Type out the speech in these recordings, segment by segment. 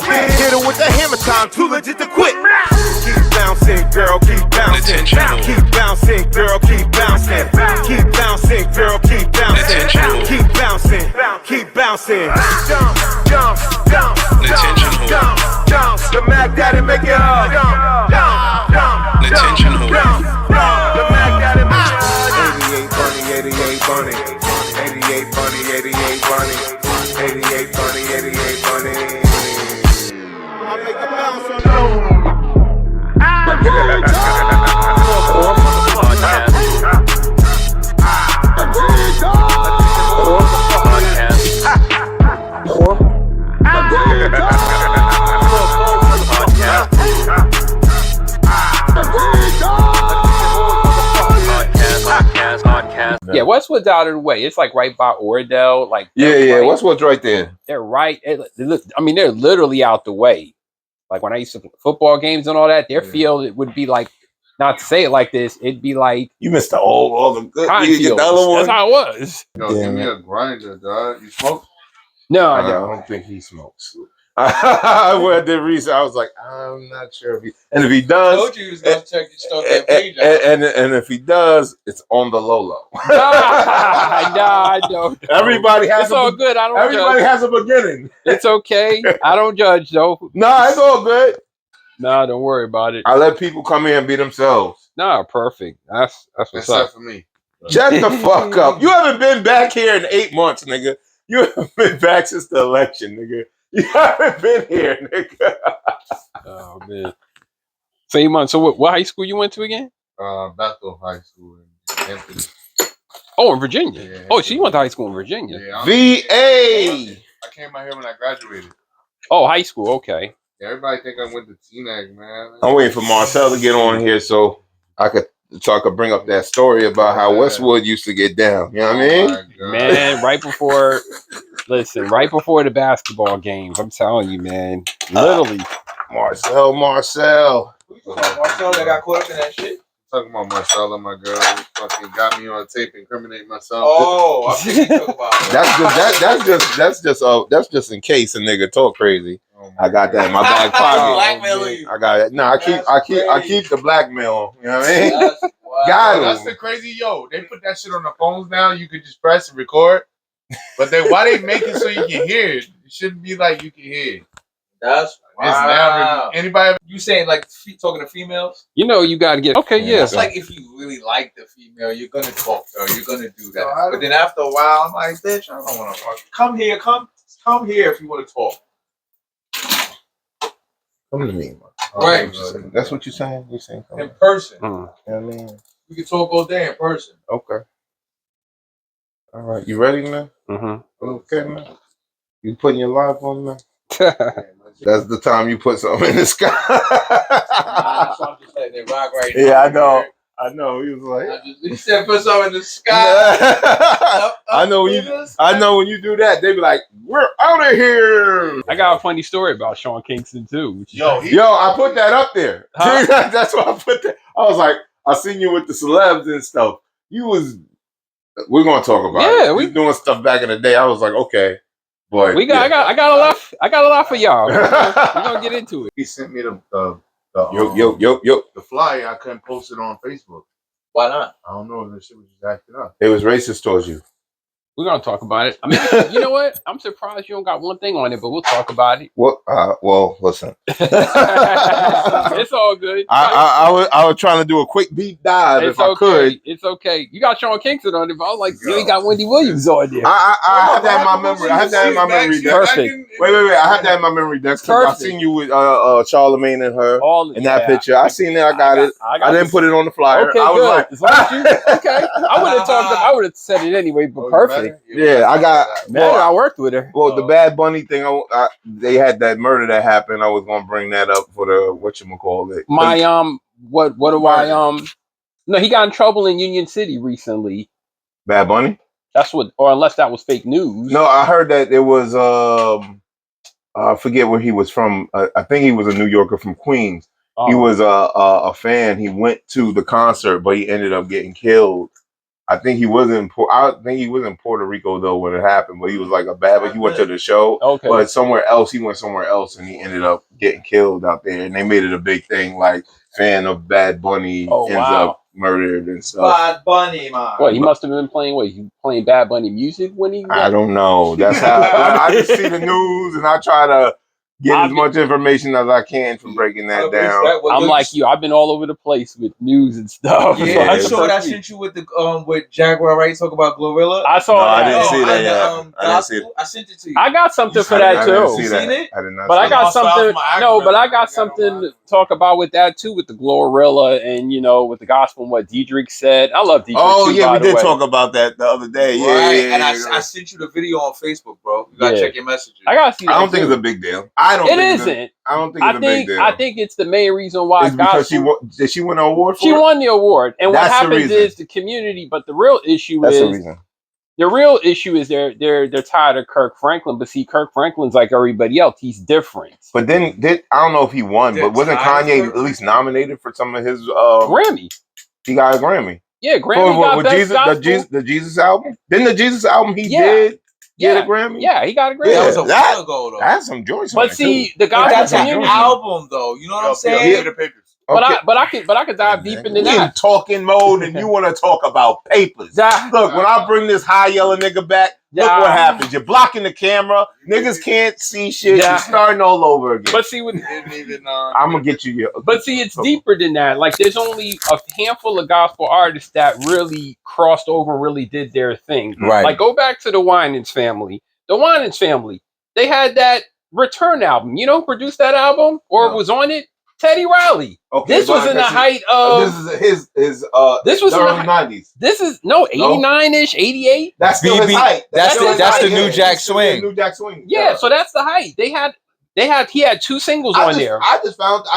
trip. Hit her with the hammer time, too legit to quit. Keep bouncing, girl, keep bouncing. Keep bouncing, girl, keep bouncing. Keep bouncing, girl, keep bouncing. Keep bouncing, keep bouncing. Jump, jump, jump, jump, jump, jump. The Mac Daddy make it hard. Jump, jump, jump, jump, jump. The Mac Daddy make it hard. 88 bunny, 88 bunny, 88 bunny, 88 bunny, 88 bunny, 88 bunny. I make the bounce on you. Yeah, Westwood's out of the way. It's like right by Oradell. Like yeah, Westwood's right there. They're right. I mean, they're literally out the way. Like when I used to play football games and all that, their field it would be like, not to say it like this, it'd be like you missed all the good. That's how it was. Yo, give me a grinder, dog. You smoke? No, I don't think he smokes. I did research. I was like, I'm not sure if he, and if he does, I told you he was gonna check your stuff that page out. and if he does, it's on the low. Nah, I don't. Everybody has. It's all good. I don't. Everybody has a beginning. It's okay. I don't judge though. Nah, it's all good. Nah, don't worry about it. I let people come in and be themselves. Nah, perfect. That's what's Except up for me. Shut the fuck up. You haven't been back here in 8 months, nigga. You haven't been back since the election, nigga. You haven't been here, nigga. Oh man. Same month. So what high school you went to again? Bethel High School in Hampton. Oh, in Virginia. Yeah, oh, so you went to high school in Virginia. Yeah, VA. I came out here when I graduated. Oh, high school. Okay. Yeah, everybody think I went to TNAG, man. I'm waiting for Marcel to get on here so I could bring up that story about how Westwood used to get down. You know what I mean? Man, right before the basketball games, I'm telling you, man. Literally. Marcel. Marcel that got caught up in that shit. Talking about Marcel and my girl who fucking got me on tape incriminating myself. Oh, I think you talk about that. That's just in case a nigga talk crazy. I got that in my back pocket. Blackmailing you. I got it. No, I keep the blackmail. You know what I mean? Got him. That's the crazy, they put that shit on the phones now. You could just press and record. But why they make it so you can hear it? It shouldn't be like you can hear it. That's It's never anybody. You saying like talking to females? You know you gotta get It's like if you really like the female, you're gonna talk to her, you're gonna do that. But then after a while, I'm like, bitch, I don't want to talk. Come here if you want to talk. Come to me, man. Right. That's what you're saying? You're saying In person. You know what I mean? We can talk all day in person. Okay. All right. You ready, man? Mm-hmm. Okay, man. You putting your life on, man? That's the time you put something in the sky. So I'm just letting it rock right now. Yeah, I know. I know. He was like, he said put something in the sky. I know when you do that, they be like, we're out of here. I got a funny story about Sean Kingston too. Yo, I put that up there. Huh? That's why I put that. I was like, I seen you with the celebs and stuff. We're gonna talk about it. We doing stuff back in the day. I was like, okay. Boy, I got a lot for y'all. We're gonna get into it. He sent me the flyer. I couldn't post it on Facebook. Why not? I don't know. That shit was just acting up. It was racist towards you. We're gonna talk about it. I mean, you know what? I'm surprised you don't got one thing on it, but we'll talk about it. What? Well, listen. It's all good. I was trying to do a quick deep dive if I could. It's okay. You got Sean Kingston on it, but I was like, you ain't got Wendy Williams on there. I had that in my memory. I had that in my memory. Perfect. Wait. I had that in my memory. That's I seen you with Charlamagne and her in that picture. I seen it. I got it. I didn't put it on the flyer. Okay, I was like, as long as you, okay. I would have talked. I would have said it anyway, but perfect. Yeah, I got. Man, I worked with her. Well, the Bad Bunny thing, they had that murder that happened. I was gonna bring that up for the whatchamacallit. No, he got in trouble in Union City recently. Bad Bunny? That's what, or unless that was fake news. No, I heard that it was I forget where he was from. I think he was a New Yorker from Queens. He was a fan. He went to the concert, but he ended up getting killed I think he was in Puerto Rico though when it happened, but he was like a bad. But he went to the show, but somewhere else he went somewhere else, and he ended up getting killed out there. And they made it a big thing, like fan of Bad Bunny ends up murdered and stuff. Bad Bunny, man. What he must have been playing? What he playing Bad Bunny music when he? I don't know. That's how I just see the news and I try to get as much information as I can from breaking that down. I'm like you. I've been all over the place with news and stuff. Yeah, you saw what I sent you with the with Jaguar, right? Talk about Glorilla. I saw that. I didn't see that yet. I didn't see it. I sent it to you. I got something for that too. You seen it? I did not. But I got something. No, but I got something to talk about with that too, with the Glorilla and with the gospel and what Diedrich said. I love Diedrich. Oh yeah, we did talk about that the other day. Right. And I sent you the video on Facebook, bro. You gotta check your messages. I gotta see. I don't think it's a big deal. I don't. It isn't. I don't think it's a big deal. I think it's the main reason why. It's because she won an award for it? She won the award. And what happens is the community, but the real issue is they're tired of Kirk Franklin. But see, Kirk Franklin's like everybody else. He's different. But then I don't know if he won, but wasn't Kanye at least nominated for some of his Grammy? He got a Grammy. Yeah, Grammy got best gospel. The Jesus album? Didn't the Jesus album did get a Grammy? Yeah, he got a Grammy. Yeah, that was a while ago though. That's some joints. But see, the gospel that's an community album though. You know what I'm saying? But I could dive deep into that. We in talking mode, and you want to talk about papers. Look, when I bring this high yellow nigga back, look what happens. You're blocking the camera. Niggas can't see shit. You're starting all over again. But see, I'm gonna get you. But see, it's deeper than that. Like, there's only a handful of gospel artists that really crossed over and really did their thing. Right. Like, go back to the Winans family. The Winans family, they had that Return album. You know who produced that album or was on it? Teddy Riley. Okay, this was in the height of his this was early 90s. This is 89-ish, 88. That's still his height. That's the New Jack Swing. New Jack Swing. Yeah, so that's the height. He had 2 singles on there. I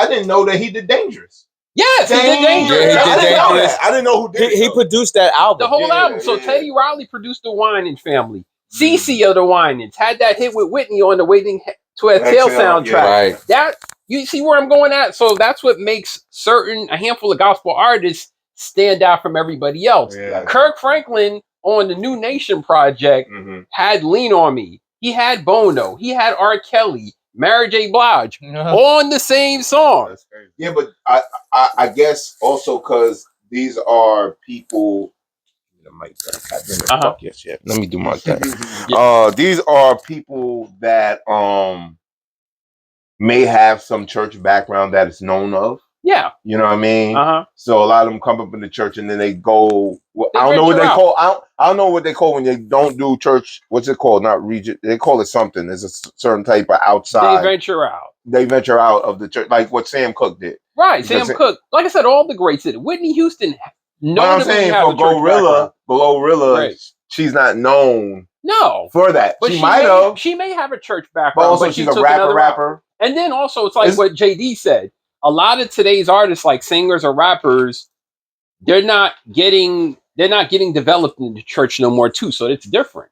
didn't know that he did Dangerous. Yes, he did Dangerous. Yeah, he did Dangerous. I didn't know who did it. He produced that album. The whole album. So Teddy Riley produced the Winans family. CeCe of the Winans had that hit with Whitney on the Waiting to Exhale soundtrack. Yeah, right. That you see where I'm going at? So that's what makes a handful of gospel artists stand out from everybody else. Yeah. Kirk Franklin on the New Nation project had Lean on Me. He had Bono. He had R. Kelly, Mary J. Blige on the same song. Yeah, but I guess also because these are people. Let me do my thing. These are people that may have some church background that is known of. Yeah. You know what I mean? So a lot of them come up in the church and then they go. I don't know what they call. I don't know what they call when they don't do church. What's it called? Not region. They call it something. There's a certain type of outside. They venture out. They venture out of the church, like what Sam Cooke did. Right, Sam Cooke. Like I said, all the greats did it. Whitney Houston. No, I'm saying for Glorilla, she's not known. No, for that. But she might have. She may have a church background, but also she's a rapper. And then also, it's like what JD said. A lot of today's artists, like singers or rappers, they're not getting developed in the church no more too. So it's different.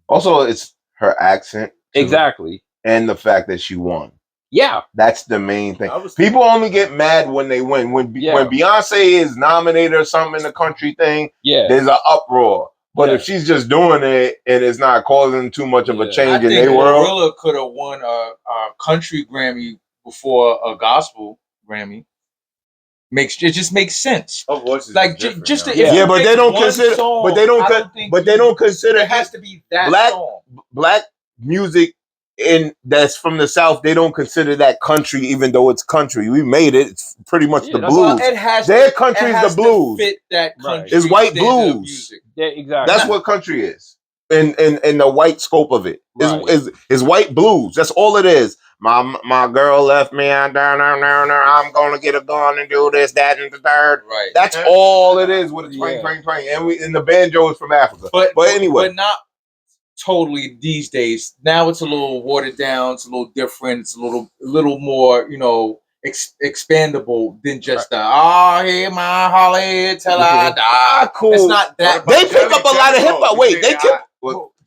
Also, it's her accent exactly, and the fact that she won. Yeah, that's the main thing. People only get mad when they win. When Beyonce is nominated or something in the country thing, there's an uproar. But if she's just doing it and it's not causing too much of a change in their world, Glorilla could have won a country Grammy before a gospel Grammy. It just makes sense. Her voice is like different, just to, but they don't consider. But they don't consider. It has to be that song. Black music. That's from the South, they don't consider that country, even though it's country. We made it. It's pretty much the blues. Their country is the blues. Fit that country. It's white blues. Yeah, exactly. That's what country is. In the white scope of it. Is white blues. That's all it is. My girl left me down. I'm gonna get a gun and do this, that, and the third. Right. That's all it is with a twang. And the banjo is from Africa. But anyway. But not totally these days. Now it's a little watered down. It's a little different. It's a little more, expandable than just hey, my Holly till I die. Cool. It's not that. They pick up a lot of hip hop. Wait, they keep.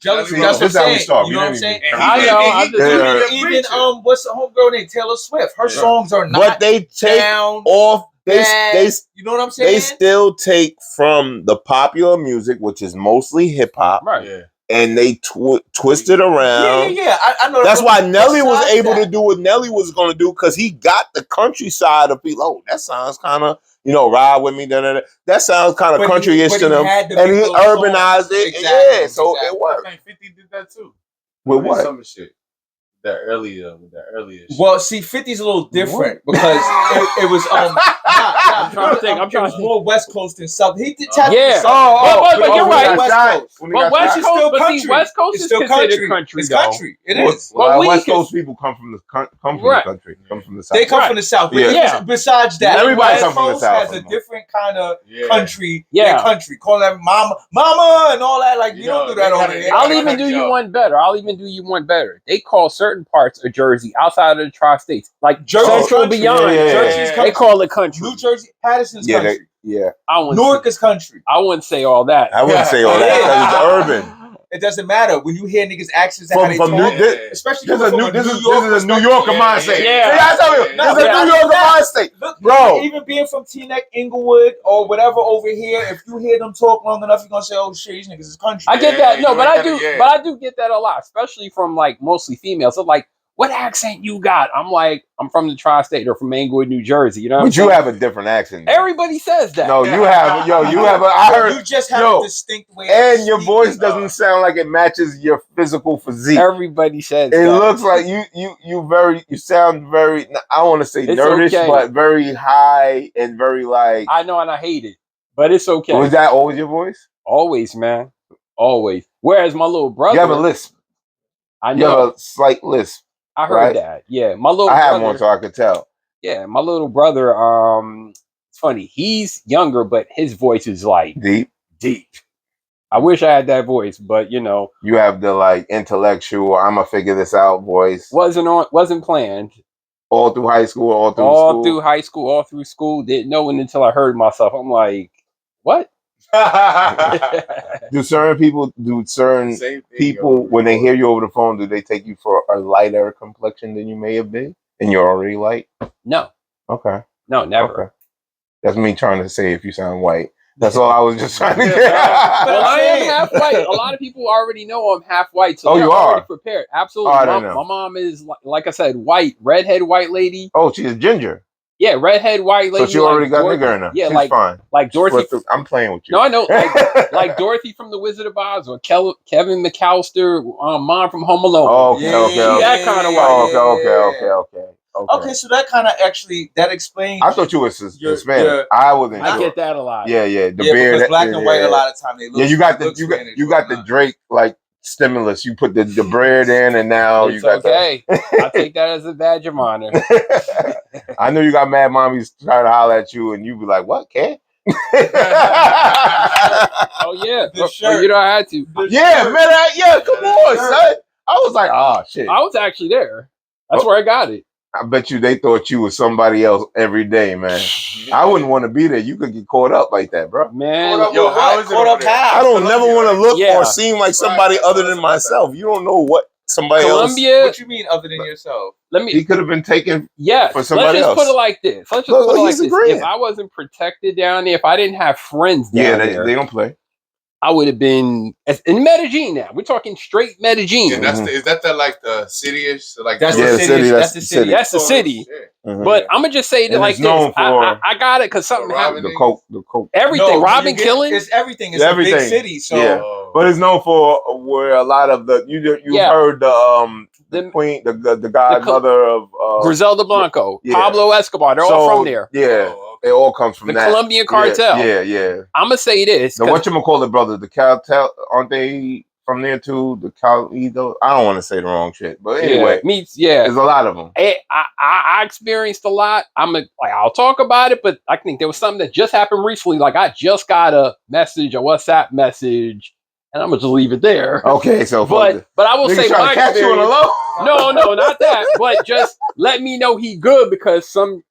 Jealousy. That's what I'm saying. You know what I'm saying? Even what's the homegirl named Taylor Swift? Her songs are not. But they take off. You know what I'm saying? They still take from the popular music, which is mostly hip hop, Right. Yeah. and they twist it around. Yeah. I know. That's why Nelly was besides able that- to do what Nelly was going to do, because he got the countryside of people. Oh, that sounds kind of, ride with me. That sounds kind of countryish to them, and he urbanized it. Exactly, Yeah, so exactly. it worked. I think 50 did that too. With what? Some shit. That earlier shit. Well, see, 50's a little different because it was I'm trying to think. It was more West Coast than South. He did Yeah. But you're right. But West Coast, but see, West Coast is still considered country. It's though. country. It is. Well, we West can- Coast people come from the Right. country, come from the South. They come from the South. But Yeah. Besides that, Everybody West come from the Coast South. has a different kind of Yeah. country. Yeah. than country. Call that mama, and all that. Like, you don't do that over here. I'll even do you one better. They call certain parts of Jersey outside of the tri-states, like Jersey's Central country. beyond. Yeah. Jersey's country. They call it country. New Jersey, Patterson's country. I wouldn't Newark is country. I wouldn't say all that. I wouldn't say all that because it's urban. It doesn't matter when you hear niggas' accents and how they From talk, New, especially this is coming a from New Yorker mindset. Yeah. See, I tell you, No, this is a New Yorker mindset, Look, bro. even being from Teaneck, Inglewood, or whatever over here, if you hear them talk long enough, you're gonna say, "Oh shit, these niggas is country." I get that. No, you but ain't I do. gotta- yeah. But I do get that a lot, especially from like mostly females. So like, what accent you got? I'm like, I'm from the tri-state or from Inglewood, New Jersey. You know, what I'm But you saying? have a different accent. Everybody says that. No, you have. Yo, you have. I heard. You just have Yo, a distinct way. And of your speaking. voice doesn't sound like it matches your physical physique. Everybody says It that. looks like you sound very, I don't want to say It's nerdish, okay. but very high and very like. I know, and I hate it, but it's okay. Was that always your voice? Always, man, always. Whereas my little brother, You have a lisp. I You know. have a slight lisp. I heard right? that. Yeah, my little I brother. have one, so I could tell. Yeah, my little brother. It's funny. He's younger, but his voice is like Deep. I wish I had that voice, but you know, You have the like intellectual, I'm gonna figure this out voice. wasn't planned. All through high school, all through All school. through high school, all through school. Didn't know it until I heard myself. I'm like, what? Do certain people, when they hear you over the phone, do they take you for a lighter complexion than you may have been? And you're already light? No. Okay. No, never. Okay. That's me trying to say if you sound white. That's all I was just trying to get. Well, I am half white. A lot of people already know I'm half white, so they're you already are? prepared. Absolutely. Oh, I didn't know. My mom is like I said, white, redhead white lady. Oh, she's ginger. Yeah, redhead white lady. So she already got Dorothy, nigger in her. Yeah, she's fine. like Dorothy. I'm playing with you. No, I know, like Dorothy from The Wizard of Oz or Kevin McAllister, mom from Home Alone. Oh, okay. That kind of white. Okay. So that kind of actually that explains. I thought you were Hispanic. I wasn't I sure. get that a lot. Yeah. The yeah, beard. because black and white a lot of time they look. Yeah, you got Spanish the Drake like stimulus. You put the beard in, and now It's you got okay. I take that as a badge of honor. I know you got mad mommies trying to holler at you, and you be like, "What, kid?" Oh yeah, The shirt. you know I had to. Yeah, man. Come on, son. I was like, "Oh shit." I was actually there. That's where I got it. I bet you they thought you was somebody else every day, man. I wouldn't want to be there. You could get caught up like that, bro. Man, Yo, how is it Caught over up there? how? I don't never want to look Yeah. or seem like somebody other than myself. You don't know what somebody Columbia. What you mean other than yourself? Let else. He me. could have been taken. Yes. for somebody let's just else. put it like this. Let's just Look, put it like he's this. agreeing. If I wasn't protected down there, if I didn't have friends down Yeah, there, they don't play. I would have been in Medellin. Now we're talking straight Medellin. Yeah, is that the city-ish? So like That's Yeah, the the city. city, That's the city. That's the city. Shit. Mhm. But I'm gonna just say it And like it's this. known for- I got it because something For happened. robbing the coke. Everything, No, robbing, you get- killing. It's everything. It's Everything. a big city. So Yeah. But it's known for where a lot of the you Yeah. heard the The- queen, the godmother of Griselda Blanco, yeah. Pablo Escobar. They're all from there. Yeah, Oh, okay. it all comes from The that Colombian cartel. Yeah. I'm gonna say this. The 'cause- whatchamacallit brothers, the cartel, aren't they from there too? The Calido. I don't want to say the wrong shit, but anyway, there's a lot of them. I experienced a lot. I'll talk about it, but I think there was something that just happened recently. Like I just got a message, a WhatsApp message, and I'm gonna just leave it there. Okay, so But I will say trying my to catch you on the experience. low. No, not that. But just let me know he good because some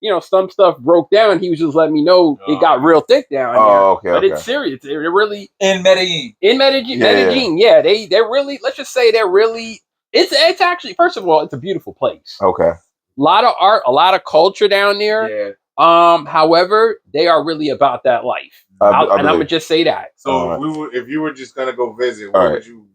stuff broke down. He was just letting me know it got real thick down here. Oh, okay, But okay. it's serious. It really in Medellin. in Medellin. Yeah. Medellin, yeah. They're really. Let's just say they're really. It's actually, first of all, it's a beautiful place. Okay. A lot of art, a lot of culture down there. Yeah. However, they are really about that life, and I'm gonna just say that. So if you were just gonna go visit, what would you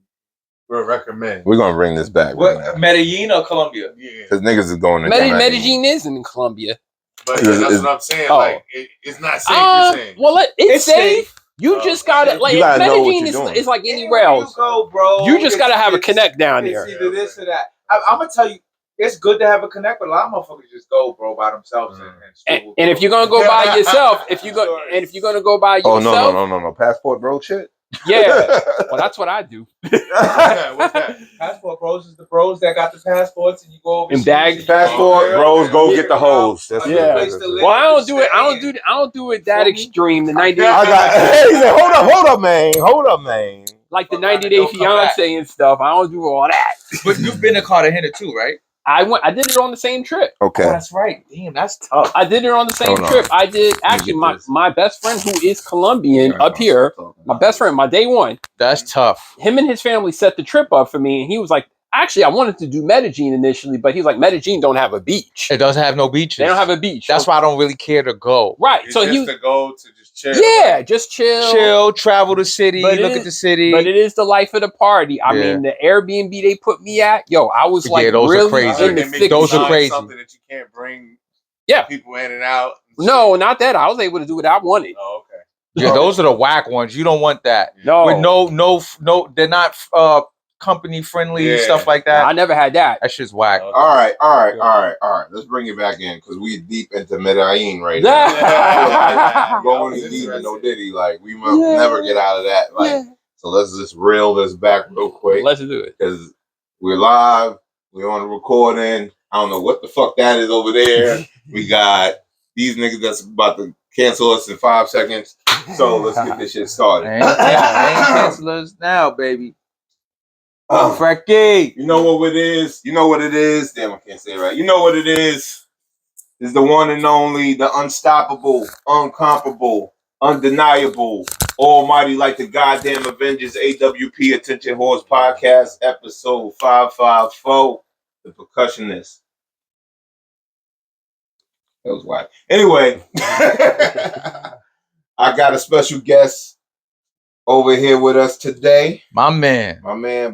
recommend? We're gonna bring this back. What, Medellin or Colombia? Yeah, because niggas is going to Medellin isn't in Colombia. But that's what I'm saying. Like, it's not safe. You're saying. Well, it's safe. You just gotta like Medellin is like anywhere else. You go, bro. You just gotta have a connect down there. It's either this or that. I'm gonna tell you, it's good to have a connect, but a lot of motherfuckers just go, bro, by themselves and if you're gonna go by yourself, if you're gonna go by yourself, no, passport bro shit. Yeah, well, that's what I do. What's that? Passport bros is the bros that got the passports, and you go over and bag passport bros go get the hoes. That's well, I don't do it. I don't do it that extreme. The 90 Day. Hold up, man. Like the 90 Day Fiance and stuff. I don't do all that. But you've been to Cartagena too, right? I did it on the same trip. Okay, that's right. Damn, that's tough. I did it on the same trip. I did actually my best friend who is Colombian up here. My best friend, my day one. That's tough. Him and his family set the trip up for me, and he was like, "Actually, I wanted to do Medellin initially, but he's like, Medellin don't have a beach. It doesn't have no beaches. They don't have a beach. That's why I don't really care to go. Right. It's so just to go to just chill. Yeah, just chill, travel the city, look at the city. But it is the life of the party. I mean, the Airbnb they put me at, I was like, those really are crazy. in the thick. Those are crazy. Something that you can't bring. Yeah, people in and out. No, not that. I was able to do what I wanted. Oh, okay. Yeah, those are the whack ones. You don't want that. No, with no, they're not company friendly and stuff like that. I never had that. That shit's whack. All right. Let's bring it back in because we deep into Medellin right now. Going deep in no Diddy, like we will never get out of that. Like, so let's just reel this back real quick. Let's do it because we're live. We're on the recording. I don't know what the fuck that is over there. We got these niggas that's about to cancel us in 5 seconds. So let's get this shit started. Ain't cancel us now, baby. Frankie. You know what it is? Damn, I can't say it right. You know what it is? It's the one and only, the unstoppable, uncomparable, undeniable, almighty like the goddamn Avengers AWP Attention Horse Podcast, episode 554, the Percussionist. That was whack. Anyway, I got a special guest over here with us today. My man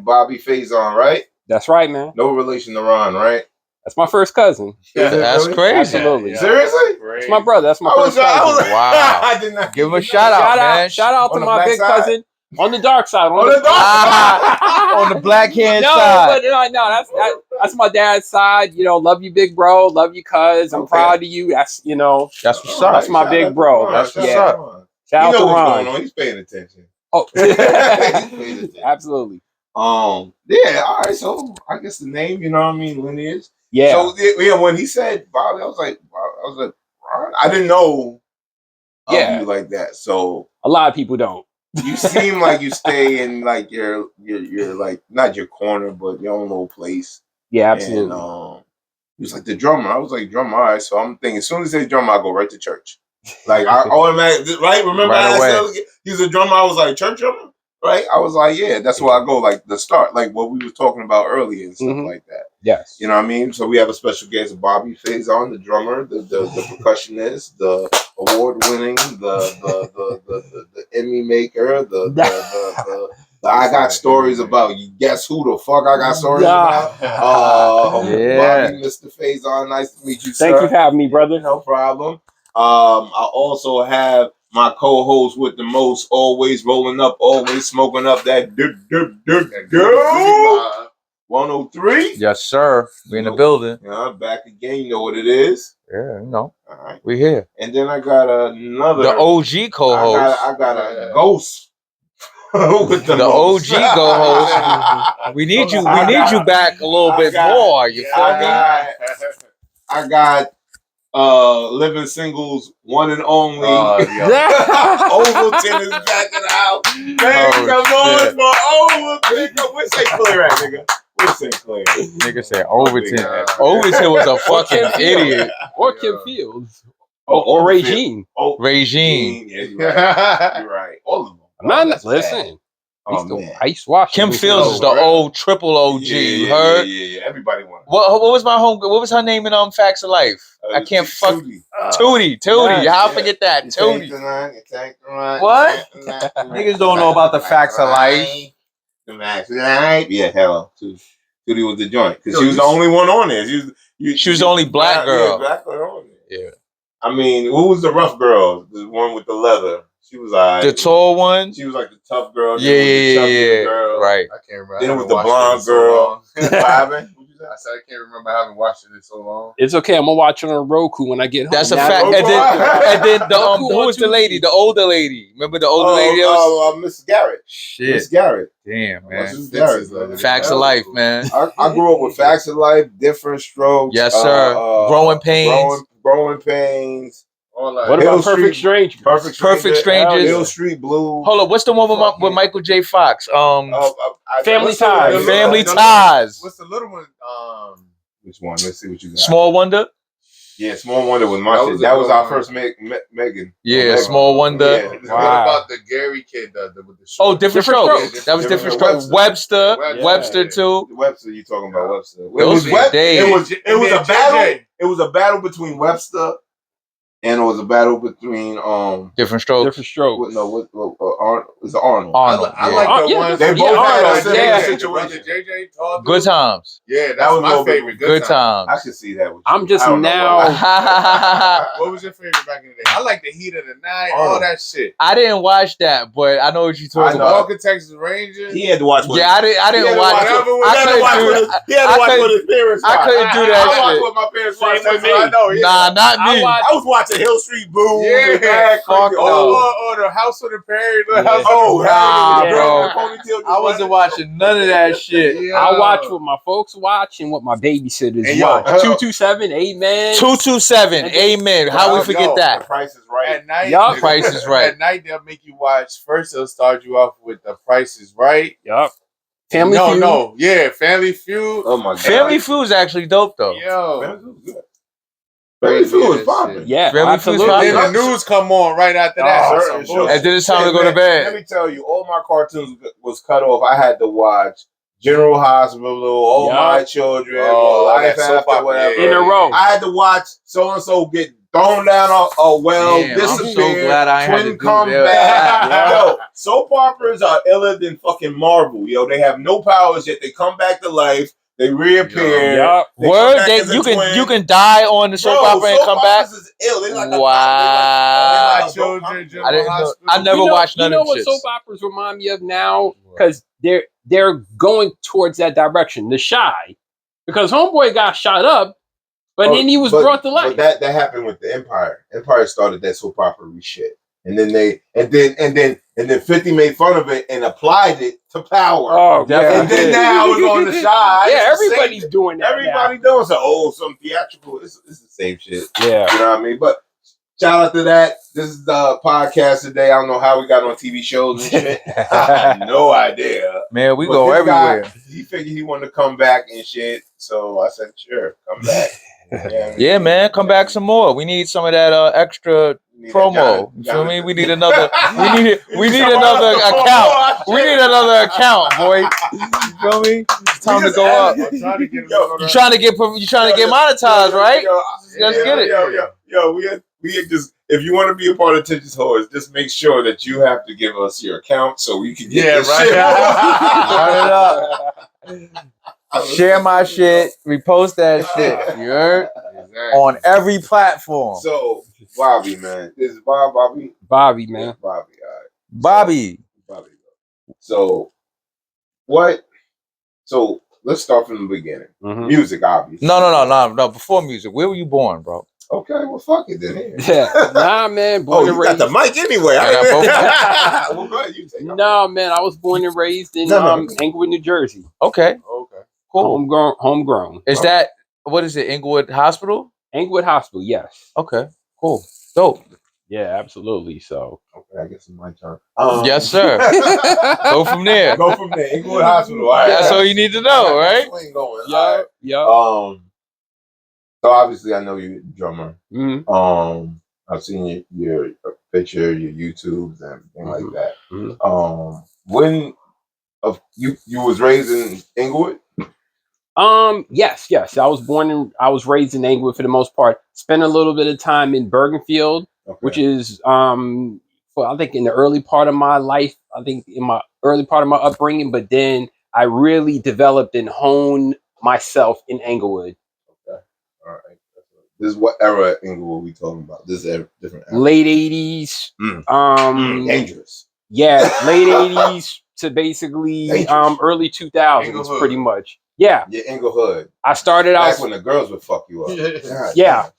Bobby Faison, right? That's right, man. No relation to Ron, right? That's my first cousin. That's really? crazy. Absolutely. Seriously? It's my brother. That's my first cousin. Wow. I did not give him a shout out, man. Shout out to my big cousin on the dark side. On the dark side. On the black hand side. side. That's my dad's side. Love you, big bro. Love you, cuz. I'm proud of you. That's that's what's up. That's my big bro. That's what's up. Shout Shout out to what's Ron. going on. He's paying attention. Oh, He's paying attention. Absolutely. Yeah. All right. So I guess the name, lineage. Yeah. So when he said Bobby, I was like, Ron? I didn't know. You like that. So a lot of people don't. You seem like you stay in like your like not your corner, but your own little place. Yeah, absolutely. And, he was like the drummer. I was like drummer. All right. So I'm thinking as soon as they drummer, I go right to church. Like I automatically right. Remember he's a drummer. I was like church drummer. Right. I was like, yeah, that's where I go. Like the start, like what we were talking about earlier and stuff like that. Yes. You know what I mean? So we have a special guest, Bobby Faison, the drummer, the percussionist, the award-winning, the Emmy maker, the I got stories about you. Guess who the fuck I got stories about? Bobby, Mr. Faison, nice to meet you, sir. Thank you for having me, brother. No problem. I also have my co-host with the most, always rolling up, always smoking up that 103. Yes, sir. We in the building. Yeah, back again. You know what it is. Yeah, All right. We here. And then I got another. The OG co-host. I got a ghost. With the OG co-host. We need you back a little bit more. You feel me? I got Living Singles one and only. Overton is back in the house. Man, come on for Overton. Where's St. Clair at, nigga? Where's St. Clair? Nigga said Overton. Overton was a fucking idiot. Or Kim Fields. Or Regine. Regine. Yeah, you're right. All of them. Listen. Man. I used to watch Kim Fields is the old triple OG. You heard? Yeah. Everybody wants. What was my home? What was her name in Facts of Life? I can't fuck. Tootie. How forget that? Tootie. What? Niggas don't know about the facts of life. The facts of life. Yeah, hell, Tootie was the joint because she was the only one on there. She was the only black girl. Yeah, black girl on there. Yeah. I mean, who was the rough girl? The one with the leather. She was the tall one. She was like the tough girl. Yeah. Girl. Right. I can't remember. Then it was the blonde girl. What happened? I said I can't remember. I haven't watched it in so long. It's okay. I'm gonna watch it on Roku when I get home. That's a fact. And then who was the lady? The older lady. Remember the older lady? Miss Garrett. Shit. Miss Garrett. Damn, man. Garrett, Facts of life, man. I grew up with Facts of Life, Different Strokes. Yes, sir. Growing Pains. Growing Pains. What about Perfect Strangers? Perfect Strangers. Hill Street Blues. Hold up, what's the one with Michael J. Fox? Family Ties. Family Ties. What's the little one? Which one? Let's see what you got. Small Wonder. Yeah, Small Wonder was my shit. That was our first Megan. Yeah, Small Wonder. Yeah. What about the Gary kid? With the oh, Different Strokes. That was Different Strokes. Webster. Webster too. Webster, you talking about Webster? It was a battle. It was a battle between Webster. And it was a battle between Different Strokes. Different Strokes. No, it's Arnold. Arnold. I like the ones. They both had a similar situation. JJ Good Times. Yeah, that was my favorite. Good Times. I should see that. I'm just now. What was your favorite back in the day? I like the Heat of the Night, all that shit. I didn't watch that, but I know what you're talking about. Walker Texas Rangers. He had to watch. Yeah, I didn't watch. He had to watch what his parents. I couldn't do that shit. I watched what my parents watched. Nah, not me. I was watching Hill Street Blues. Yeah, fuck or the House of the Prairie. Oh, nah, bro. I wasn't watching none of that shit. Yeah. I watch what my folks watch and what my babysitters watch. 227, Amen. 227, Amen. How we forget that? The Price is Right. At night, The Price is Right. At night, they'll make you watch. First, they'll start you off with The Price is Right. Yup. Family Feud. Yeah, Family Feud. Oh my god. Family Feud is actually dope though. Yo. Family Feud was popping. Yeah, Family Feud. Then the news come on right after that. And then it's time to go to bed. Let me tell you, all my cartoons was cut off. I had to watch General Hospital, My Children, Life After whatever. In a row. I had to watch so and so get thrown down a well, disappear. I'm so glad I had to come back. Yo, soap operas are iller than fucking Marvel. Yo, they have no powers yet. They come back to life. They reappear. Word, you can die on the soap opera and come back. Is ill. They like wow. I never watched none of what shit. soap operas remind me of now? Because they're going towards that direction. The Shy, because Homeboy got shot up, but then he was brought to life. But that happened with the Empire. Empire started that soap opera shit. And then and then 50 made fun of it and applied it to Power. Oh, definitely. And then now it's on the Shy. Yeah, everybody's doing that. Everybody doing some theatrical. It's the same shit. Yeah, you know what I mean. But shout out to that. This is the podcast today. I don't know how we got on TV shows and shit. I have no idea. Man, we go everywhere. He figured he wanted to come back and shit, so I said, sure, come back. Yeah, man, come back some more. We need some of that extra promo. You feel me? We need another. We need another account. We need another account, boy. You feel me? It's time to go up. You trying to get monetized, right? Let's get it. Yo, we just. If you want to be a part of Tensions Horrors, just make sure that you have to give us your account so we can get this shit. Run it up. Share my shit. Repost that shit. You heard? On every platform. So, Bobby, man. This is Bobby? Bobby, man. Bobby, all right. Bobby. So, what? So, let's start from the beginning. Mm-hmm. Music, obviously. No. Before music. Where were you born, bro? Okay, well, fuck it then. Yeah. Nah, man. Born and raised. Got the mic anyway. Well, go ahead, no, man. I was born and raised in Englewood, New Jersey. Okay. Cool. Homegrown. Is that, what is it, Englewood Hospital? Englewood Hospital, yes. Okay. Cool. Dope. Yeah, absolutely. So. Okay, I guess it's my turn. Yes, sir. Go from there. Englewood Hospital. All right. That's all you need to know, right? Yeah. So obviously I know you're a drummer. Mm-hmm. I've seen your picture, your YouTubes and everything like that. Mm-hmm. When you was raised in Englewood? Yes. I was raised in Englewood for the most part. Spent a little bit of time in Bergenfield, which is I think in the early part of my life, I think in my early part of my upbringing, but then I really developed and honed myself in Englewood. Okay. All right. This is what era Englewood we talking about? This is a different era. Late 80s. Dangerous. Yeah, late 80s to basically early 2000s, pretty much. Yeah. Englewood. I started out back when the girls would fuck you up. God, yeah.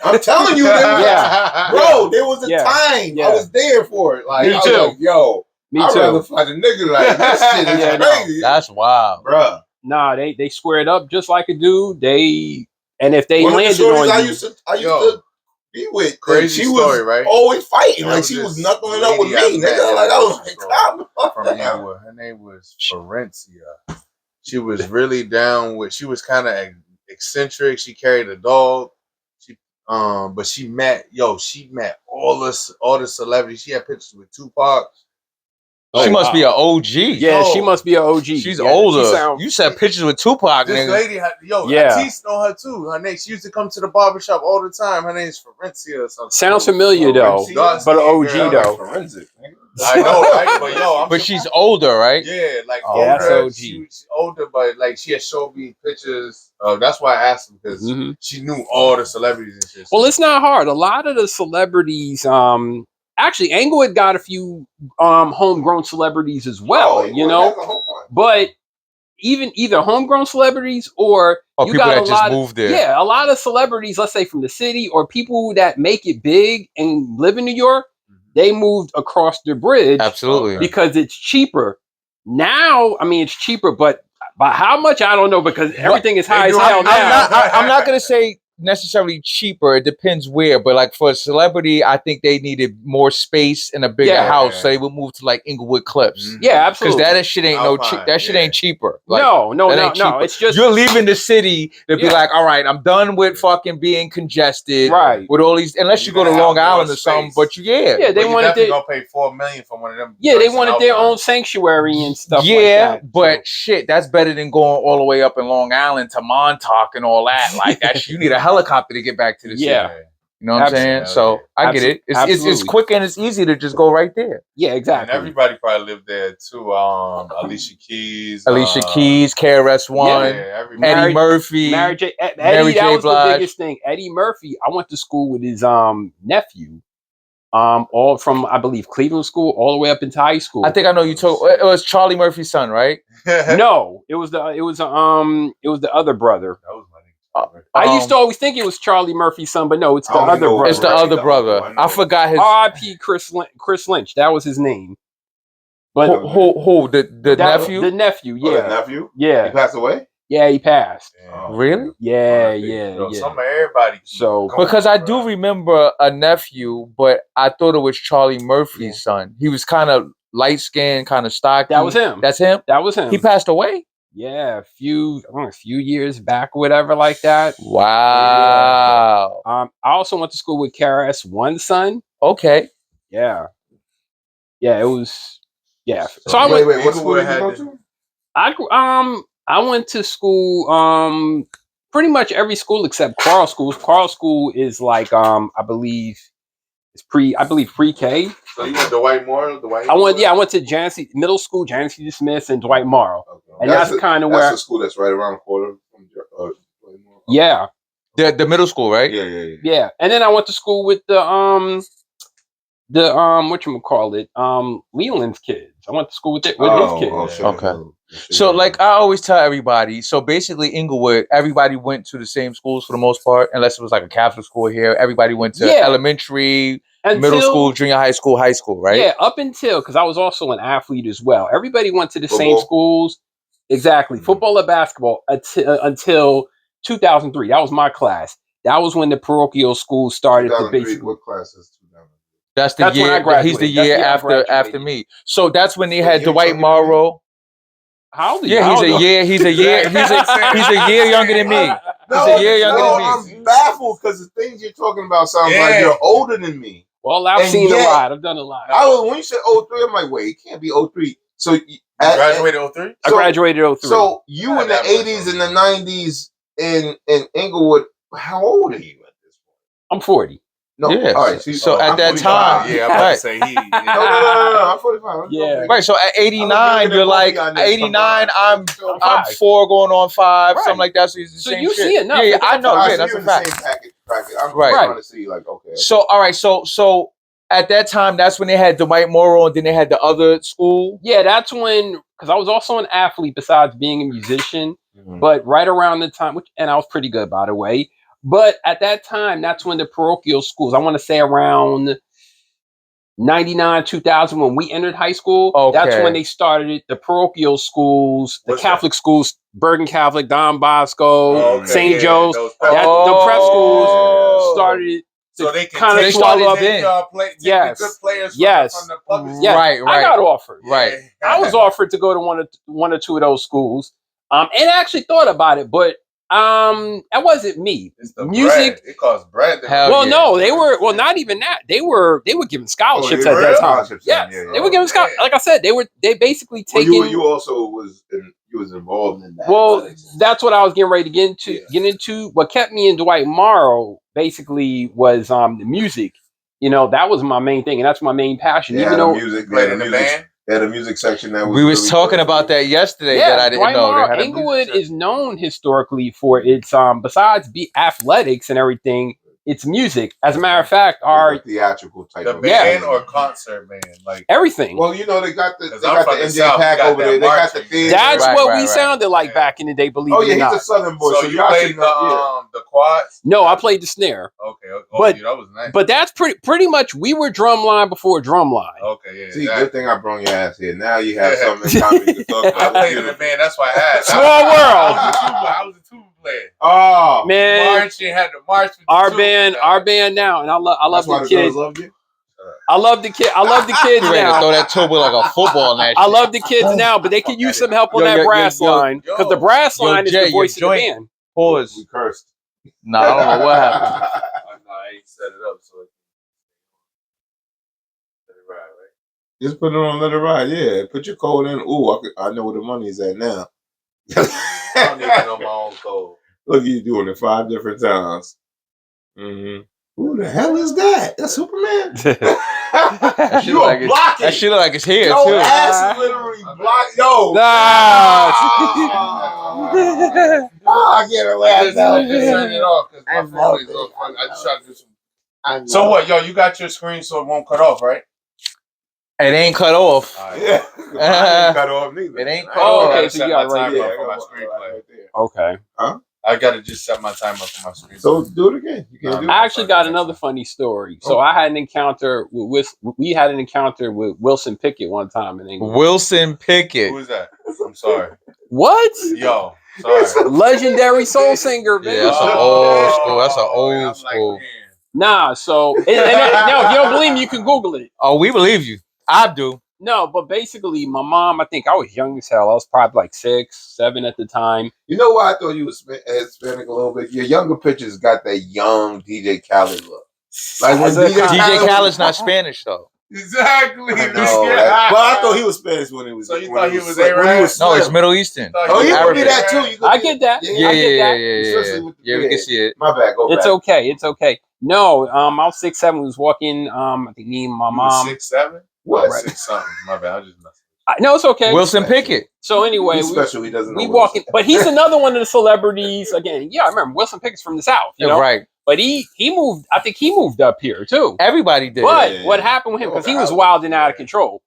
I'm telling you, bro, there was a time I was there for it. Like, Me too. I was like, yo, Me too. I'd rather fight a nigga like that shit is crazy. That's wild, bro. Nah, they squared up just like a dude. And if they One landed of the on I you, used to be with. Crazy she story, was right? always fighting. Like she was knuckling up with me, nigga. Like I was like, calm the fuck down. Her name was Florencia. She was really down with. She was kind of eccentric. She carried a dog. But she met all the celebrities. She had pictures with Tupac. She must be an OG. Yeah, she must be an OG. She's older. You said pictures with Tupac, this nigga. lady, Atis know her too. Her name, she used to come to the barbershop all the time. Her name's Florencia or something. Sounds familiar though, but an OG though. Forensic, I know, right? But she's older, right? Yeah, like that's older. OG. She's older, but like she had showed me pictures. That's why I asked her because she knew all the celebrities and shit. Well, it's not hard. A lot of the celebrities, actually, Englewood got a few homegrown celebrities as well, but even either homegrown celebrities or you people got that a just lot moved there. Yeah, a lot of celebrities, let's say from the city or people that make it big and live in New York, they moved across the bridge. Absolutely. Because it's cheaper. Now, I mean, it's cheaper, but by how much, I don't know, because everything is high as hell now. I'm not going to say necessarily cheaper. It depends where, but like for a celebrity, I think they needed more space in a bigger house, so they would move to like Inglewood Cliffs. Yeah, absolutely. Because that shit ain't that shit ain't cheaper. Like, no. It's just you're leaving the city to be like, all right, I'm done with fucking being congested, right? With all these, unless you go to Long Island or something. But they wanted gonna pay $4 million for one of them. Yeah, they wanted their own sanctuary and stuff. like that. But shit, that's better than going all the way up in Long Island to Montauk and all that. Like that, you need a helicopter to get back to the city. You know what I'm saying? So I get it. It's quick and it's easy to just go right there. Yeah, exactly. And everybody probably lived there too. Alicia Keys, KRS-One, Eddie Murphy, Mary J. Eddie, that was the biggest thing. Eddie Murphy. I went to school with his nephew. All from, I believe, Cleveland School all the way up into high school. I think I know you told it was Charlie Murphy's son, right? No, it was the other brother. That was my name. I used to always think it was Charlie Murphy's son, but no, it's the other brother. It's the other brother. I forgot his. R.I.P. Chris Lynch. That was his name. But who the nephew? The nephew, yeah. Oh, the nephew? Yeah. He passed away? Yeah, he passed. Really? Yeah. Some of everybody. So because I do remember a nephew, but I thought it was Charlie Murphy's son. He was kind of light skinned, kind of stocky. That was him. That's him. That was him. He passed away. Yeah, a few years back, or whatever, like that. Wow. I also went to school with KRS-One's son. Okay. Yeah. It was. Yeah. So I wait. What school did you go to? I went to school. Pretty much every school except Carl School. Carl School is like I believe pre-K. So you went to Dwight Morrow? I went to Jancy Middle School, Jancy Smith, and Dwight Morrow. Okay. And that's kind of where that's the school that's right around the corner from Dwight Morrow. Yeah. The middle school, right? Yeah. And then I went to school with the whatchamacallit, Leland's kids. I went to school with his kids. Okay. So like I always tell everybody, so basically Inglewood, everybody went to the same schools for the most part, unless it was like a Catholic school here. Everybody went to elementary, middle school, junior high school, right? Yeah, up until, because I was also an athlete as well. Everybody went to the same schools. Exactly. Football and basketball until 2003. That was my class. That was when the parochial school started to basically. What class is 2003? That's the year. When I graduated. He's the year after me. So that's when they had Dwight Morrow. How old are you? Yeah, he's a year younger than me. He's a year younger than me. I'm baffled because the things you're talking about sound like you're older than me. Well, I've seen a lot. I've done a lot. When you said 03, I'm like, wait, it can't be 03. So You graduated 03? I graduated 03. So you in the 80s and the 90s in Inglewood, how old are you at this point? I'm 40. No, Yeah. all right. So at that 45. time, Yeah, I'm about to say he. No, I'm 45. Yeah. Right, so at 89, you're like 89. I'm 4 going on 5, Right. something like that. So it's the So same you shit. see enough. Yeah, I know. Right, Yeah, so that's you're a in the fact. same package. I'm Right. trying to see, like, okay. So all right, so at that time, that's when they had Dwight Morrow, and then they had the other school. Yeah, that's when, because I was also an athlete besides being a musician. Mhm. But right around the time, and I was pretty good, by the way. But at that time, that's when the parochial schools, I want to say around 99, 2000, when we entered high school, that's Okay. when they started the parochial schools, the What's Catholic schools, Bergen Catholic, Don Bosco, Oh, okay, St. yeah, Joe's. those The prep Oh. schools started So they can kind of They take started swallow up. then. take Yes. the good players Yes. from the public. Yes, Right, I got offered. Right. I was offered to go to one or two of those schools, and I actually thought about it, but that wasn't me. It's the Music. bread. It costs bread. Hell Well, yeah. no, they were. Well, not even that. They were giving scholarships they at were that time. scholarships then, Yes, yeah, they were giving scholarships. yeah. Like I said, they basically Well, taking. you also was involved in that. Well, that's what I was getting ready to get into. What kept me in Dwight Morrow basically was the music. You know, that was my main thing, and that's my main passion. They Even had though music, Played in the band. they had a music section that was. We was really talking good. about that yesterday. yeah, That I didn't Dwight know. Morrow, They had a music Inglewood section. is known historically for its besides be athletics and everything. It's music. As a matter of fact, Our theatrical type The of band or concert band, like everything. Well, you know they got the 'Cause I'm from the NJ South, Pack you got over that there. They got the marching. thing. That's Right, what right, we right. sounded like Yeah. back in the day. Believe Oh it or yeah, he's not. a Southern boy. so So you y'all played should know. the quads. No, I played the snare. Okay, But- dude, that was nice. But that's pretty much we were drumline before drumline. Okay, yeah. See, exactly. good thing I brought your ass here. Now you have something in common you can talk I about. played in the band. That's why I asked. Small I world. was a tuba player. Oh Man, Marching had to march with the our tuba band now, and I love that's why the the girls kids. love you. I love the kids You ready to now. throw that tuba like a football in that I shit. love the kids now, but they could use some help on Yo, that yo, brass yo, line because the brass yo, line is Jay, the voice of your the joint- band. Pause. We cursed. Nah, I don't know what happened. I ain't set it up, so let it ride, right? Just put it on, let it ride. Yeah, put your code in. Ooh, I know where the money's at now. I don't even know my own code. Look, you doing it 5 different times. Mm-hmm. Who the hell is that? That's Superman. That shit You look are like it's- blocking. That shit look like it's here Your too. ass is literally blocked. Yo. I get it. I just turn it off because my phone is off. I just try to do some. So what, yo? You got your screen so it won't cut off, right? It ain't cut off. Yeah. I didn't cut off neither. It ain't cut Oh, off. okay, so you got right Yeah, for my I screen got player. right there. Okay. I gotta just set my timer for my screen. So do it again. You can't do it. I actually got another funny story. So I had an encounter with we had an encounter with Wilson Pickett one time in England. Wilson Pickett. Who is that? I'm sorry. What? Yo, sorry. Legendary soul singer, man. Yeah, that's an old school. That's an old school. Nah, so no, if you don't believe me, you can Google it. Oh, we believe you. I do. No, but basically, my mom, I think I was young as hell. I was probably like 6, 7 at the time. You know why I thought you was Hispanic a little bit? Your younger pictures got that young DJ Khaled look. Like when DJ Khaled's not Spanish though. Exactly. I know that. But I thought he was Spanish when he was. So you when thought he was slim. When Arab? was No, it's slim. Middle Eastern. Oh, he could be Arabic. that too. You could I be- get that. Yeah, I get that. Especially with the Yeah, we can beard. see it. My bad. Go It's back. okay. It's okay. No, I was 6, 7. We was walking. I think me and my You was mom. 6'7"? What? Right. 6 something. My bad. I just messed No, it's okay. Wilson Pickett. So anyway, He's special. He doesn't. we know walking, but he's another one of the celebrities. Again, yeah, I remember Wilson Pickett's from the South, you know. Right. But he moved. I think he moved up here too. Everybody did. But yeah, what yeah. happened with him, because he Okay, was wild and out of control.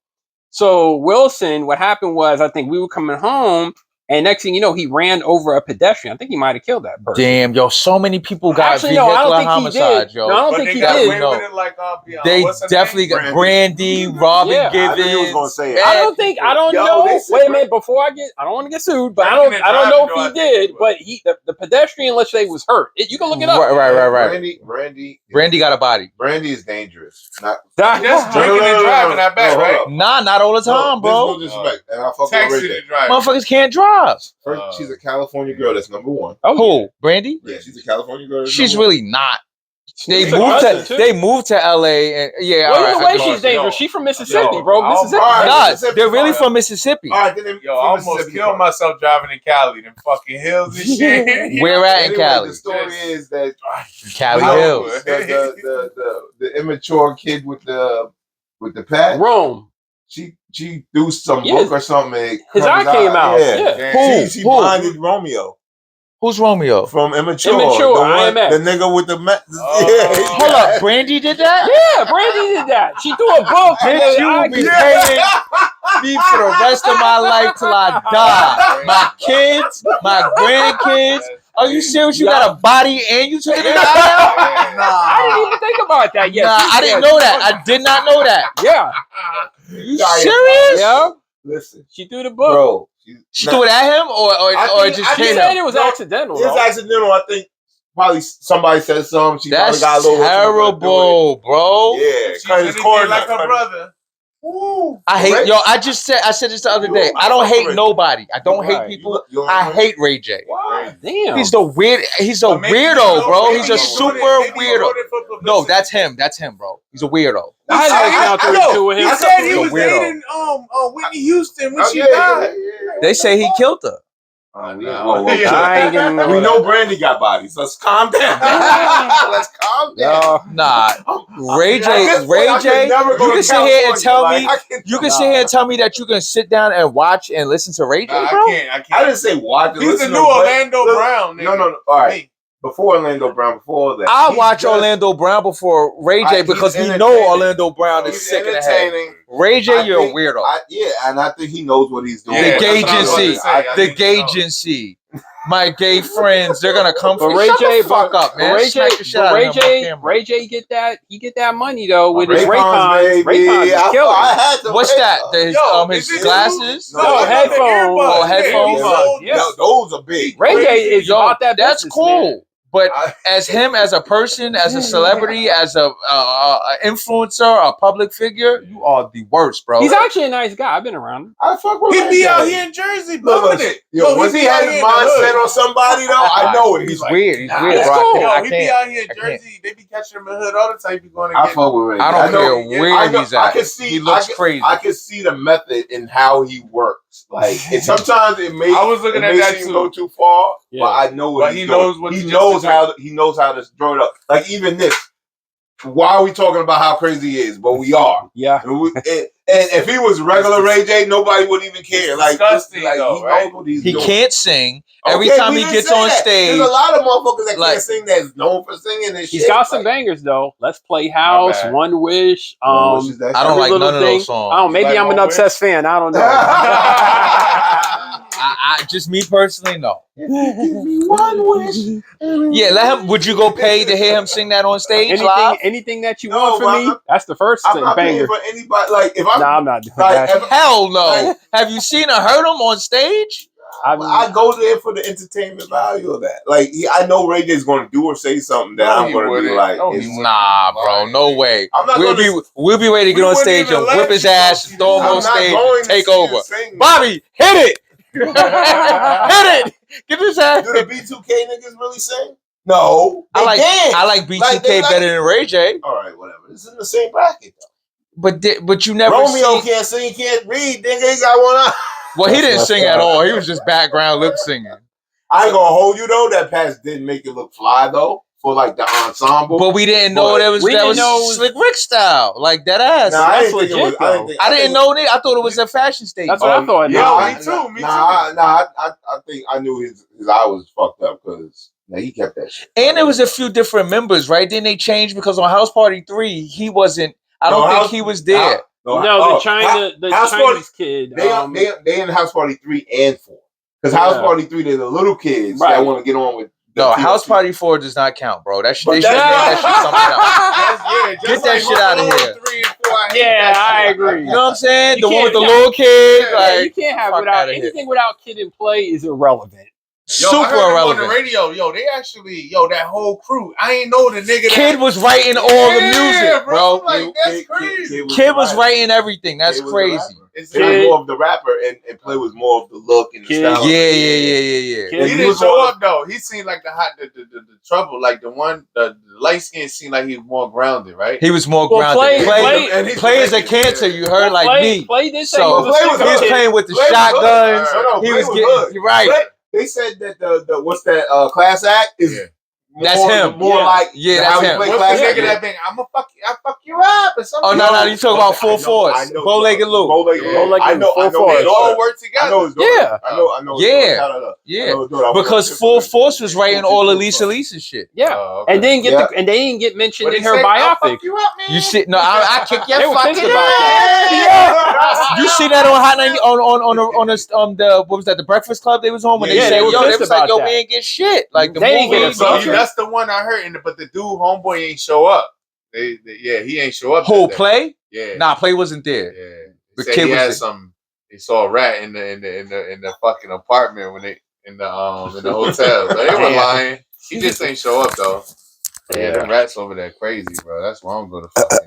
So Wilson, what happened was, I think we were coming home, and next thing you know, he ran over a pedestrian. I think he might have killed that person. Damn, yo, so many people got Actually, no, I don't think he homicides, did. yo. No, I don't But think they he got did. away No. with it like They what's her definitely name? got Brandy, Robin Yeah, Givens. I knew you was gonna say it. I don't think. I don't Yo, know. they said Wait a minute. Before I don't want to get sued, but I don't know if he did. But the pedestrian, let's say, was hurt. You can look it up. Right. Brandy got a body. Brandy is dangerous. Not. That's drinking and driving, I bet, hold right? up. Nah, not all the time, bro. There's no disrespect, and I fuck with her right Taxi there. to driving. Motherfuckers can't drive. First, she's a California girl. That's number one. Oh, Who? Brandy? Yeah, she's a California girl. That's She's number one. really not. They She's a moved cousin, to too. they moved to LA and yeah. Well, all either right, way, I she's dangerous. She's from Mississippi, Yo, bro. Mississippi. all right. Nah, Mississippi, they're really fine. from Mississippi. All right, then Yo, I almost killed myself driving in Cali, them fucking hills and shit. Where at in Anyway, Cali? the story is that Cali I- Hills. the immature kid with the pad. Rome. She do some Yeah, book or something. His eye came out. Yeah. She Who? blinded Romeo Who's Romeo? from Immature. Immature, the one, IMX. the nigga with the Hold up, Brandy did that? Yeah, Brandy did that. She threw a book. Bitch, you will be paying me for the rest of my life till I die. My kids, my grandkids. Are you serious? You got a body and you took it in the eye out? I didn't even think about that yet. Nah, I didn't know that. I did not know that. Yeah. You serious? Yeah. Listen, She threw the book. bro. She threw it at him or it just She hit said him? it was accidental. It's though. accidental. I think probably somebody said something. She That's probably got a little terrible, bro. Yeah, She's cut his anything cord like her brother. Woo. I hate Ray- yo. I said this the other day. I don't hate nobody. I don't hate Right. people. You don't I like hate Ray J. Why? Damn. He's the weird. He's a But maybe weirdo, bro. He's a maybe super maybe weirdo. wrote it for publicity. No, that's him. That's him, bro. He's a weirdo. I had to count through two with him. He said he He's a was weirdo. dating Whitney Houston when she Yeah, died. They say he killed her. No. okay. I ain't getting We know Brandy got bodies. Let's calm down. Let's calm down. No. Nah, Ray At J. this point, Ray I J. could never go You to can sit here and California. tell Like, me. I can- You can sit here and tell me that you can sit down and watch and listen to Ray J, Nah, bro. I can't. I didn't say watch. He's the listen new to him, but- Orlando look, Brown. Nigga. No. All right. Hey, Before Orlando Brown, before all that. I he watch just- Orlando Brown before Ray J He's because we know entertaining. Orlando Brown is He's sick in the head. entertaining. Ray J, I you're a think- weirdo. And I think he knows what he's doing. Yeah, The that's what I was about to gaygency. say. I The think he knows. gaygency. My gay friends, they're gonna come for But Ray Shut J, the fuck up, man. Ray J, Smack the shit out of him on camera. Ray J get that. He get that money though with his Raycons, Raycons. baby. Raycons is I killing. had the What's that? Raycons. His is it glasses? No, No, I got the headphones. earbuds. Oh, headphones. Yeah. Yeah, those are big. Ray J is Yo, about that that's business, cool. man. But I- as him, as a person, as a celebrity, as a influencer, a public figure, you are the worst, bro. He's actually a nice guy. I've been around him. I fuck with He Ray be J. out here in Jersey Look, bumming it. Yo, once he had out his here in the mindset hood. on somebody, though, I know it. He's like, weird. He's nah, weird, that's bro. cool. Yo, I he be can't. out here in I can't. Jersey. They be catching him in the hood all the time. He going to I get. fuck with Ray J. I don't know- care where I know- he's at. I can see. He looks crazy. I can see the method in how he works. Like, and sometimes it may. I was looking it at may that seem too. go too far, Yeah. but I know what But he's he doing. knows what he he knows needs to how he knows how to throw it up. Like even this. Why are we talking about how crazy he is? But we are. Yeah. And if he was regular Ray J, nobody would even care. Like, disgusting, like though, he right? knows what he's He doing. can't sing. Every Okay, time we he didn't gets say on that. stage, There's a lot of motherfuckers that like- can't sing that's known for singing and shit. He's got some Like, bangers though. Let's Play House, bad. One Wish. One Wish is that I don't Every like Little none of Thing. those songs. I don't. Maybe Like I'm an One Wish? obsessed fan. I don't know. I just me personally, no. Give me one wish. Yeah, let him. Would you go pay to hear him sing that on stage live? anything that you No, want but from me, that's the first I'm not paying banger. for anybody. Like if I'm, Nah, I'm not doing like, that. if Hell no. Like- Have you seen or heard him on stage? I go there for the entertainment value of that. Like I know Ray J's going to do or say something that No, I'm he going to be wouldn't. like, No, he it's- wouldn't. Nah, bro, no way. I'm not We'll going be ready to get We on wouldn't stage even and let whip his you ass, go see throw him this. on I'm not stage, going and to take see you over. sing. Bobby, hit it! Hit it! Get his ass. Do the B2K niggas really sing? No, they I like dance. B2K Like, they like- better than Ray J. All right, whatever. It's in the same bracket though. But you never Romeo see. can't sing, he can't read. Nigga, he got one eye. Well, he didn't That's sing right. at all. He was just background lip singing. I ain't gonna hold you though. That pass didn't make it look fly though for like the ensemble. But we didn't know But that we didn't was know it was- Slick Rick style, like that ass. Nah, I That's didn't think it was. legit, though. I didn't know that. I thought it was a fashion statement. That's what I thought. Yeah, No, me too, me too. I think I knew his eye was fucked up because he kept that shit. And there was a few different members, right? Then they changed because on House Party 3, he wasn't. I don't think he was there. the House Chinese kid. They in House Party 3 and 4. Because House Yeah. Party 3, they're the little kids Right. that want to get on with. the No, TLC. House Party 4 does not count, bro. That shit, But they should that- name that shit something else. Just Get that shit outta Home Alone here. 3 and 4, I hate Yeah, that I shit. agree. You know what I'm saying? You The one with the can't- little kid, Yeah, like you can't have fuck without outta here. anything without kid and play is irrelevant. Yo, I Super heard him irrelevant. on the radio. Yo, they actually, that whole crew. I ain't know the nigga. Kid was writing all the music, bro. I'm like, that's crazy. Kid was writing everything. That's crazy. Kid was more of the rapper, and Play was more of the look and the style. Yeah. Kid, he didn't show up though. He seemed like the trouble, like the light skin seemed like he was more grounded, right? He was more grounded. Play is a cancer. You heard like me. Play this. So he was playing with the shotguns. He was getting. You're right. They said that the what's that class act is. That's him. More like that's him. What's the nigga that thing? I fuck you up or something. Oh no, you talking about Full Force? Bow-legged Lou. I know. They all work together. I know. Yeah. Because Full Force was writing all of Lisa shit. Yeah. And they didn't get mentioned in her biopic. You see? No, I kick your They were fucking pissed about ass. You see that on Hot 90 on the what was that? The Breakfast Club they was on when they said, "Yo, they was like, yo, we ain't get shit." Like the movie. That's the one I heard, but the dude homeboy ain't show up. He ain't show up. Who Play? Yeah, nah, Play wasn't there. Yeah, the kid he was had some. He saw a rat in the fucking apartment when they in the hotel. So they were lying. He just ain't show up though. Yeah, the rats over there crazy, bro. That's why I'm going to fucking.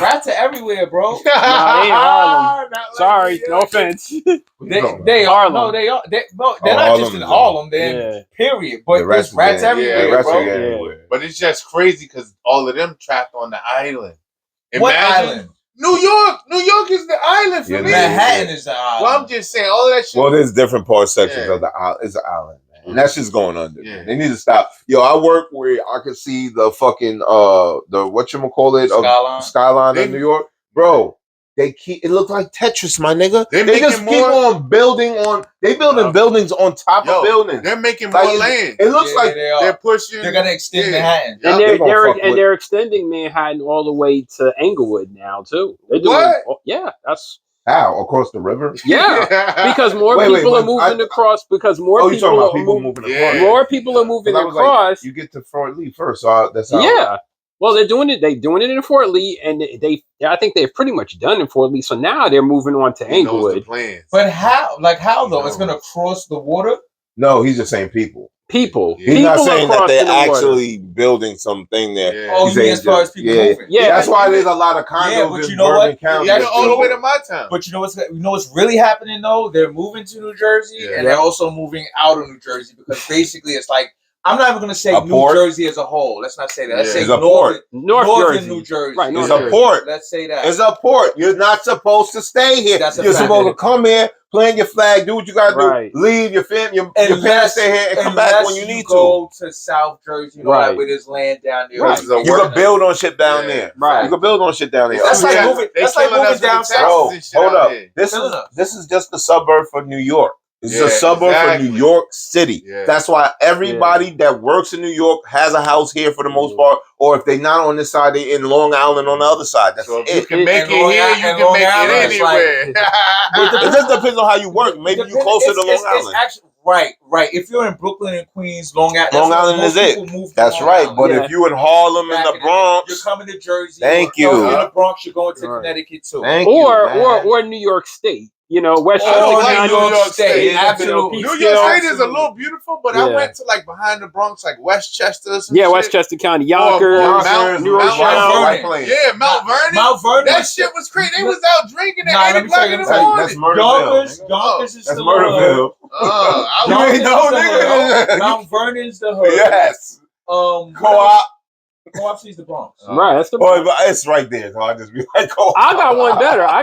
Rats are everywhere, bro. Nah, they in Harlem. Sorry, no offense. They are. No, they are. They're not just in Harlem. They're period. But there's rats everywhere, bro. Everywhere. But it's just crazy because all of them trapped on the island. What island? New York. New York is the island for me. Manhattan is the island. Well, I'm just saying all of that shit. Well, there's different sections of the island. It's an island. And that's just going under. Yeah. They need to stop. Yo, I work where I can see the fucking the whatchamacallit skyline of New York. Bro, it looks like Tetris, my nigga. They just keep on building on buildings on top of buildings. They're making more land. It looks like they're pushing. They're gonna extend Manhattan. And they're extending Manhattan all the way to Englewood now too. They're doing that's how across the river. Yeah, because more people are moving across. Because more people are moving across. More people are moving across. Like, you get to Fort Lee first, so that's how. Yeah. Well, they're doing it. They're doing it in Fort Lee, and I think they've pretty much done in Fort Lee. So now they're moving on to Englewood. But how? Like how though? It's gonna cross the water? No, he's just saying people. He's not saying that they're actually building something there. Yeah. Oh, you mean as far as people moving? Yeah, that's why there's a lot of condos in Bergen County. That's all the way to my town. But you know what's really happening though? They're moving to New Jersey, and they're also moving out of New Jersey because basically it's like. I'm not even going to say New Jersey as a whole. Let's not say that. Let's say Northern New Jersey. Right, it's a port. Let's say that. It's a port. You're not supposed to stay here. You're supposed to come here, plant your flag, do what you got to do, leave your family, your parents stay here, and come back when you need to. Go to South Jersey, right? Where there's land down there. Right. You can build on shit down there. Right. You can build on shit down there. That's like moving. That's like moving down south. Hold up. This is just the suburb for New York. It's a suburb for New York City. Yeah. That's why everybody that works in New York has a house here for the most part. Or if they're not on this side, they're in Long Island on the other side. That's it. You can make it here, you can make it anywhere. It just depends on how you work. Maybe you're closer to Long Island. Right. If you're in Brooklyn and Queens, Long Island is it. That's right. But if you're in Harlem and the Bronx, you're coming to Jersey. Thank you. In the Bronx, you're going to Connecticut too. Or New York State. You know, Westchester County, New York State. Absolutely. New York State is a little beautiful, but I went to like behind the Bronx, like Westchester. Westchester County, Yonkers, New Rochelle. Yeah, Mount Vernon. Mount Vernon. That shit was crazy. They was out drinking at 8 o'clock in the morning. That's Murderville. Yonkers is That's Murderville. You ain't know, nigga. Mount Vernon's the hood. Yes. Co-op. Co-op sees the Bronx. Right, that's the Bronx. It's right there, so I just be like, co-op. I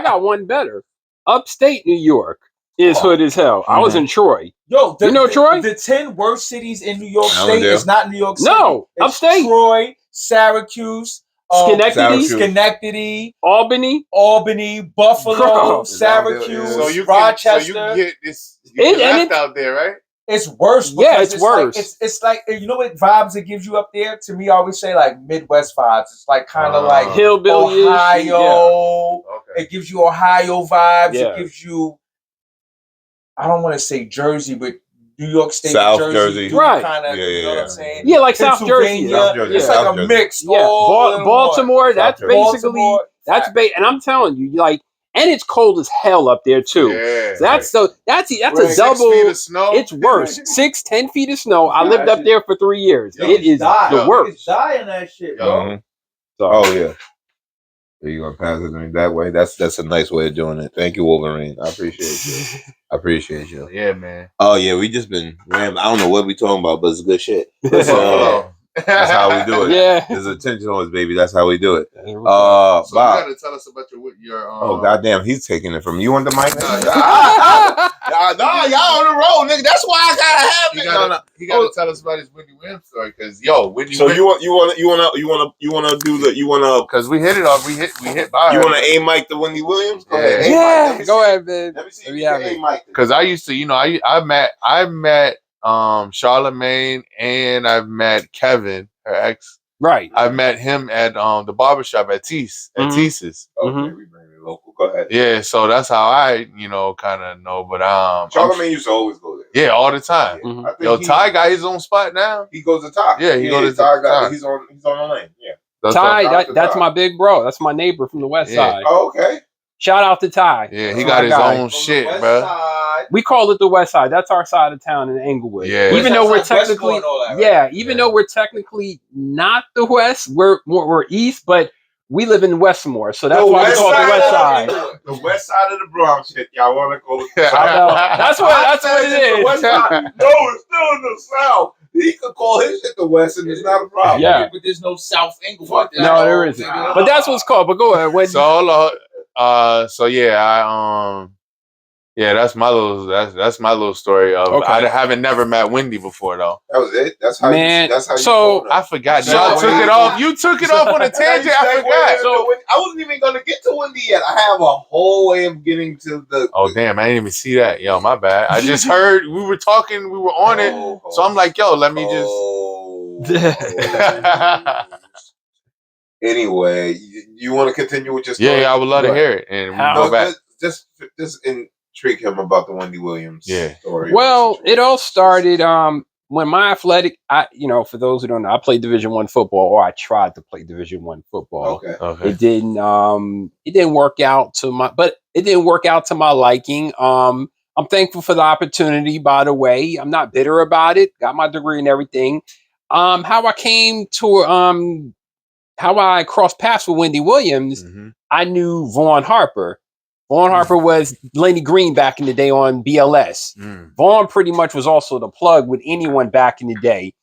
got one better. Upstate New York is hood as hell. I was in Troy. Yo, you know Troy? The 10 worst cities in New York State is not New York City. No, it's upstate. Troy, Syracuse, Schenectady, Albany, Buffalo, Syracuse, Rochester. So you get this. You get left out there, right? It's worse. It's worse. Like, it's like, you know what vibes it gives you up there? To me, I always say like Midwest vibes. It's like kind of like hillbilly, Ohio. Okay. It gives you Ohio vibes. It gives you, I don't want to say Jersey, but New York State, South Jersey. Right. Kind of, you know what I'm saying? Yeah, like South Jersey. It's like a mix. Yeah, Baltimore. That's basically and I'm telling you, like. and it's cold as hell up there too. Yeah. So that's a We're 6 double. feet of snow. It's worse. 10 feet of snow. I lived up there for 3 years. It is the worst. Dying that shit, bro. So, Oh yeah. Are you gonna pass it to me that way? That's a nice way of doing it. Thank you, Wolverine. I appreciate you. I appreciate you. Yeah, man. Oh yeah, we just been rambling. I don't know what we talking about, but it's good shit. That's how we do it. Yeah. There's attention on us, baby. That's how we do it. So you Bob. gotta tell us about your Oh goddamn, he's taking it from you on the mic. Nah, y'all on the road, nigga. That's why I gotta have it. He gotta tell us about his Wendy Williams story, because Wendy. So you wanna because we hit it off. We hit by. You wanna aim mic to Wendy Williams? Go ahead. Yeah, go ahead, man. Let me see if you can aim mic. Because I used to, I met Charlamagne, and I've met Kevin, her ex. Right. I met him at the barbershop at Teese's. Okay, we bring it local. Go ahead. Yeah, so that's how I, kind of know. But Charlamagne used to always go there. Yeah, all the time. Yeah. Yo, Ty got his own spot now. He goes to Ty. Yeah, he goes to Ty. He's on the lane. Yeah. Ty, that's my big bro. That's my neighbor from the west side. Oh, okay. Shout out to Ty. Yeah, he got his own shit, bro. We call it the west side. That's our side of town in Englewood. Yeah. Even though we're technically, though we're technically not the west, we're east, but we live in Westmore, so that's why we call it the west side. The west side of the Bronx shit. Y'all want to call it? That's what it is. The west side. No, it's still in the south. He could call his shit the west, and it's not a problem. Yeah, but there's no South Englewood. No, there isn't. But that's what's called. But go ahead. So hold on. So yeah, that's my little story of I haven't never met Wendy before though. That was it. That's how. Man, that's how. So I forgot. Y'all took it off. You took it off on a tangent. I forgot. So I wasn't even gonna get to Wendy yet. I have a whole way of getting to the. Oh damn! I didn't even see that. Yo, my bad. I just heard we were talking. We were on it. So I'm like, yo, let me just. Anyway, you want to continue with your story? Yeah, I would love to hear it, and we go back. Just intrigue him about the Wendy Williams story. Well, it all started when my athletic. For those who don't know, I played Division I football, or I tried to play Division I football. Okay. It didn't work out to my liking. I'm thankful for the opportunity. By the way, I'm not bitter about it. Got my degree and everything. How I came to how I crossed paths with Wendy Williams, I knew Vaughn Harper. Vaughn Harper was Lenny Green back in the day on BLS. Vaughn pretty much was also the plug with anyone back in the day.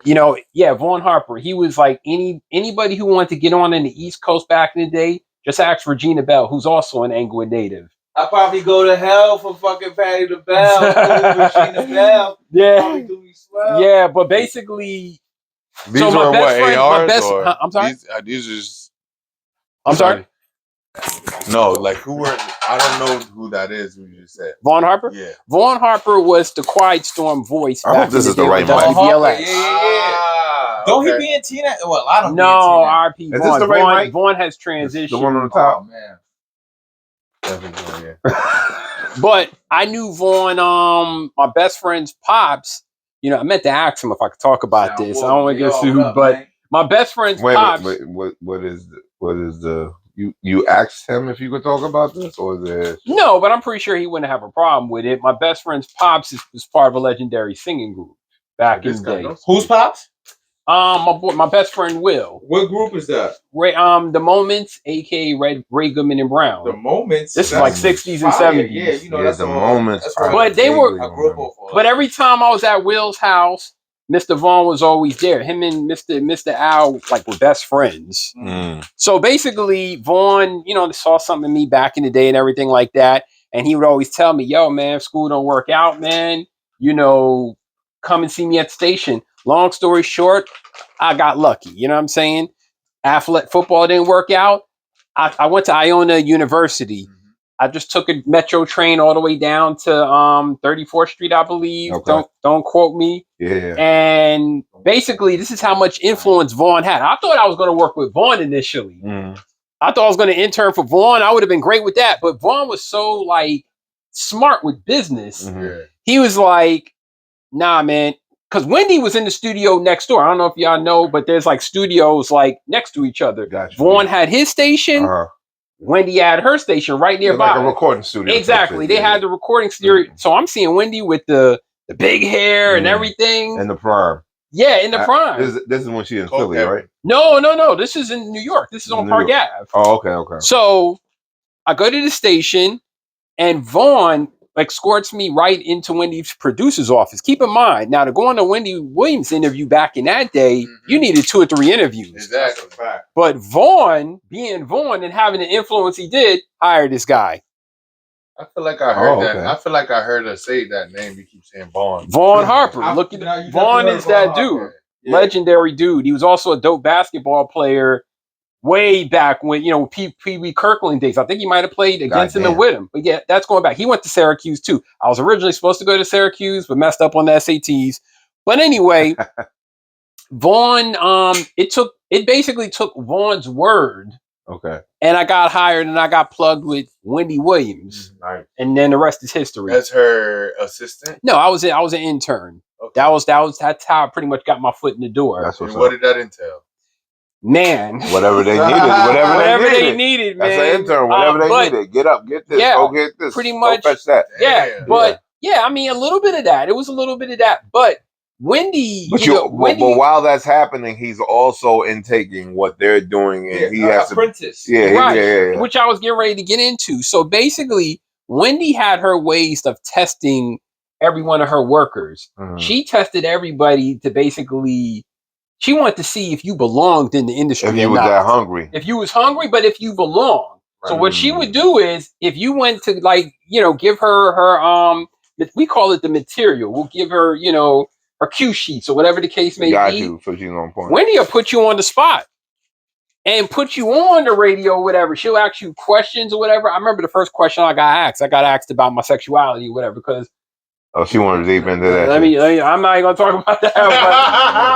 Vaughn Harper. He was like anybody who wanted to get on in the East Coast back in the day, just ask Regina Bell, who's also an Englewood native. I probably go to hell for fucking Patty LaBelle. Regina Bell. Yeah. Yeah, but basically... These were ARs? I'm sorry? These are just... I'm sorry? No, like who were... I don't know who that is, who you just said. Vaughn Harper? Yeah. Vaughn Harper was the Quiet Storm voice. I hope this is the right mic. Don't he be in Tina? Well, I don't know. No, RP Is this the right mic? Vaughn has transitioned. The one on the top? Oh, man. But I knew Vaughn, my best friend's pops. I meant to ask him if I could talk about this. I don't want to get sued, but my best friend's pops. Wait, what is the you asked him if you could talk about this, or is it? No, but I'm pretty sure he wouldn't have a problem with it. My best friend's pops is part of a legendary singing group back in the day. Who's pops? My best friend Will. What group is that? The Moments, aka Ray Goodman and Brown. The Moments. This is like 60s and 70s. Yeah, that's the Moments. But they were. But every time I was at Will's house, Mr. Vaughn was always there. Him and Mr. Al were best friends. So basically, Vaughn, saw something in me back in the day and everything like that, and he would always tell me, "Yo, man, if school don't work out, man, come and see me at the station." Long story short, I got lucky. You know what I'm saying? Football didn't work out. I went to Iona University. I just took a metro train all the way down to 34th Street, I believe. Okay. Don't quote me. Yeah. And basically, this is how much influence Vaughn had. I thought I was going to work with Vaughn initially. I thought I was going to intern for Vaughn. I would have been great with that. But Vaughn was so smart with business. He was like, nah, man. Because Wendy was in the studio next door. I don't know if y'all know, but there's studios next to each other. Gotcha. Vaughn had his station. Wendy had her station right nearby. like a recording studio. Exactly. They had the recording studio. So I'm seeing Wendy with the big hair and everything. In the prime. Yeah, in the prime. This is when she in Philly, right? No. This is in New York. This is on Park Ave. Oh, okay. So I go to the station, and Vaughn escorts me right into Wendy's producer's office. Keep in mind, now to go on a Wendy Williams interview back in that day, you needed 2 or 3 interviews. Exactly. But Vaughn, being Vaughn and having the influence he did, hired this guy. I feel like I heard that. I feel like I heard her say that name. You keep saying Vaughn. Vaughn Harper. Look at Vaughn is that dude. Yeah. Legendary dude. He was also a dope basketball player way back when, Pee Wee Kirkland days. I think he might have played against him and with him. But yeah, that's going back. He went to Syracuse too. I was originally supposed to go to Syracuse, but messed up on the SATs. But anyway, Vaughn, it basically took Vaughn's word. Okay. And I got hired and I got plugged with Wendy Williams. Nice. And then the rest is history. That's her assistant? No, I was an intern. Okay. That's how I pretty much got my foot in the door. That's what did that entail? Man. Whatever they needed. Whatever they needed, man. That's an intern. Whatever they needed. Get up, get this, go get this. Pretty much. Go fetch that. Yeah. But I mean a little bit of that. It was a little bit of that. But Wendy, but while that's happening, he's also intaking what they're doing, and he has apprentice. Which I was getting ready to get into. So basically, Wendy had her ways of testing every one of her workers. Mm-hmm. She tested everybody to basically. She wanted to see if you belonged in the industry. If you was that hungry. If you was hungry, but if you belong. Right. So what she would do is, if you went to give her we call it the material. We'll give her or cue sheets or whatever the case may be. So she's on point. Wendy will put you on the spot and put you on the radio or whatever. She'll ask you questions or whatever. I remember the first question I got asked. I got asked about my sexuality or whatever because. Oh, she wanted deep into that. Let me I'm not even gonna talk about that.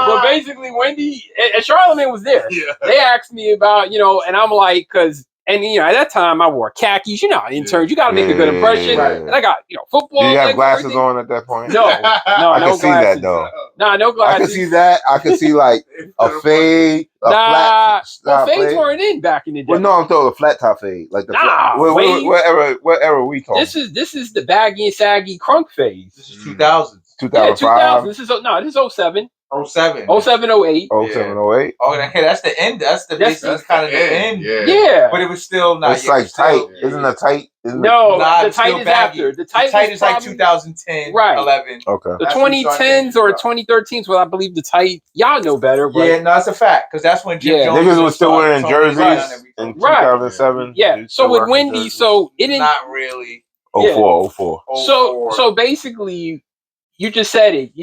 But basically, Wendy and Charlamagne was there. Yeah. They asked me about and I'm like, because. And at that time I wore khakis. Interns, you got to make a good impression. Right. And I got football. Did you have glasses on at that point? No, I can see that though. No glasses. I can see that. I can see like a fade, flat. Fades weren't in back in the day. Well, no, I'm talking a flat top fade, like the wherever we talk. This is the baggy and saggy crunk phase. This is 2000s. 2005. This is 07. 07. 07, 08. 07, 08. Oh, okay, that's the end. That's kind of the end. Yeah. But it was still not. It's like tight. Isn't it tight? No, the tight is after. The tight is like 2010, right. 11. Okay. The 2010s or 2013s, well, I believe the tight. Y'all know better. But yeah, no, that's a fact because that's when Jim Jones niggas was still wearing jerseys in 2007. Yeah. So with Wendy, so it didn't. Not really. 04. So basically, you just said it.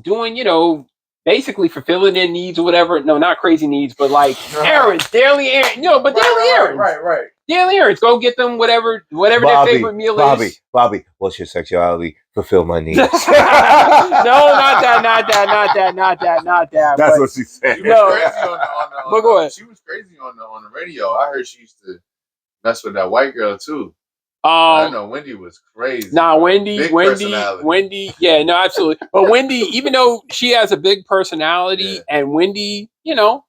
Doing basically fulfilling their needs or whatever. No, not crazy needs, but like errands, daily errands. But daily errands. Right. Daily errands. Go get them whatever their favorite meal is. Bobby, what's your sexuality? Fulfill my needs. No, not that. That's what she said. No. But go ahead. She was crazy on the radio. I heard she used to mess with that white girl too. I know Wendy was crazy. Nah, Wendy, yeah, no, absolutely. But Wendy, even though she has a big personality, and Wendy, the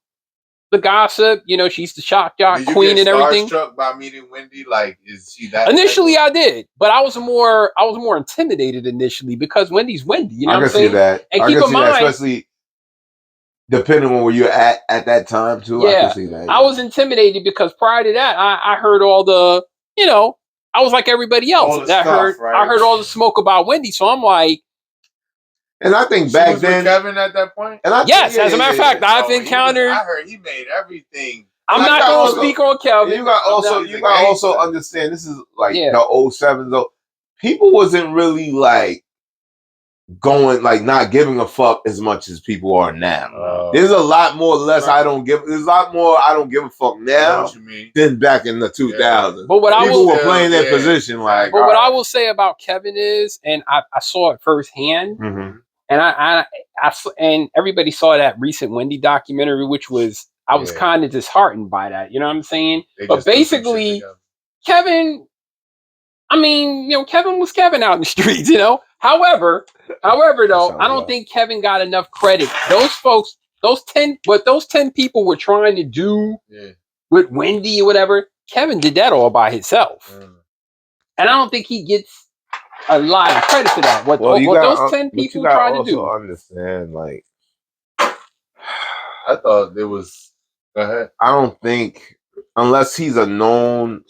gossip, she's the shock jock queen and everything. Struck by meeting Wendy, like, is she that? Initially, I did, but I was more intimidated initially because Wendy's Wendy. I can see that. And keep in mind, especially depending on where you're at that time too. Yeah, I can see that. I was intimidated because prior to that, I heard all the, I was like everybody else. I heard all the smoke about Wendy, so I'm like. And I think back then, with Kevin at that point. And as a matter of fact, I've encountered. I heard he made everything. I'm not going to speak on Kelvin. You got also understand. This is like the 07s though. People wasn't really like going like not giving a fuck as much as people are now. There's a lot more There's a lot more I don't give a fuck now than back in the 2000s. But people were playing their position like. But what I will say about Kevin is, and I saw it firsthand, and I and everybody saw that recent Wendy documentary, which was I was kind of disheartened by that. You know what I'm saying? But basically, Kevin. I mean, Kevin was Kevin out in the streets, However, though, I don't think Kevin got enough credit. Those folks, those 10 people were trying to do with Wendy or whatever, Kevin did that all by himself, and I don't think he gets a lot of credit for that. What those 10 people tried to do. Understand, like, I thought there was. Go ahead. I don't think unless he's a known,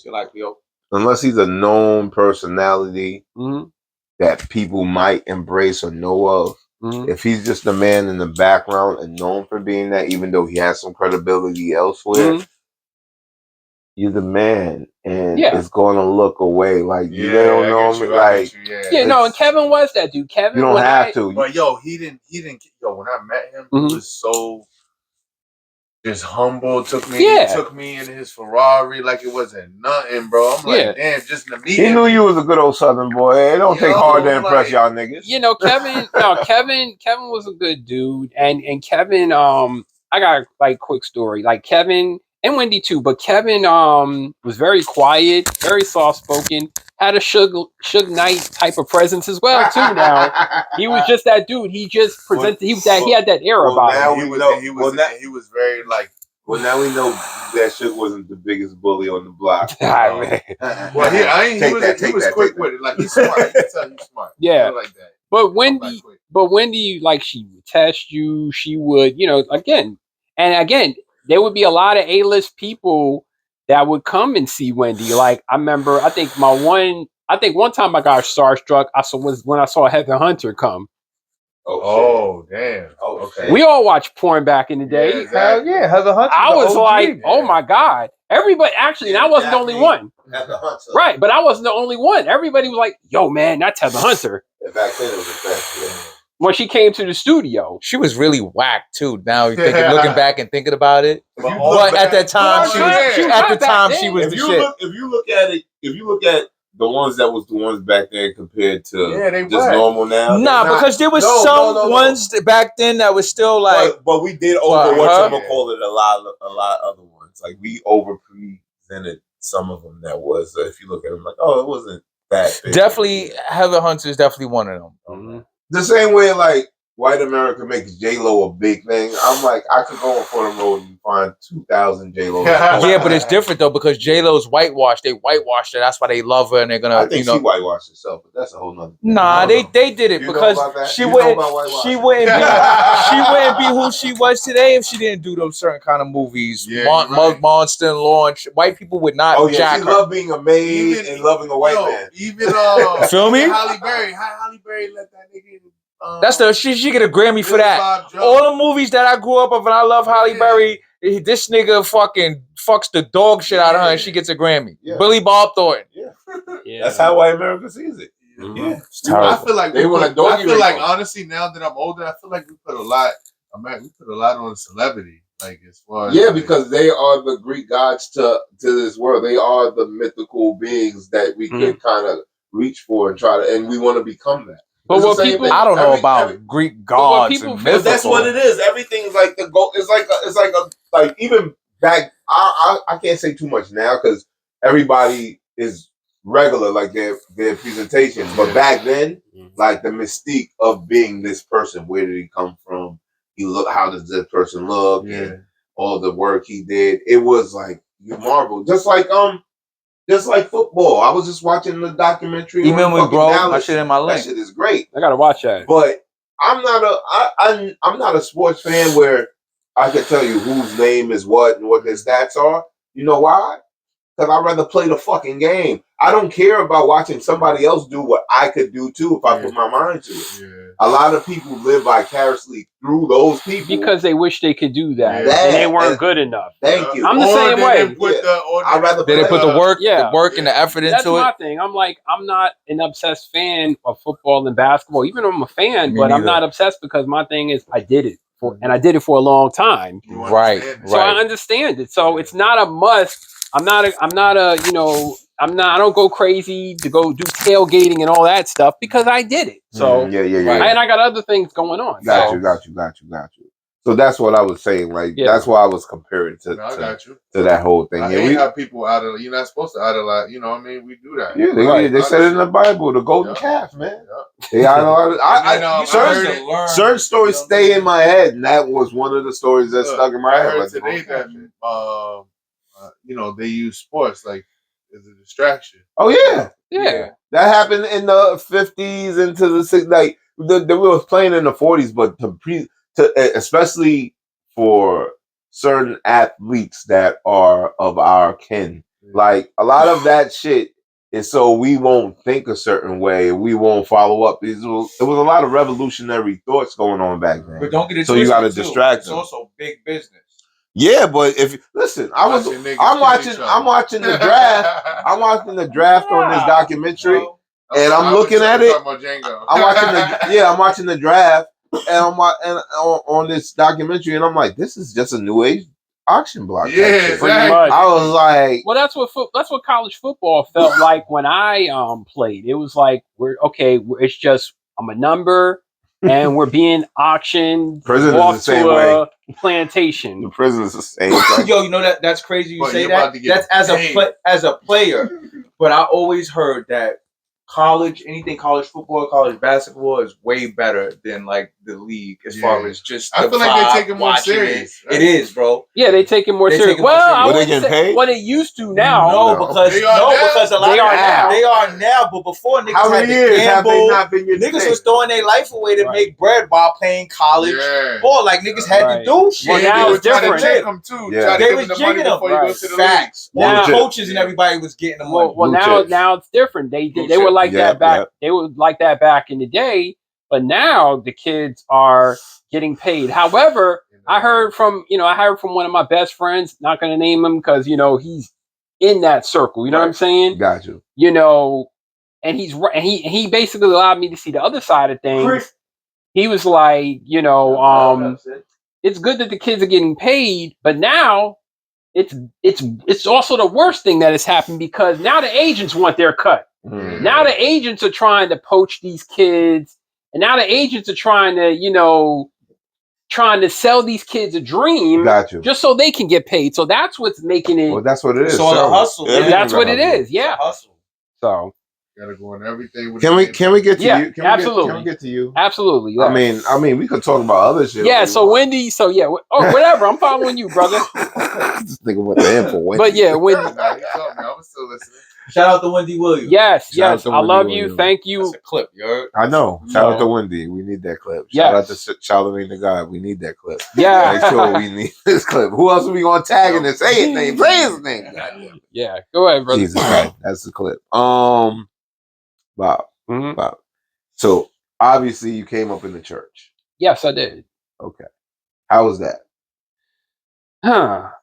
personality that people might embrace or know of. If he's just a man in the background and known for being that, even though he has some credibility elsewhere, you're the man, and it's going to look away like you don't know me. Like, and Kevin was that dude. Kevin, you don't have to. But he didn't. When I met him, he was so just humble. Took me in his Ferrari like it wasn't nothing, bro. I'm like, damn, just to meet him. He knew you was a good old Southern boy. It don't take hard to impress y'all niggas. Kevin was a good dude, and Kevin, I got a quick story. Like Kevin and Wendy too, but Kevin was very quiet, very soft spoken, had a Suge Knight type of presence as well too. Now he was just that dude. He just presented. He had that era about him. He was very like. Well, now we know that Suge wasn't the biggest bully on the block. Well, he was quick with it. Like he's smart. You can tell he's smart. Yeah, like that. But Wendy, like she would test you. She would, again, there would be a lot of A-list people that would come and see Wendy. Like I remember, I think one time I got starstruck. When I saw Heather Hunter come. Oh damn! Okay. We all watched porn back in the day. Yeah, exactly. Hell yeah, Heather Hunter. I was like, oh my god! Everybody, and I wasn't the only one. Heather Hunter. Right, but I wasn't the only one. Everybody was like, yo, man, that's Heather Hunter. Back then it was a fact. When she came to the studio, she was really whack too. Now you're looking back and thinking about it, but at that time, she was the shit. If you look at the ones that was the ones back then compared to just normal now. Because there was some ones back then that was still like. But we did over call it a lot other ones. Like we over presented some of them that was. If you look at them, like, oh, it wasn't that big. Definitely, Heather Hunter is definitely one of them. The same way, like white America makes J-Lo a big thing. I'm like, I could go on Fordham Road and find 2,000 J-Lo. Yeah, but it's different though because J-Lo's whitewashed. They whitewashed her. That's why they love her, and they're gonna. I think she whitewashed herself, but that's a whole nother. Nah, they did it because she wouldn't be who she was today if she didn't do those certain kind of movies. Monster and Launch. White people would not. Oh yeah, she loved being a maid and loving a white man. Even feel me? Halle Berry let that nigga. That's she get a Grammy for that. All the movies that I grew up of, and I love Halle Berry. This nigga fucking fucks the dog shit out of her, and she gets a Grammy. Yeah. Billy Bob Thornton. Yeah, that's how white America sees it. Yeah, it's terrible. I feel like honestly, now that I'm older, I feel like we put a lot on celebrity. Like as far as because they are the Greek gods to this world. They are the mythical beings that we can kind of reach for and try to, and we want to become that. But what people, I don't know about Greek gods and mythical. That's what it is. Everything's like the goal. It's like even back. I can't say too much now because everybody is regular, like their presentation. But back then, like the mystique of being this person. Where did he come from? How does this person look? Yeah. And all the work he did. It was like you marvel. Just like football. I was just watching the documentary. Even with bro, my shit in my link. That shit is great. I gotta watch that. But I'm not a sports fan where I can tell you whose name is what and what their stats are. You know why? Because I'd rather play the fucking game. I don't care about watching somebody else do what I could do too if I put my mind to it. Yeah. A lot of people live vicariously through those people because they wish they could do that, and they weren't good enough. Thank you. I'm the same way. I'd rather they put the work and the effort into it. That's my thing. I'm like, I'm not an obsessed fan of football and basketball, even though I'm a fan, but I'm not obsessed because my thing is I did it and I did it for a long time. Right. So I understand it. So it's not a must. I don't go crazy to go do tailgating and all that stuff because I did it. So and I got other things going on. Got you. So that's what I was saying. Like that's why I was comparing to that whole thing. I hate how people you're not supposed to idolize. You know what I mean? We do that. Yeah, they said it in the Bible, the golden calf, man. They idolize. Certain stories stay in my head, and that was one of the stories that stuck in my head. I heard today that you know, they use sports like as a distraction. Oh yeah. Yeah. That happened in the 50s into the 60s. Like we was playing in the 40s, but especially for certain athletes that are of our kin, like a lot of that shit is so we won't think a certain way, we won't follow up. There was a lot of revolutionary thoughts going on back then. But don't get it so you got to twisted, too. distract It's them. also big business. Yeah, but if listen, I'm watching the draft. I'm watching the draft on this documentary, and I'm looking at it. I'm watching the draft, and on this documentary, and I'm like, this is just a new age auction block. Yeah, exactly. I was like, well, that's what college football felt like when I played. It was like it's just I'm a number. And we're being auctioned off to a plantation. The prison is the same. Yo, you know that's crazy. You say that. That's as a player. But I always heard that anything college football, college basketball is way better than like the league as far as just. I feel like they take it more serious. Right? It is, bro. Yeah, they take it more serious. Well, they getting paid? What they used to now. No, because a lot they are now. But before niggas how many years have they not been getting niggas paid? was throwing their life away to make bread while playing college ball. Like niggas had to do shit. Well, now it's different. They them too. They was jigging them. Facts. All the coaches and everybody was getting the money. Well, now it's different. They were like that back. They were like that back in the day, but now the kids are getting paid. However, I heard from one of my best friends, not going to name him because, he's in that circle. You know what I'm saying? Got you. And he's right. And he basically allowed me to see the other side of things. He was like, it's good that the kids are getting paid, but now it's also the worst thing that has happened because now the agents want their cut. Now the agents are trying to poach these kids, and now the agents are trying to sell these kids a dream just so they can get paid. So that's what's making it. Well, that's what it is. So the hustle. That's what it is. Yeah. Hustle. So gotta go on everything. Can we get to you? Absolutely. Can we get to you? Absolutely. Yeah. I mean, we could talk about other shit. Yeah. So Wendy. So yeah. Whatever. I'm following you, brother. Just think of what the info. Wendy. But yeah, Wendy. I was still listening. Shout out to Wendy Williams. Yes. I love you. Thank you. That's a clip, yo. I know. Shout out to Wendy. We need that clip. Shout out to Charlamagne the God. We need that clip. Yeah. Make sure we need this clip. Who else are we gonna tag in and say his name? Say his name. Yeah. Go ahead, brother. Jesus Christ. That's the clip. Bob. Bob. So obviously you came up in the church. Yes, I did. Okay. How was that? How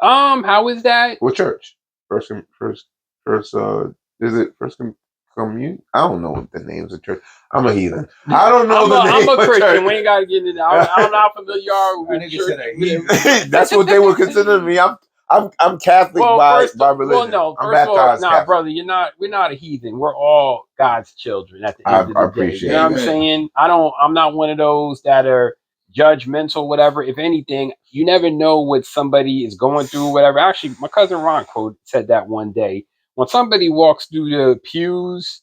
was that? What church? First is it First Commune? I don't know what the names of church. I'm a heathen. I don't know the name. I'm a Christian. Church. We ain't gotta get into that. I don't know how familiar you are with church. That's what they would consider me. I'm Catholic by religion. Well, no, I'm baptized Catholic. Brother, we're not a heathen. We're all God's children at the end of the day. Appreciate you know what I'm saying? I'm not one of those that are judgmental, whatever. If anything, you never know what somebody is going through, whatever. Actually, my cousin Ron said that one day. When somebody walks through the pews,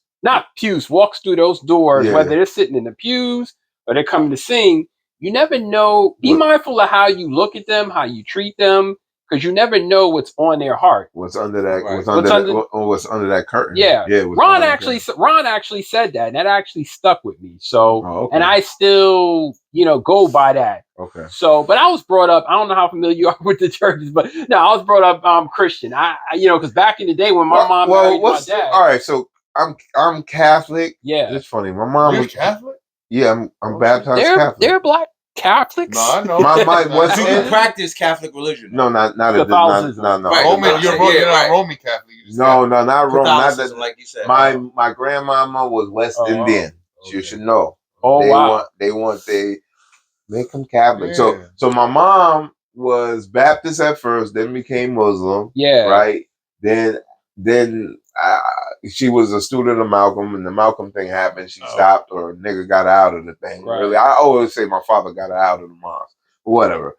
walks through those doors, whether they're sitting in the pews or they're coming to sing, you never know. Be mindful of how you look at them, how you treat them, because you never know what's on their heart. What's under that? Right. What's under that curtain? Yeah. Ron actually said that, and that actually stuck with me. So, and I still, go by that. Okay. So, but I was brought up. I don't know how familiar you are with the churches, but no, I was brought up Christian. I because back in the day when my mom married my dad. All right, so I'm Catholic. Yeah. It's funny. My mom was Catholic. Yeah, I'm baptized Catholic. They're black Catholics. No, I know. Do you practice Catholic religion? No, not Catholicism. No. Right. You're not Roman Catholic. No, not Roman. Not that, like you said. My grandmama was West Indian. Okay. You should know. They want they make them Catholic. Yeah. So my mom was Baptist at first, then became Muslim. Yeah. Right. Then she was a student of Malcolm, and the Malcolm thing happened. She stopped, or a nigga got her out of the thing. Right. Really, I always say my father got her out of the mosque, but whatever.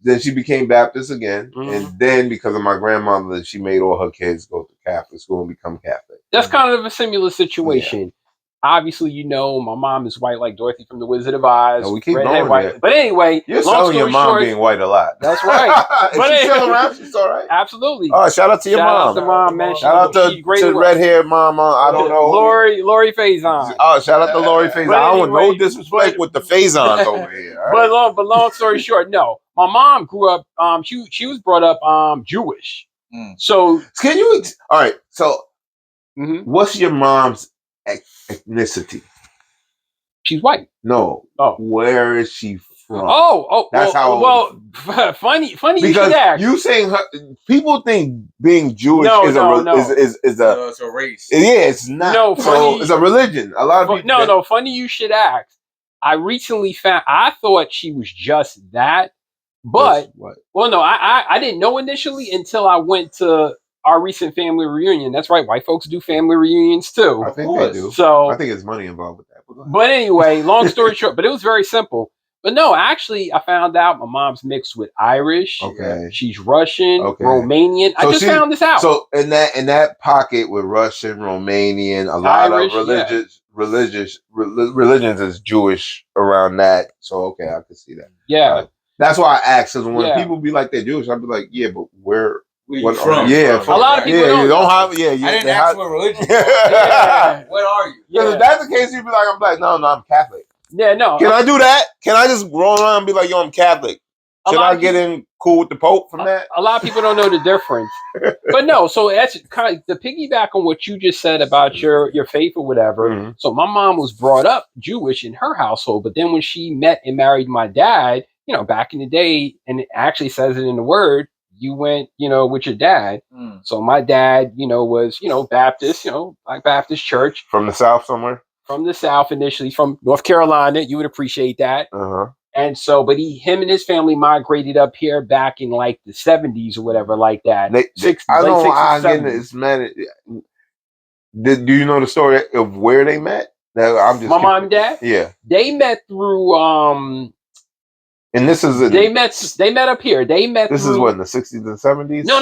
Then she became Baptist again, and then because of my grandmother, she made all her kids go to Catholic school and become Catholic. That's kind of a similar situation. obviously, you know, my mom is white like Dorothy from The Wizard of Oz. No, we keep redhead going white. there. But anyway, You're long selling your story mom short, being white a lot. That's right. But she's still around. She's all right. Absolutely. Oh, shout out to your mom. Shout out to mom, man. Shout out to red hair mama. I don't know. Lori Faison. Oh, shout out to Lori Faison. I don't know no disrespect with the Faisons over here. Right? But long story short, no. My mom grew up. She was brought up Jewish. So can you? All right. So, what's your mom's ethnicity? She's white. No. Oh, where is she from? That's how. Well, funny. Because you should ask. You saying her, people think being Jewish is it's a race. Yeah, it's not. No, funny. So it's a religion. A lot of people. No. Funny you should ask. I recently found. I thought she was just that, but well, no, I didn't know initially until I went to our recent family reunion. That's right, white folks do family reunions too. I think they do. So I think there's money involved with that. But anyway, long story short, but it was very simple. But no, actually, I found out my mom's mixed with Irish. Okay. She's Russian, Romanian. So I just found this out. So in that pocket with Russian, Romanian, a lot Irish, of religions is Jewish around that. So okay, I can see that. Yeah. That's why I asked. Because when people be like they're Jewish, I'd be like, yeah, but where? What from? Yeah, a lot of people don't have. Yeah, I didn't ask what religion. What are you? Because if that's the case, you'd be like, I'm black. No, I'm Catholic. Yeah, no. Can I do that? Can I just roll around and be like, yo, I'm Catholic? Should I get in cool with the Pope from that? A lot of people don't know the difference. But no, so that's kind of to piggyback on what you just said about your faith or whatever. So my mom was brought up Jewish in her household, but then when she met and married my dad, you know, back in the day, and it actually says it in the word, you went, you know, with your dad. So my dad, you know, was, you know, Baptist, you know, like Baptist church. From the South somewhere? From the South initially, from North Carolina. You would appreciate that. And so, but him and his family migrated up here back in like the 70s or whatever like that. I don't know how it's met. Do you know the story of where they met? I'm just my mom and dad? Yeah. They met through and this is they met up here. They met. This is what, in the 60s and 70s? No,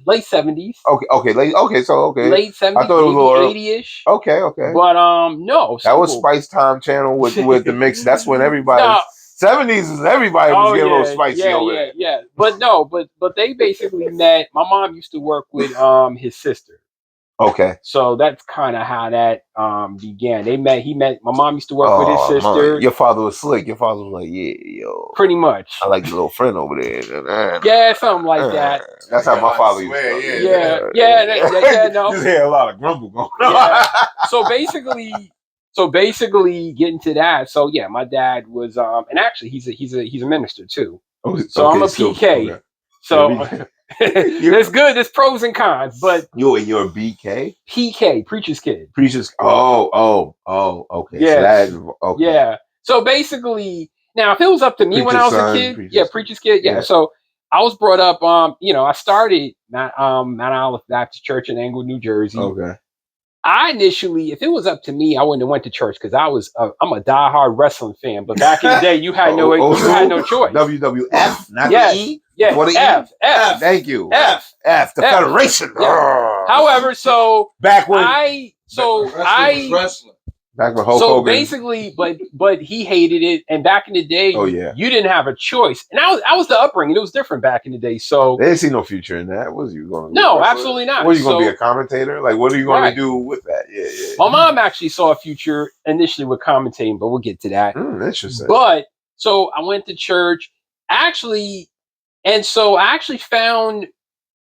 late 70s. Okay, late 70s. I thought it was a little 80ish. Okay. But no. That was Spice Time channel with the mix. That's when everybody 70s is everybody was getting a little spicy over there. Yeah. But no, but they basically met. My mom used to work with his sister. Okay. So that's kind of how that began. He met my mom used to work with his sister. Your father was slick. Your father was like, yeah, yo. Pretty much. I like your little friend over there. Yeah, something like that. That's how my father used to. Yeah, no. Just hear a lot of grumble going on. So basically getting to that. So yeah, my dad was and actually he's a minister too. So I'm a PK. So it's good. There's pros and cons, but you're a BK? PK, preacher's kid. Okay. Yeah. So okay. Yeah. So basically, now if it was up to me when I was a kid, preacher's kid. Yeah. So I was brought up. You know, I started Mount Olive Baptist Church in Englewood, New Jersey. Okay. I initially, if it was up to me, I wouldn't have went to church because I'm a diehard wrestling fan. But back in the day, you had no choice. WWF, not the E. Yeah, what F. Thank you. F. The Federation. Yeah. However, so back when wrestling. Back when Hulk Hogan. Basically, but he hated it, and back in the day, you didn't have a choice. And I was the upbringing; it was different back in the day. So they didn't see no future in that. What was you going to do? No, absolutely not. What are you going to be a commentator? Like, what are you going to do with that? Yeah. My mom actually saw a future initially with commentating, but we'll get to that. Interesting. But so I went to church, actually, and so I actually found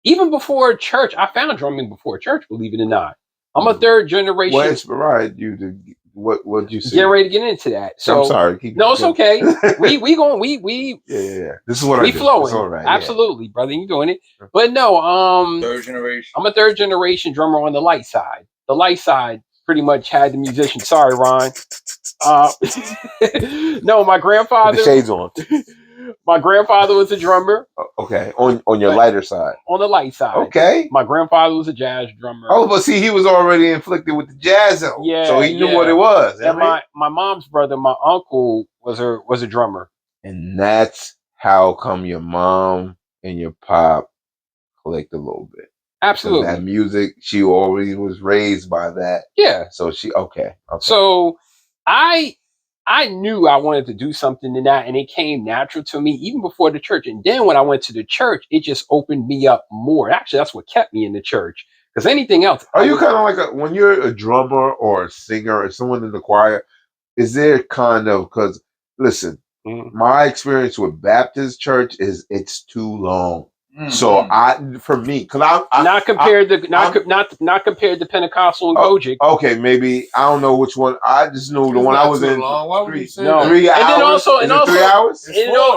even before church, I found drumming before church. Believe it or not. I'm a third generation. What inspired you to what did you see? Get ready to get into that. So I'm sorry. It's okay. we going. Yeah. This is what we flowing. All right. Absolutely, brother. You doing it? But no. Third generation. I'm a third generation drummer on the light side. The light side pretty much had the musician. Sorry, Ron. No, my grandfather. Put the shades on. My grandfather was a drummer. Okay, on your lighter side. On the light side. Okay. My grandfather was a jazz drummer. Oh, but see, he was already inflicted with the jazz zone. Yeah. So he knew what it was. And my mom's brother, my uncle, was a drummer. And that's how come your mom and your pop clicked a little bit. Absolutely. That music, she always was raised by that. Yeah. So she okay. So I knew I wanted to do something in that, and it came natural to me even before the church. And then when I went to the church, it just opened me up more. Actually, that's what kept me in the church. Because anything else, are you kind of like when you're a drummer or a singer or someone in the choir? Is there kind of because listen, my experience with Baptist church is it's too long. So for me, because I'm not compared to Pentecostal and Kojic. Okay, maybe I don't know which one. I just know the one I was in. Long. Why would you say 3 hours? And then also, is it 3 hours?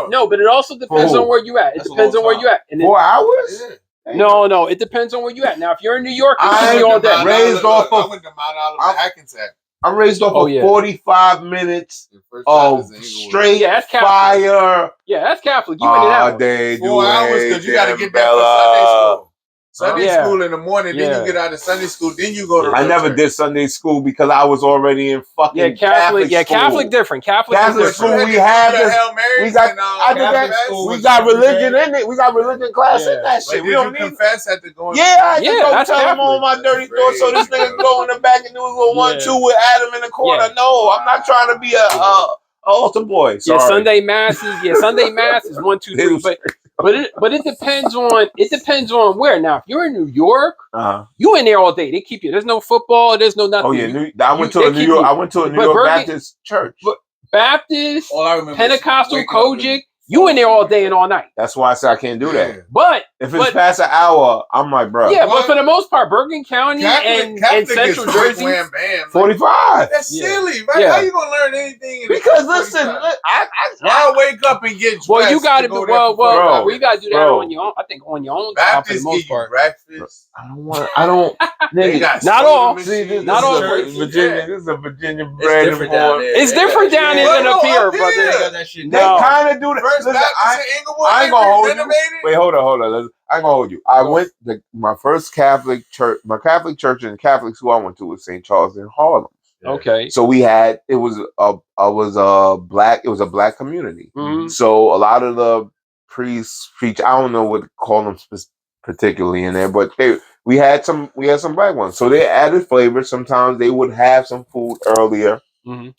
No, but it also depends on where you at. It depends on where you at. And 4 hours? Yeah. No, it depends on where you at. Now, if you're in New York, I'm all day. Raised off of. I went to Mount Oliver Hackensack. I'm raised off of 45 minutes of straight fire. Yeah, that's Catholic. You in and out. 4 hours because you got to get back for Sunday school. Sunday school in the morning, then you get out of Sunday school, then you go to. I never did Sunday school because I was already in fucking Catholic school. Catholic different. Catholic school. We have this. We got. I did that. We got religion in it. We got religion class in that shit. We don't confess at the going. Yeah, I had to go tell him all my dirty thoughts. So this nigga go in the back and do a little 1-2 with Adam in the corner. No, I'm not trying to be a altar boy. Sorry. Yeah, Sunday masses. Yeah, Sunday mass is 1, 2, 3. But it depends on where. Now, if you're in New York, you in there all day. They keep you. There's no football. There's no nothing. Oh yeah, I went to a New York Baptist church. Baptist, Pentecostal, Kojic. You in there all day and all night. That's why I said I can't do that. But if it's past an hour, I'm like, bro. Yeah, but for the most part, Bergen County and Central Jersey, 45. That's silly, right? How you gonna learn anything? Because listen, I wake up and get dressed. Well, you got to do we got to do that on your own. I think on your own. Baptists give you breakfast. I don't. Not all. Not all. Virginia. This is a Virginia bread and form. It's different down there than up here, brother. They kind of do that. Listen, I ain't gonna hold you. Wait, hold on. I ain't gonna hold you. I went to my first Catholic church. My Catholic church and Catholic school I went to was St. Charles in Harlem. Okay. So we had it was a black community. Mm-hmm. So a lot of the priests preach. I don't know what to call them particularly in there, but we had some black ones. So they added flavor. Sometimes they would have some food earlier. Mm-hmm.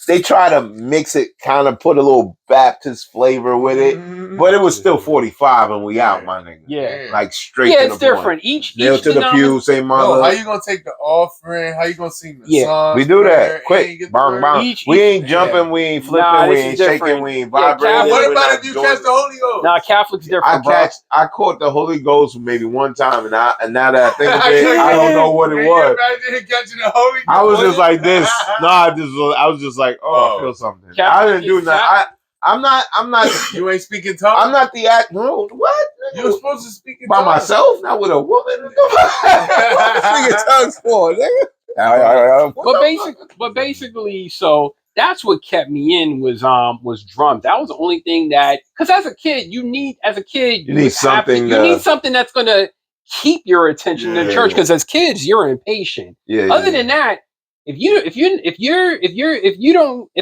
They try to mix it, kind of put a little Baptist flavor with it, but it was still 45 and we out, my nigga. Yeah, like straight. Yeah, to it's the different. Point. Each to the pew, say mother. No, how you gonna take the offering? How you gonna sing the song? We do that quick. Bang, bang. We ain't jumping, we ain't flipping, we ain't shaking, we ain't vibrating. What about if you catch the Holy Ghost? Nah, Catholic's different. I caught the Holy Ghost maybe one time, and now that I think of it, I don't know what it was. Imagine catching the Holy Ghost. I was just like this. No, I was just like, I feel something. I didn't do nothing. I'm not. You ain't speaking tongues. I'm not the act. No, what? You were supposed to speak in by tongues. myself, not with a woman. What speaking tongues for, nigga? But basically, so that's what kept me in was drums. That was the only thing that, because as a kid, you need something. You need something that's gonna keep your attention in church. Because as kids, you're impatient. Other than that. If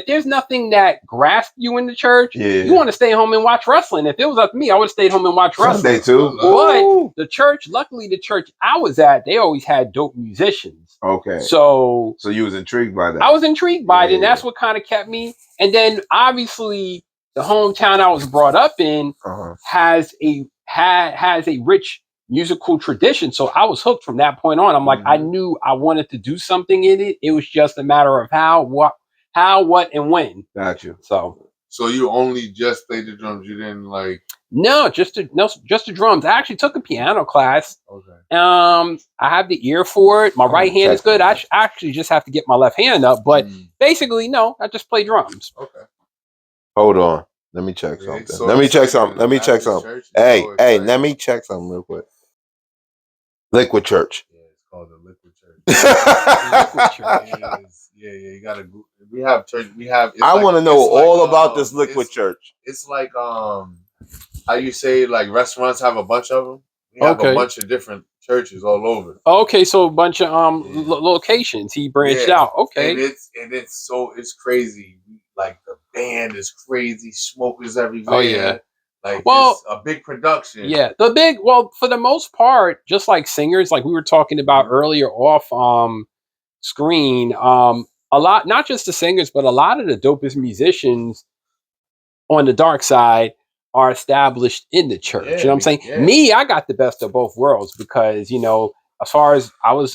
there's nothing that grasps you in the church, you want to stay home and watch wrestling. If it was up to me, I would have stayed home and watched wrestling. Sunday too. But luckily the church I was at, they always had dope musicians. Okay. So you was intrigued by that. I was intrigued by it, and that's what kind of kept me. And then obviously the hometown I was brought up in has a rich musical tradition, so I was hooked from that point on. I'm like, I knew I wanted to do something in it. It was just a matter of how, what, and when. Got you. So you only just played the drums. You didn't like? No, just the drums. I actually took a piano class. Okay. I have the ear for it. My right hand is good. I actually just have to get my left hand up. But basically, no, I just play drums. Okay. Hold on. Let me check something. Let me check something. Hey, let me check something real quick. Liquid Church. Yeah, it's called the Liquid Church. You gotta. We have church. I want to know all about this Liquid Church. It's like how you say like restaurants have a bunch of them. We have a bunch of different churches all over. Okay, so a bunch of locations. He branched out. Okay, and it's crazy. Like the band is crazy. Smokers everywhere. Oh yeah. Like, well, a big production. Yeah, for the most part, just like singers, like we were talking about earlier off screen, a lot, not just the singers, but a lot of the dopest musicians on the dark side are established in the church. You know what I'm saying? Yeah. Me, I got the best of both worlds because, as far as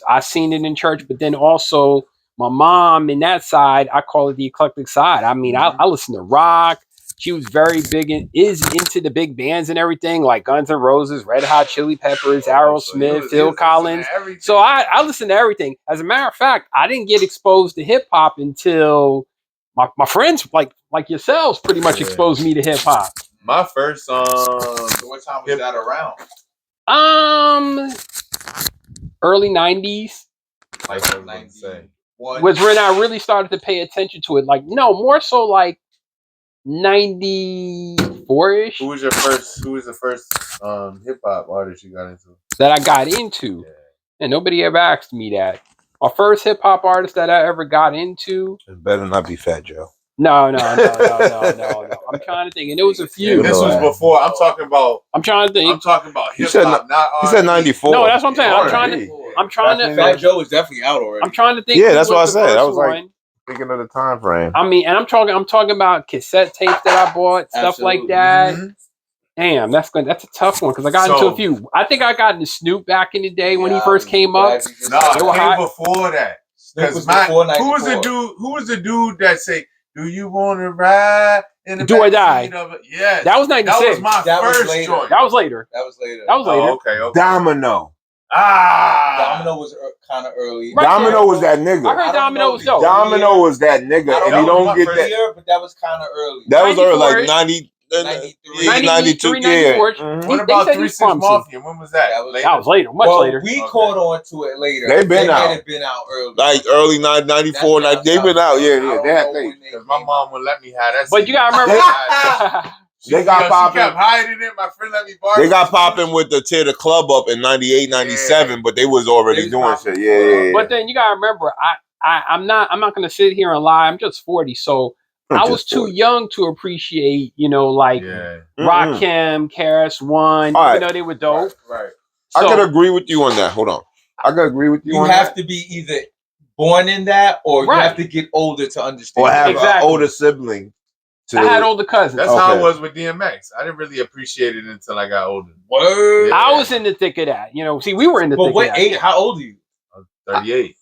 I seen it in church, but then also my mom in that side, I call it the eclectic side. I mean, I listen to rock. She was very is into the big bands and everything, like Guns N' Roses, Red Hot Chili Peppers, Aerosmith, Phil Collins. So I listened to everything. As a matter of fact, I didn't get exposed to hip hop until my friends like yourselves pretty much exposed me to hip hop. My first So what time was that around? Early 90s. Like 90s. Was when I really started to pay attention to it. Like, no, more so like 94-ish. Who was the first hip hop artist you got into? That I got into. Yeah. And nobody ever asked me that. My first hip hop artist that I ever got into. It better not be Fat Joe. No. I'm trying to think, and there was a few. This was before. I'm talking about hip hop. He said 94. No, that's what I'm saying. I'm trying to. Fat Joe was definitely out already. I'm trying to think. Yeah, that's what I said. I was like thinking of the time frame. I mean, and I'm talking about cassette tapes that I bought, stuff like that. Mm-hmm. Damn, that's good. That's a tough one because I got into a few. I think I got into Snoop back in the day when he first came up. No, it came before that. Because who was the dude that say, "Do you want to ride in the Do or Die"? Yeah, that was 96. That was my first joint. That was later. Oh, okay. Domino. Domino was kind of early. Right, Domino was that nigga. I heard Domino was dope. Domino was that nigga, and you don't get that. Year, but that was kind of early. That was early, like 90. 93, 92, 94. Mm-hmm. What about 3 6 Mafia? When was that? That was later, much later. We caught on to it later. They've been out early. Like early 94. They've been out, yeah. They had things. Because my mom would let me have that. But you gotta remember, they got popping. She kept hiding it. My friend let me borrow. They got popping with the Tear the Club Up in 98, 97, but they was already doing shit. Yeah. But then you gotta remember, I'm not gonna sit here and lie. I'm just 40, so I was too young to appreciate, Rakim, KRS-One, even though they were dope. Right. So, I could agree with you on that. Hold on. I could agree with you on that. You have to be either born in that or you have to get older to understand. Or have an older sibling. I had older cousins. That's how it was with DMX. I didn't really appreciate it until I got older. Word. Yeah. I was in the thick of that. See, we were in the thick of that. How old are you? I'm 38.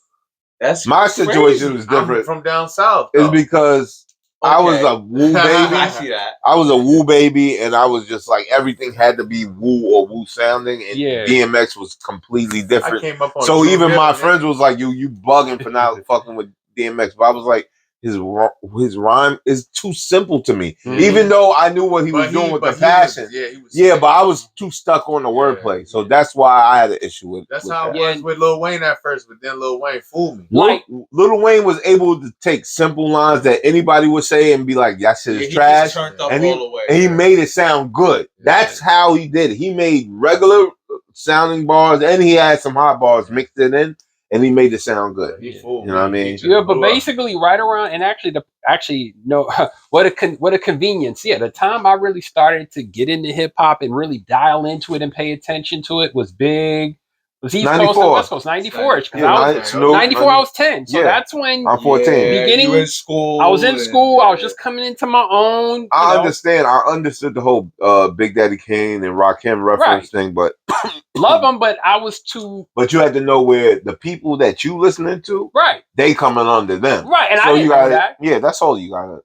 That's my situation was different. I'm from down south. It's because I was a woo baby. I see that. I was a woo baby, and I was just like everything had to be woo or woo sounding, and DMX was completely different. I came up on so even my friends was like, "You bugging for not fucking with DMX," but I was like, his rhyme is too simple to me. Mm-hmm. Even though I knew what he was doing with the passion. But I was too stuck on the wordplay. So that's why I had an issue with it. That's how it was with Lil Wayne at first, but then Lil Wayne fooled me. Lil Wayne was able to take simple lines that anybody would say and be like, that shit is trash. And he made it sound good. That's how he did it. He made regular sounding bars and he had some hot bars mixed it in. And he made it sound good. You know what I mean? Yeah, but basically, right around and what a convenience. Yeah, the time I really started to get into hip hop and really dial into it and pay attention to it was big. Was East Coast and West Coast 94? Because 94, I was 10. So that's when I'm 14. Beginning you in school. I was in school. I was just coming into my own. I understand. I understood the whole Big Daddy Kane and Rakim reference thing, but love them. But I was too. But you had to know where the people that you listening to, they coming under them, And so I didn't know that. Yeah, that's all you got.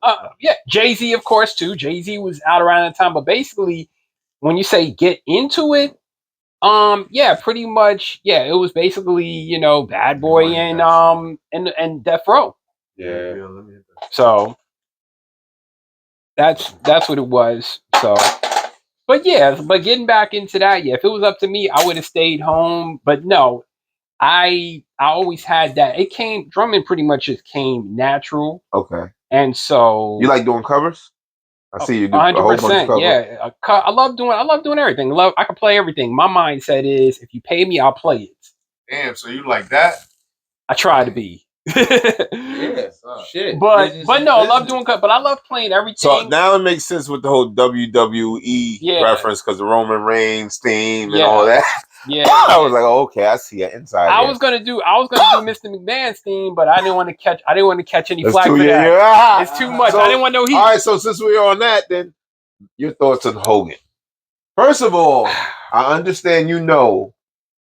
Jay-Z, of course, too. Jay-Z was out around that time. But basically, when you say get into it. Pretty much. Yeah, it was basically, Bad Boy and Death Row. Yeah. So that's what it was. So, but getting back into that, if it was up to me, I would have stayed home. But no, I always had that. Drumming pretty much just came natural. Okay. And so you like doing covers? I see you do 100%. Yeah, I love doing everything. I can play everything. My mindset is, if you pay me, I'll play it. Damn, so you like that? I try to be. Yeah, shit. But no, I love doing cut. But I love playing everything. So now it makes sense with the whole WWE reference because the Roman Reigns theme and all that. Yeah, I was like, oh, okay, I see it inside. I was gonna do Mr. McMahon's theme, but I didn't want to catch any flack for that. Yeah. It's too much. So, I didn't want no heat. All right, so since we're on that, then your thoughts on Hogan. First of all, I understand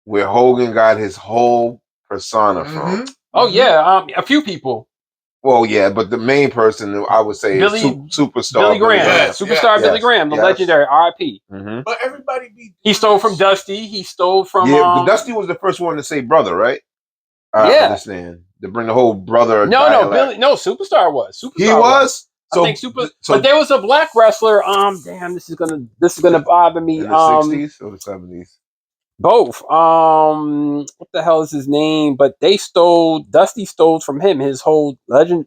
where Hogan got his whole persona from. Oh yeah, a few people. Well, yeah, but the main person I would say is superstar Billy Graham. Superstar Billy Graham, the legendary R.I.P. But everybody he stole from Dusty. He stole from but Dusty was the first one to say brother, right? I understand. To bring the whole brother. Superstar was. Superstar was. So, I think but there was a black wrestler. Damn, this is gonna bother me. In the 60s or the 70s? Both. What the hell is his name? But Dusty stole from him. His whole legend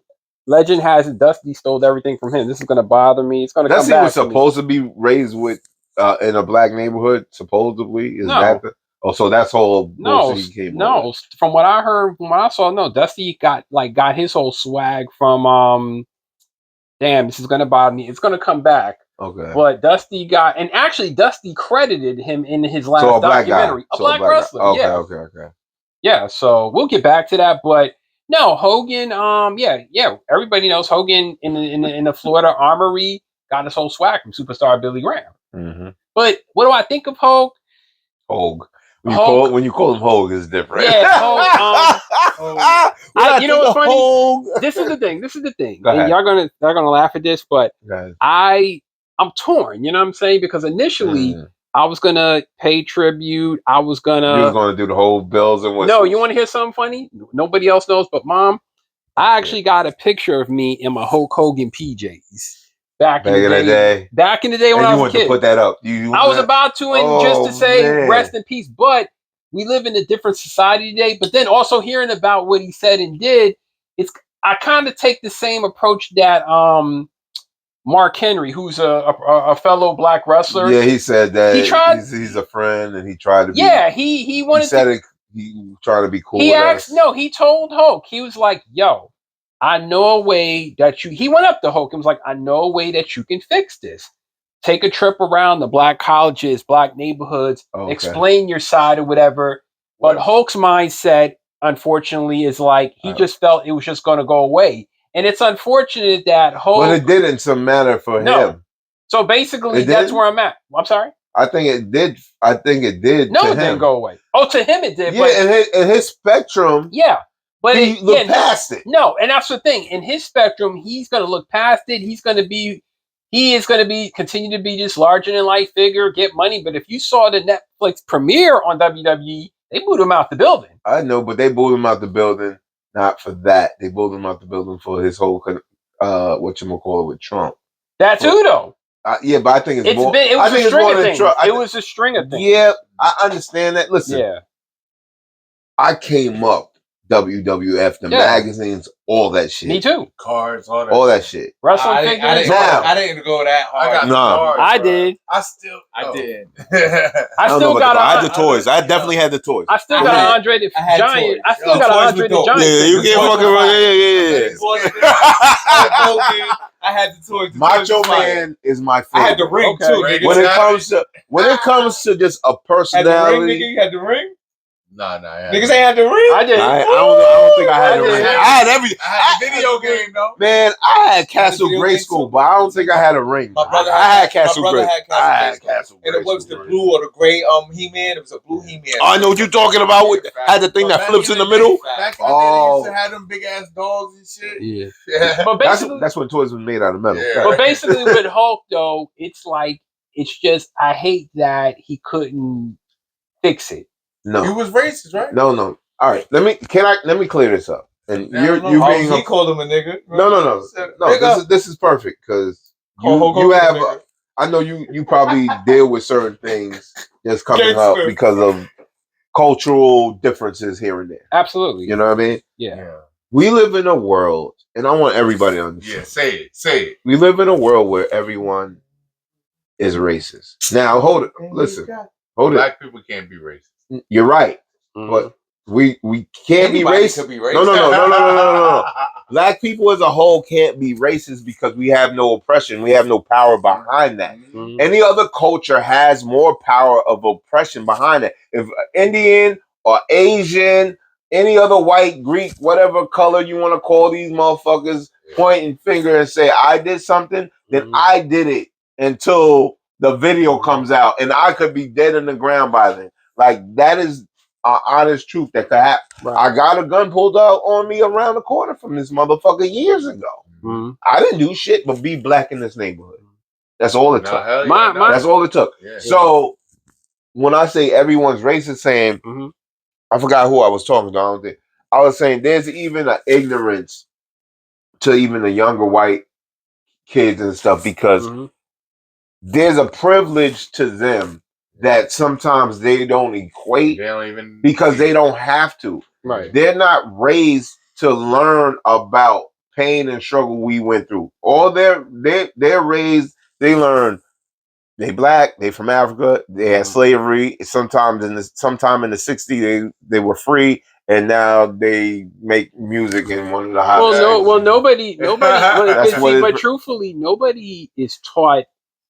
has it. Dusty stole everything from him. This is gonna bother me. It's gonna come back. Dusty was supposed to be raised with in a black neighborhood. Supposedly, so that's whole bullshit From what I heard, from what I saw, no. Dusty got his whole swag from Damn, this is gonna bother me. It's gonna come back. Okay. But Dusty Dusty credited him in his last documentary. A black wrestler. Okay. Yeah, so we'll get back to that. But no, Hogan, everybody knows Hogan in the Florida Armory got his whole swag from superstar Billy Graham. Mm-hmm. But what do I think of Hogue? When you call him Hogue, is different. Yeah, Hogue. You know what's funny? Hogue. This is the thing. And y'all gonna laugh at this, but I'm torn. You know what I'm saying? Because initially I was gonna pay tribute. You was gonna do the whole bells and whistles. No, you want to hear something funny? Nobody else knows, but Mom. I actually got a picture of me in my Hulk Hogan PJs. Back in the day when I was a kid. To put that up. I was about to, just to say rest in peace. But we live in a different society today. But then also hearing about what he said and did, I kind of take the same approach that Mark Henry, who's a fellow black wrestler. Yeah, he said that he's a friend and he tried to be. Yeah, he wanted he tried to be cool. He told Hulk, he was like, yo, I know a way that he went up to Hulk and was like, I know a way that you can fix this. Take a trip around the black colleges, black neighborhoods, explain your side or whatever. But Hulk's mindset, unfortunately, is like, he just felt it was just going to go away. And it's unfortunate that Hulk... But it did in some manner for him. So basically, that's where I'm at. I'm sorry? I think it did. No, it didn't go away. Oh, to him it did. Yeah, in his spectrum... Yeah. But he looked past it. No, and that's the thing. In his spectrum, he's going to look past it. He is going to continue to be this larger than life figure, get money. But if you saw the Netflix premiere on WWE, they booed him out the building. I know, but they booed him out the building not for that. They booed him out the building for his whole whatchamacallit with Trump. That too, though. Yeah, but I think it was a string of things. It was a string of things. Yeah, I understand that. Listen, I came up. WWF, the magazines, all that shit. Me too. Cards, all that shit. Wrestling figures. I didn't go that hard. I did. I did. I still got. I had the toys. I definitely had the toys. I still got an Andre the Giant. I still got an Andre the Giant. Yeah, you can't fucking I had the toys. Macho Man is my favorite. I had the ring too. When it comes to just a personality, you had the ring. Nah. Niggas ain't had the ring. I did. I don't think I had the ring. I had everything. I had the video game though. Man, I had Castle Grayskull, but I don't think I had a ring. My brother had Castle Grayskull. I had Castle Grayskull. And it was the blue or the gray He-Man. It was a blue He-Man. I know what you're talking about. Had the thing that flips in the middle. Back in the day, they used to have them big ass dogs and shit. Yeah. But basically, that's when toys were made out of metal. Yeah. But basically, with Hulk though, it's just I hate that he couldn't fix it. No, he was racist, right? No. All right, let me clear this up. And he called him a nigga. Right? No. This is perfect because you have. I know you probably deal with certain things just coming up because of cultural differences here and there. Absolutely. You know what I mean? Yeah. We live in a world, and I want everybody to understand. Yeah, say it. We live in a world where everyone is racist. Now, hold it. Listen. Hold it. Black people can't be racist. You're right, but We can't be racist. Could be racist. No. Black people as a whole can't be racist because we have no oppression. We have no power behind that. Mm-hmm. Any other culture has more power of oppression behind it. If Indian or Asian, any other white, Greek, whatever color you want to call these motherfuckers, pointing finger and say, I did something, then I did it until the video comes out. And I could be dead in the ground by then. Like, that is honest truth that could happen. Right. I got a gun pulled out on me around the corner from this motherfucker years ago. Mm-hmm. I didn't do shit but be black in this neighborhood. That's all it took. That's all it took. Yeah. So when I say everyone's racist, saying I forgot who I was talking to. I was saying there's even an ignorance to even the younger white kids and stuff because there's a privilege to them that sometimes they don't equate because they don't have to. Right. They're not raised to learn about pain and struggle we went through. All they're raised, they learn they black, they from Africa, they had slavery. Sometime in the 60s they were free, and now they make music in one of the hottest. Nobody but truthfully, nobody is taught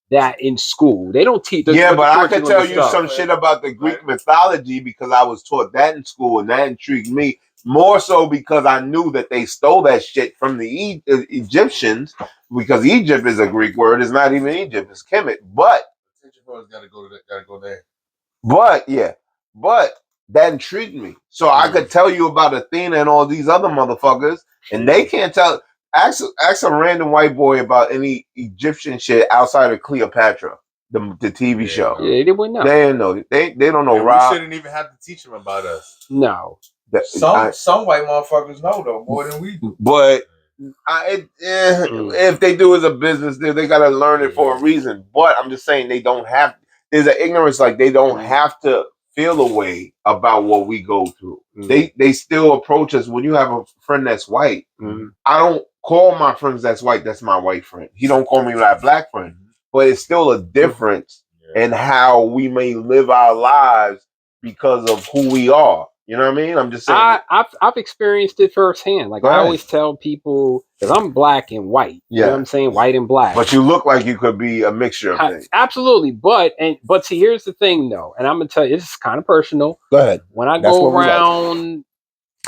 that in school. They don't teach. But I can tell you some shit about the Greek mythology because I was taught that in school, and that intrigued me more so because I knew that they stole that shit from the Egyptians, because Egypt is a Greek word. It's not even Egypt. It's Kemet. But gotta go there. But that intrigued me. So I could tell you about Athena and all these other motherfuckers, and they can't tell. Ask a random white boy about any Egyptian shit outside of Cleopatra, the TV show. Yeah, they wouldn't know. They don't know. They don't know. We shouldn't even have to teach them about us. No. Some white motherfuckers know though more than we do. But if they do as a business, they gotta learn it for a reason. But I'm just saying they don't have. There's an ignorance like they don't have to feel a way about what we go through. They still approach us. When you have a friend that's white, I don't call my friends that's white. That's my white friend. He don't call me my black friend. But it's still a difference in how we may live our lives because of who we are. You know what I mean? I'm just saying. I've experienced it firsthand. Like I always tell people, because I'm black and white. You know what I'm saying? White and black. But you look like you could be a mixture of things. Absolutely. But see, here's the thing though, and I'm gonna tell you, this is kind of personal. Go ahead. When I go around,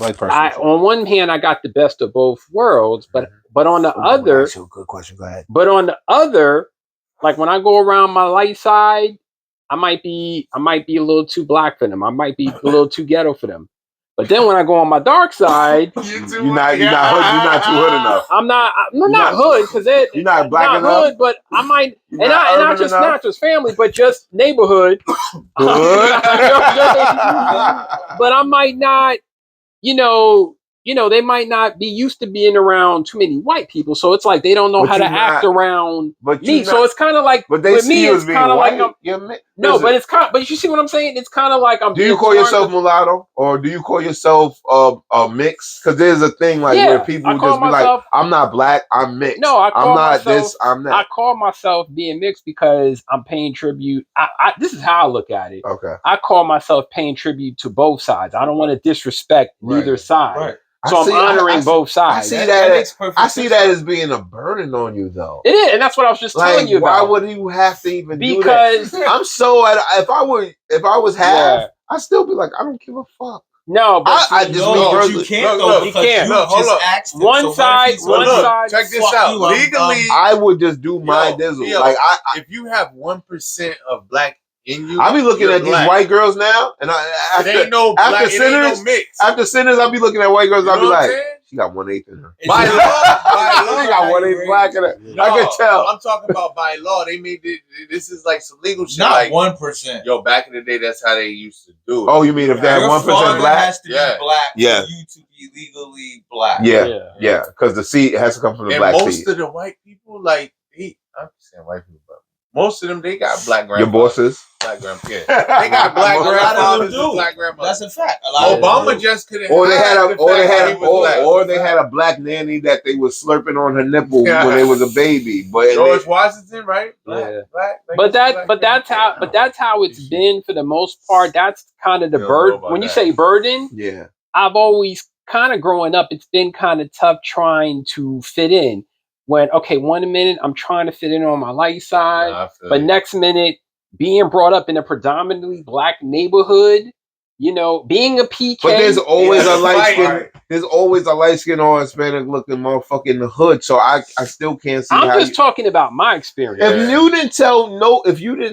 on one hand, I got the best of both worlds, but on the other, that's a good question. Go ahead. But on the other, like when I go around my light side, I might be a little too black for them. I might be a little too ghetto for them. But then when I go on my dark side, you're not hood. You're not too hood enough. I'm not hood because you're not black enough. Hood, but I might, not just family, but just neighborhood. But I might not, they might not be used to being around too many white people, so it's like they don't know how to act around me. So it's kind of like, but they see you as being white. But it's kind. But you see what I'm saying? It's kind of like I'm. Do you call yourself mulatto, or do you call yourself a mix? Because there's a thing like where people just be like, "I'm not black, I'm mixed." No, I'm not this, I'm that. I call myself being mixed because I'm paying tribute. This is how I look at it. Okay. I call myself paying tribute to both sides. I don't want to disrespect neither side. Right. So I'm honoring both sides. I see that as being a burden on you, though. It is, and that's what I was just telling you about. Why would you have to even do that? Because I'm so. If I was half, I'd still be like, I don't give a fuck. No, but you can't. You can't. Hold on. One side. Check this out. Legally, I would just do my dizzle. Like if you have 1% of black in you, I'll be looking at these white girls now, and after Sinners, I'll be looking at white girls. I'll be like, she got 1/8 in her. By law, she got 1/8 black in her. No, I can tell. I'm talking about by law. They made this is like some legal shit. Not like 1%. Yo, back in the day, that's how they used to do it. Oh, you mean if they had 1% black? Has to be black for you to be legally black. Yeah, because the seed has to come from the black seed. And most of the white people, like I'm saying white people, but Most of them, they got black grandfathers. Your bosses? Black grandfathers. Yeah. They got black grandfathers and black grandmothers. That's a fact. Obama just couldn't. Or they had a black nanny that they was slurping on her nipple when they was a baby. But George Washington, right? Black. But that's how it's been for the most part. That's kind of the burden. When you say burden, yeah, I've always kind of growing up, it's been kind of tough trying to fit in. When, okay, 1 minute I'm trying to fit in on my light side, but next minute being brought up in a predominantly black neighborhood, you know, being a PK. But there's always a light skin. There's always a light skin or Hispanic looking motherfucker in the hood. So I still can't see. I'm just talking about my experience. If you didn't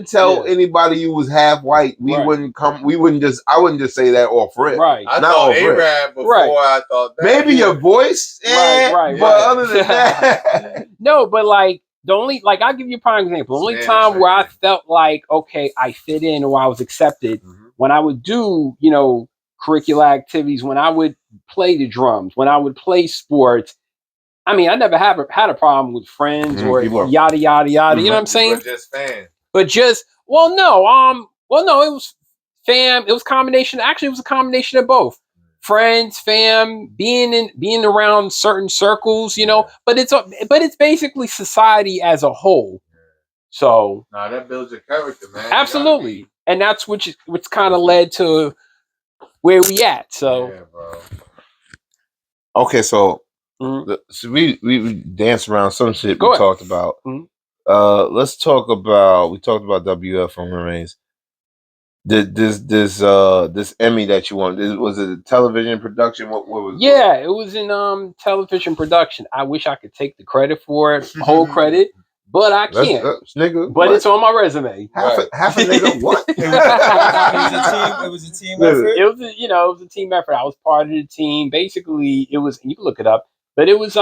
tell anybody you was half white, we wouldn't come. We wouldn't just. I wouldn't just say that off rip. Right. I thought Arab before. I thought that. Maybe your voice. But other than that, no. But like the only, like, I'll give you a prime example. The only time where I felt like, okay, I fit in or I was accepted, when I would do, you know, curricular activities, when I would play the drums, when I would play sports. I mean, I never had a problem with friends or yada yada yada. You know what I'm saying? Just fans. But just no, it was fam. It was combination. Actually, it was a combination of both. Friends, fam, being around certain circles, you know. But it's basically society as a whole. So that builds your character, man. Absolutely, and that's what's kind of led to where we at. So, yeah, bro. Okay, so we danced around some shit we talked about. Let's talk about. We talked about WF on Remains. This Emmy that you won, was it a television production? What was it? Yeah, it was in television production. I wish I could take the credit for it, whole credit, but I can't. Nigga, but it's on my resume. Half a nigga, what? It was a team effort. It was a team effort. I was part of the team. Basically, it was, you can look it up, but it was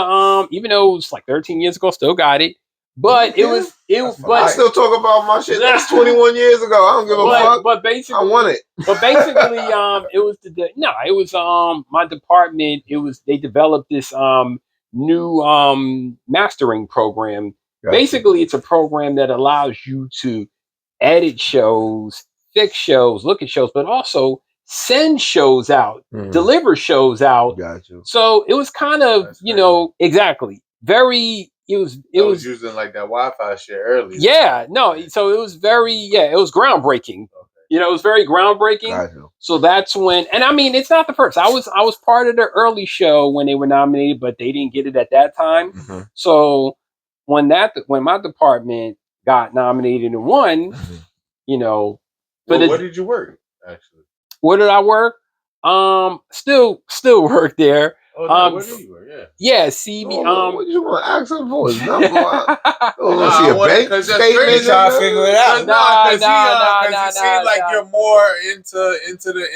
even though it was like 13 years ago, still got it. But but I still talk about my shit. That's 21 years ago. I don't give a fuck. But basically, I want it. But basically, it was my department. They developed this new mastering program. Gotcha. Basically, it's a program that allows you to edit shows, fix shows, look at shows, but also send shows out, deliver shows out. Gotcha. So it was kind of, exactly very. It was using like that Wi-Fi shit earlier. Yeah, no. So it was it was groundbreaking. Okay. It was very groundbreaking. Gotcha. So that's when, and I mean, it's not the first. I was part of the early show when they were nominated, but they didn't get it at that time. Mm-hmm. So when my department got nominated and won, where did you work actually? Where did I work? Still work there. Oh, where did you work? Yeah, CB. What you want to ask him for? His number? See a bank statement? Trying to figure it out. Because it seems like you're more into the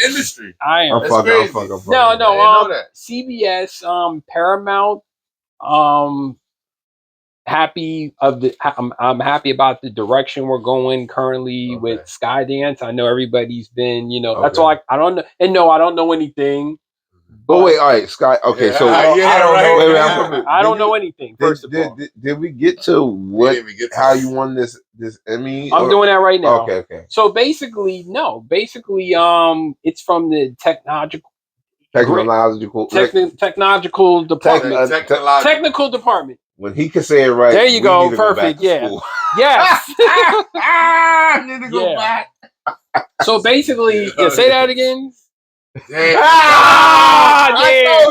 industry. I am. I'm fucking. No. CBS, Paramount. I'm happy about the direction we're going currently with Skydance. I know everybody's been, that's all I don't know. And no, I don't know anything. Oh wait, all right, Sky. Okay, so I don't know anything. First of all, did we get to how you won this Emmy? I'm doing that right now. Okay. So basically, it's from the technological department. Technical department. When he can say it right, there you go. Perfect. Yeah. Yes. Need to go back. So basically, say that again. I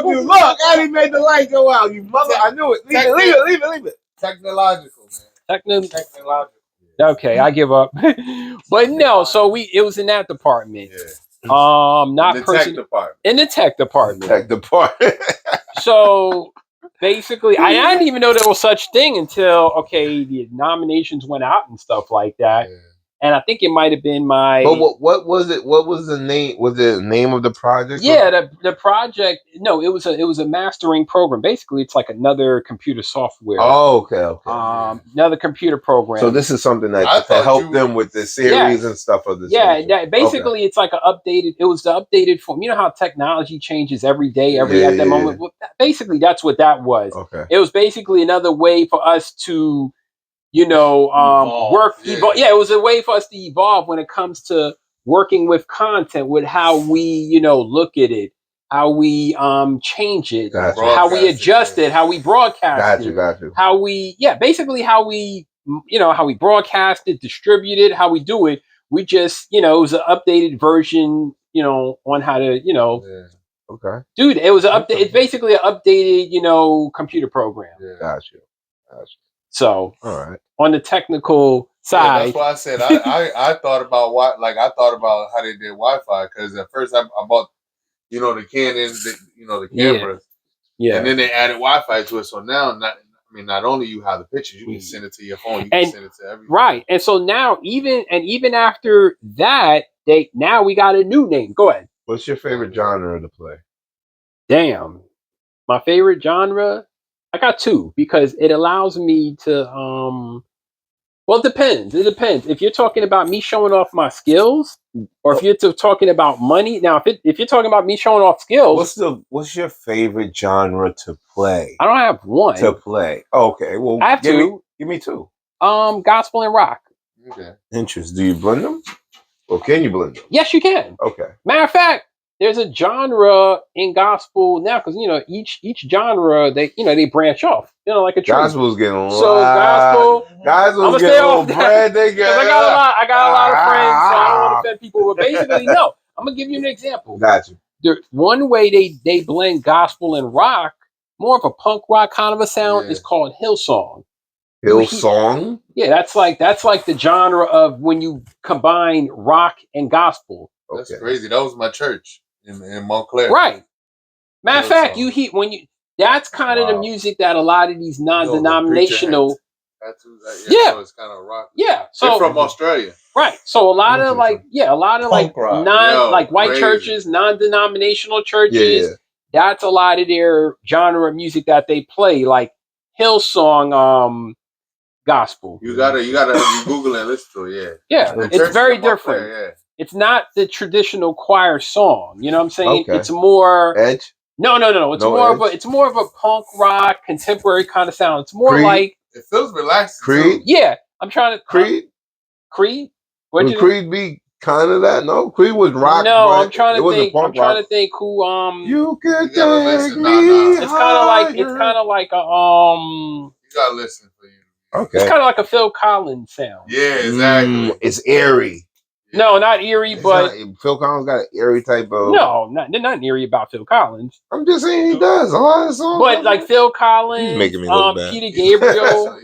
told you. Look, I didn't make the light go out. You mother, I knew it. Leave it. Technological, man. Technological. Okay, I give up. But no, so it was in that department. Yeah. Not in the tech department. In the tech department. Tech department. So basically, I didn't even know there was such thing until the nominations went out and stuff like that. Yeah. And I think it might have been my. But what was it? What was the name? Was it the name of the project? Yeah, the project. No, it was a mastering program. Basically, it's like another computer software. Oh, okay. Another computer program. So this is something that to help them with the series and stuff of this. Yeah, basically, it's like updated. It was the updated form. You know how technology changes every day, at that moment. Well, basically, that's what that was. Okay. It was basically another way for us to. evolve. Yeah, it was a way for us to evolve when it comes to working with content, with how we, look at it, how we change it, how we adjust it, how we broadcast it, how we, basically how we, how we broadcast it, distribute it, how we do it. We just, it was an updated version, on how to, Okay. Dude, it was an update. It's basically an updated, computer program. Yeah. Gotcha. So, all right. On the technical side, that's why I said I thought about I thought about how they did Wi-Fi, because at first I bought the Canons, the cameras, and then they added Wi-Fi to it. So now not only you have the pictures, you can send it to your phone, you can send it to everything. Right, and so now even after that, we got a new name. Go ahead. What's your favorite genre to play? Damn, my favorite genre. I got two because it allows me to. Well, it depends. It depends. If you're talking about me showing off my skills, or if you're talking about money. Now, if you're talking about me showing off skills, what's your favorite genre to play? I don't have one to play. Oh, okay, well, I have two. Give me two. Gospel and rock. Okay. Interesting. Do you blend them, or can you blend them? Yes, you can. Okay. Matter of fact, there's a genre in gospel now because each genre they branch off. Like a tree. Gospel's getting gospel. Gospel's getting a little bread. I got a lot of friends, so I don't want to offend people. But basically, no. I'm gonna give you an example. Gotcha. One way they blend gospel and rock, more of a punk rock kind of a sound, is called Hillsong. Hillsong? Yeah, that's like the genre of when you combine rock and gospel. That's crazy. That was my church in Montclair. Right. Matter of fact, that's kind of the music that a lot of these non-denominational. So it's kind of rock. Yeah. So they're from Australia. Right. So a lot of white crazy. churches, non-denominational churches. That's a lot of their genre of music that they play, like Hillsong, gospel. You gotta Google and listen to it. Yeah, it's very different. It's not the traditional choir song. You know what I'm saying? Okay. It's more Edge. No. It's more of a punk rock contemporary kind of sound. It's more Creed? like it feels relaxed. Creed. Yeah, I'm trying to Creed. Creed. Would Creed be kind of that? No, Creed was rock. No, I'm trying to think who. You could take me. It's kind of like a You gotta listen for you. Okay. It's kind of like a Phil Collins sound. Yeah, exactly. It's eerie. No, not eerie, but Phil Collins got an eerie type of. No, they're not eerie about Phil Collins. I'm just saying he does a lot of songs. But like Phil Collins, he's making me look bad. Peter Gabriel.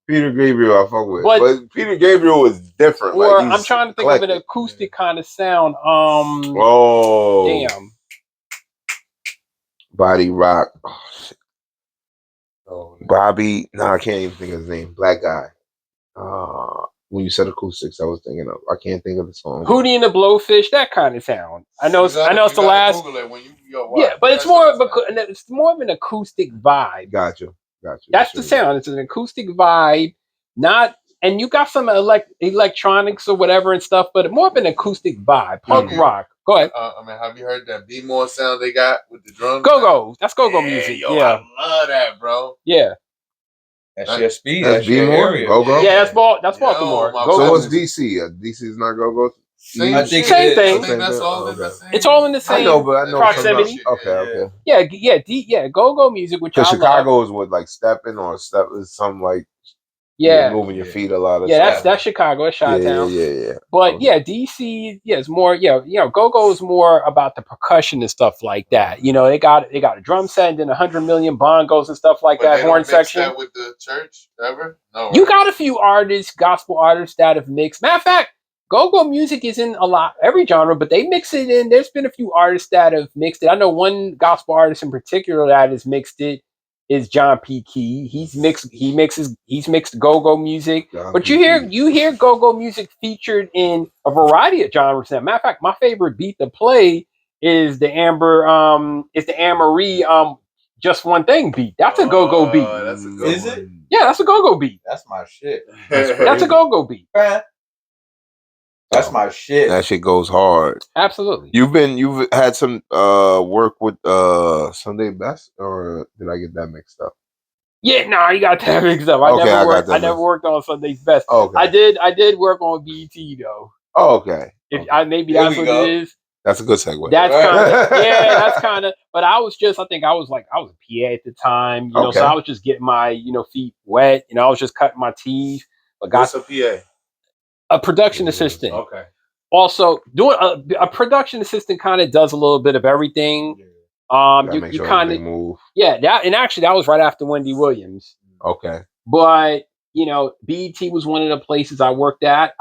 Peter Gabriel, I fuck with. But Peter Gabriel was different. Or I'm trying to think of an acoustic kind of sound. Damn. Body rock. Oh, shit. Bobby. No, I can't even think of his name. Black guy. When you said acoustics, I was thinking of. I can't think of the song. Hootie and the Blowfish, that kind of sound. I know it's the last. But it's more of an acoustic vibe. Gotcha. That's the sound. It's an acoustic vibe. And you got some electronics or whatever and stuff, but more of an acoustic vibe. Punk rock. Go ahead. Have you heard that B-more sound they got with the drums? Go-go. That's go-go music. I love that, bro. Yeah. That's your speed. That's B-more? Go-go? Yeah, that's Baltimore. So what's DC? DC is not go-go? I think same thing. That's all in the same. It's all in the same proximity. Okay. Go-go music, which I love. Chicago is what, like stepping or step is something like moving your feet a lot of that's Chicago, it's Chi-Town. Yeah. But DC, it's more, go-go is more about the percussion and stuff like that. They got a drum set and then 100 million bongos and stuff like that, horn section. That with the church ever? No. You got a few gospel artists that have mixed. Matter of fact, go-go music is in every genre, but they mix it in. There's been a few artists that have mixed it. I know one gospel artist in particular that has mixed it is John P. Key. He's mixed go-go music. But you hear go-go music featured in a variety of genres. Now, matter of fact, my favorite beat to play is the Anne-Marie Just One Thing beat. That's a go-go beat. That's a good Is one. it? Yeah, that's a go-go beat. That's my shit. That's a go-go beat. That's my shit. That shit goes hard. Absolutely. You've had some work with Sunday Best, or did I get that mixed up? Yeah, nah, you got that mixed up. I never worked on Sunday's Best. Okay. I did work on BET though. Oh, okay. Maybe that's what it is. That's a good segue. That's kind of that's kind of. But I was a PA at the time, you know, so I was just getting my feet wet. You know, I was just cutting my teeth. What's a PA? A production assistant. Okay. Also, doing a production assistant kind of does a little bit of everything. You kind of move. Yeah, that was right after Wendy Williams. Okay. But BET was one of the places I worked at.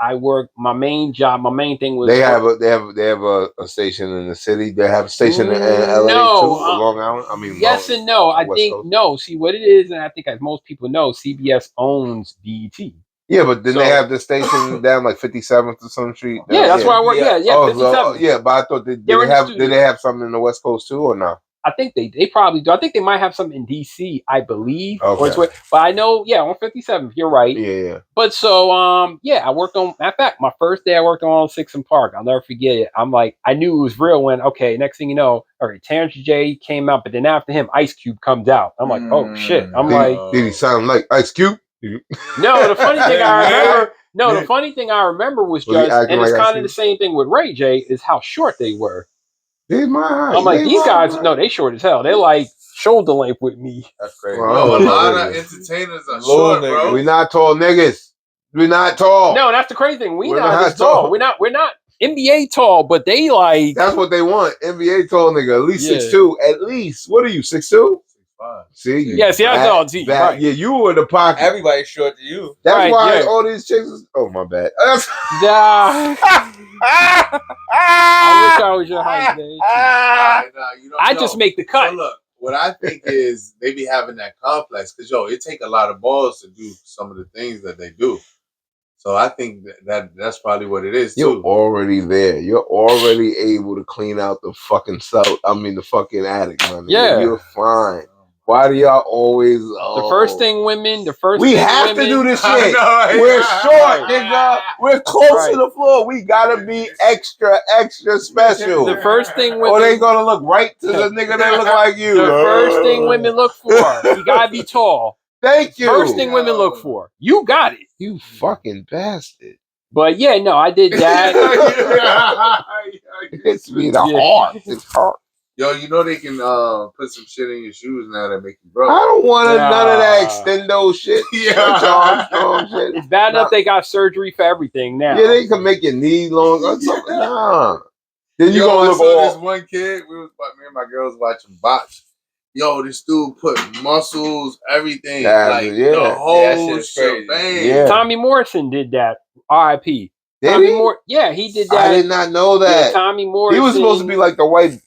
My main thing was they have a station in the city. They have a station in LA too, Long Island. I mean, yes and no. I think Coast. No. See what it is, and I think as most people know, CBS owns BET. Yeah, but then they have the station down like 57th or some street. Yeah, that's where I work. Yeah, 57th. But I thought did they have something in the West Coast too or not? I think they probably do. I think they might have something in DC, I believe. Okay. But I know, on 57th, you're right. Yeah. But so, I worked on. In fact, my first day I worked on 6 and Park. I'll never forget it. I'm like, I knew it was real when. Okay, next thing you know, all right, Terrence J came out, but then after him, Ice Cube comes out. I'm like, oh shit. Did he sound like Ice Cube? No, the funny thing I remember. No, the funny thing I remember was just, and it's kind of the same thing with Ray J, is how short they were. I'm like, these guys, no, they short as hell. They're like shoulder length with me. That's crazy. Well, a lot of entertainers are short, bro. We're not tall niggas. We're not tall. No, that's the crazy thing. We're not tall. We're not NBA tall, but they like. That's what they want. NBA tall nigga. At least 6'2". At least. What are you, 6'2"? See, I saw T. Right. Yeah, you were in the pocket. Everybody's short to you. That's why all these chicks. Oh my bad. I wish I was your height, man. I just make the cut. So look, what I think is they be having that complex because it take a lot of balls to do some of the things that they do. So I think that's probably what it is. You're already there. You're already able to clean out the fucking the fucking attic, man. Yeah, you're fine. Why do y'all always? The first thing women. We have to do this shit. We're short, nigga. We're close to the floor. We gotta be extra special. The first thing women. Or they gonna look right to the nigga that look like you. The first thing women look for. You gotta be tall. Thank you. First thing women look for. You got it. You fucking bastard. But no, I did that. It's me the heart. It's hard. Yo, they can put some shit in your shoes now that make you broke. I don't want none of that extendo shit. Shit. It's bad enough they got surgery for everything now. Yeah, they can make your knee longer. Nah. Then you gonna look all. This one kid, me and my girls watching Botch. Yo, this dude put muscles, everything, the whole shit. Yeah. Tommy Morrison did that. R.I.P. Did he? He did that. I did not know that. Yeah, Tommy Morrison. He was supposed to be like the white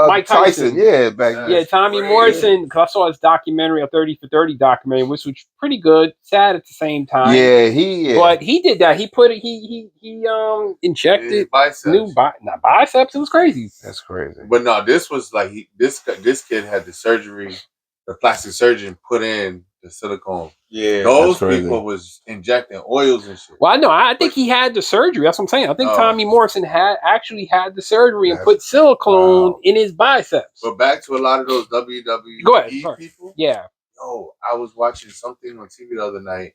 Mike Tyson. Yeah, back then. Yeah, Tommy Morrison, because I saw his documentary, a 30 for 30 documentary, which was pretty good, sad at the same time. Yeah, But he did that. He put it, he injected biceps. Biceps. It was crazy. That's crazy. But no, this was like this kid had the surgery, the plastic surgeon put in the silicone. Yeah, those people was injecting oils and shit. Well, no, I think he had the surgery. That's what I'm saying. I think Tommy Morrison actually had the surgery and put silicone in his biceps. But back to a lot of those WWE people. Yeah. Yo, I was watching something on TV the other night,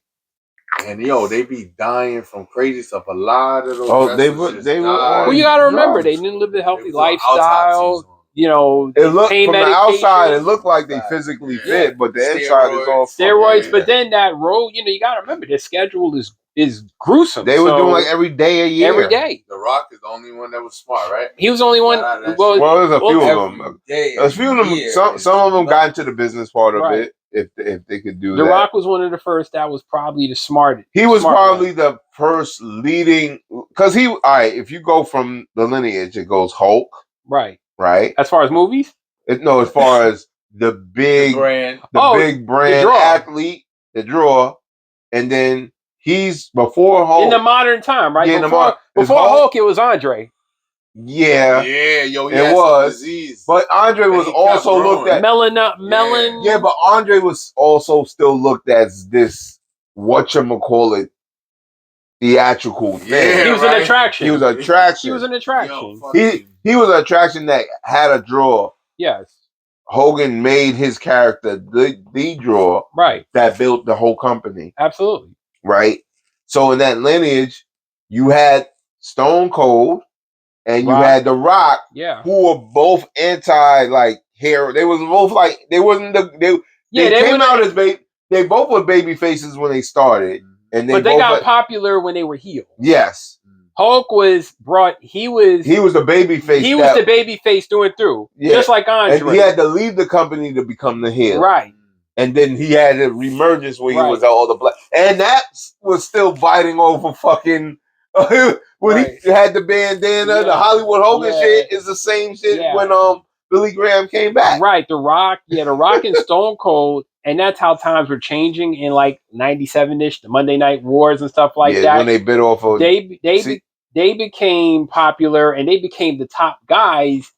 and they be dying from crazy stuff. A lot of those. They were. Well, you got to remember, they didn't live the healthy lifestyle. It looked from the outside. It looked like they physically fit, but the inside is all steroids. But then that role, you got to remember, their schedule is gruesome. They were doing like every day a year. Every day. The Rock is the only one that was smart, right? He was the only one. Well, there's a few of them. A few of them. Some of them got into the business part of it. If they could do that. The Rock was one of the first. That was probably the smartest. He was probably the first leading, because if you go from the lineage, it goes Hulk. Right. As far as movies? As far as the big brand athlete, the draw, and then he's before Hulk. In the modern time, right? Yeah, before Hulk, it was Andre. Yeah. It was. But Andre was also looked at. Melon. Yeah, but Andre was also still looked at as this, whatchamacallit, theatrical thing. Yeah, he was an attraction. He was an attraction. He was an attraction. He was an attraction that had a draw. Yes. Hogan made his character the draw that built the whole company. Absolutely. Right? So in that lineage, you had Stone Cold and you had The Rock, who were both anti like hero. They was both like they wasn't they came out as they both were baby faces when they started. And but they got popular when they were healed. Yes. Hulk was he was the baby face. He was the baby face through and through. Just like Andre. And he had to leave the company to become the heel. Right. And then he had a reemergence where he was all the black. And that was still fighting over fucking when he had the bandana, the Hollywood Hogan shit is the same shit when Billy Graham came back. Right. The Rock, The Rock and Stone Cold. And that's how times were changing in like 97-ish, the Monday Night Wars and stuff like that. When they bit off of they became popular and they became the top guys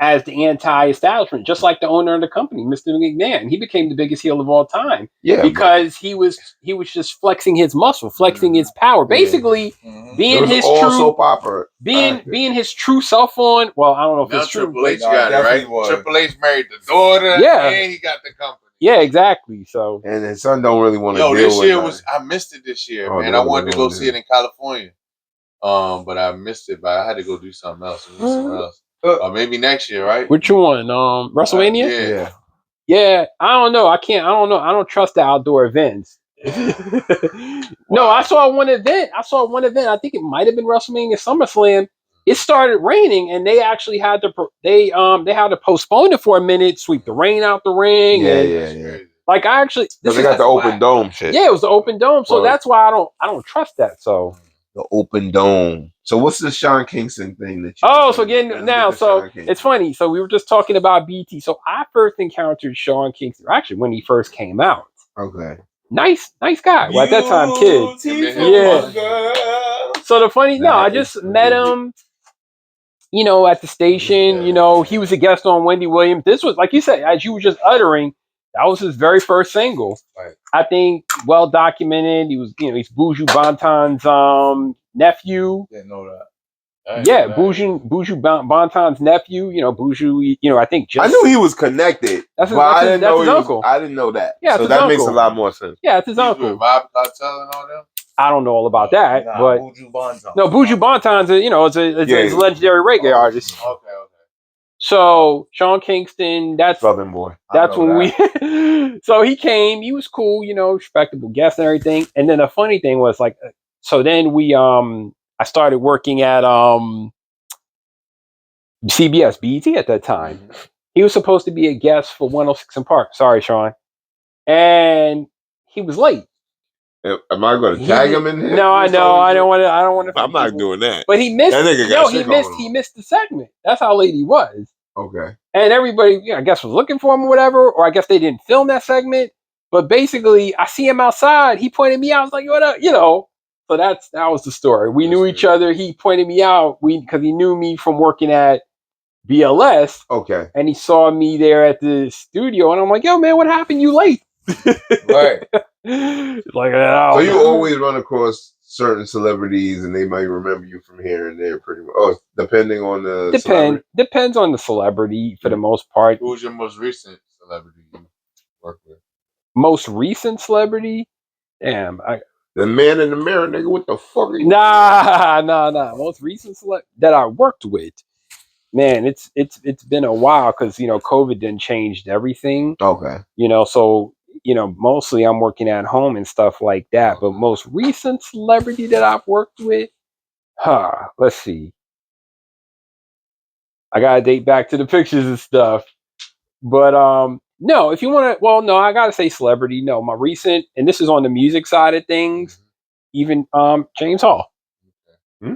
as the anti-establishment, just like the owner of the company, Mr. McMahon. He became the biggest heel of all time. Because he was just flexing his muscle, flexing his power. Basically being his true being his true self on. Well, I don't know if it's true. Triple H got it, right? Triple H married the daughter, and he got the company. Yeah, exactly. So, and his son don't really want to. Deal this with year I missed it this year, man. I wanted to go see it in California, but I missed it. But I had to go do something else. Maybe next year, right? Which one? WrestleMania? Yeah. I don't know. I don't trust the outdoor events. No, I saw one event. I think it might have been WrestleMania SummerSlam. It started raining, and they actually had to they had to postpone it for a minute, sweep the rain out the ring. Yeah. Like I actually, they got the open dome shit. Yeah, it was the open dome, so that's why I don't trust that. So the open dome. So what's the Sean Kingston thing that you? So again now, so it's funny. So we were just talking about BT. So I first encountered Sean Kingston actually when he first came out. Okay. Nice guy. Well, at that time, kid. Yeah. So the funny, I just met him. At the station, he was a guest on Wendy Williams. This was, like you said, as you were just uttering, that was his very first single. Right. I think well documented. He was, he's Buju Banton's nephew. Didn't know that. Buju Banton's nephew. Buju. I think I knew he was connected, that's his uncle. I didn't know that. Yeah, so that makes a lot more sense. Yeah, it's his uncle. Bob Cartel and all them. I don't know all about that, but Buju Banton's it's a legendary reggae artist. Okay. So Sean Kingston, that's Southern boy. That's when we. So he came. He was cool, respectable guest and everything. And then the funny thing was like, so then we I started working at CBS BET at that time. Mm-hmm. He was supposed to be a guest for 106 in Park. Sorry, Sean, and he was late. Am I going to tag him in here? No, I know. I don't want to. I'm not doing that. But he missed. He missed the segment. That's how late he was. Okay. And everybody, I guess, was looking for him or whatever, or I guess they didn't film that segment. But basically, I see him outside. He pointed me out. I was like, "What up?" So that was the story. We knew each other. He pointed me out because he knew me from working at BLS. Okay. And he saw me there at the studio, and I'm like, "Yo, man, what happened? You late?" Right. So you always run across certain celebrities and they might remember you from here and there pretty much. Depending on the depends on the celebrity for the most part. Who's your most recent celebrity you work with? Most recent celebrity? Damn, the man in the mirror, nigga. What the fuck are you? Nah. Most recent that I worked with. Man, it's been a while because COVID done changed everything. Okay. So mostly I'm working at home and stuff like that. But most recent celebrity that I've worked with, let's see. I gotta date back to the pictures and stuff. But no, if you want to, no, I gotta say celebrity. No, my recent, and this is on the music side of things. Even James Hall. Hmm?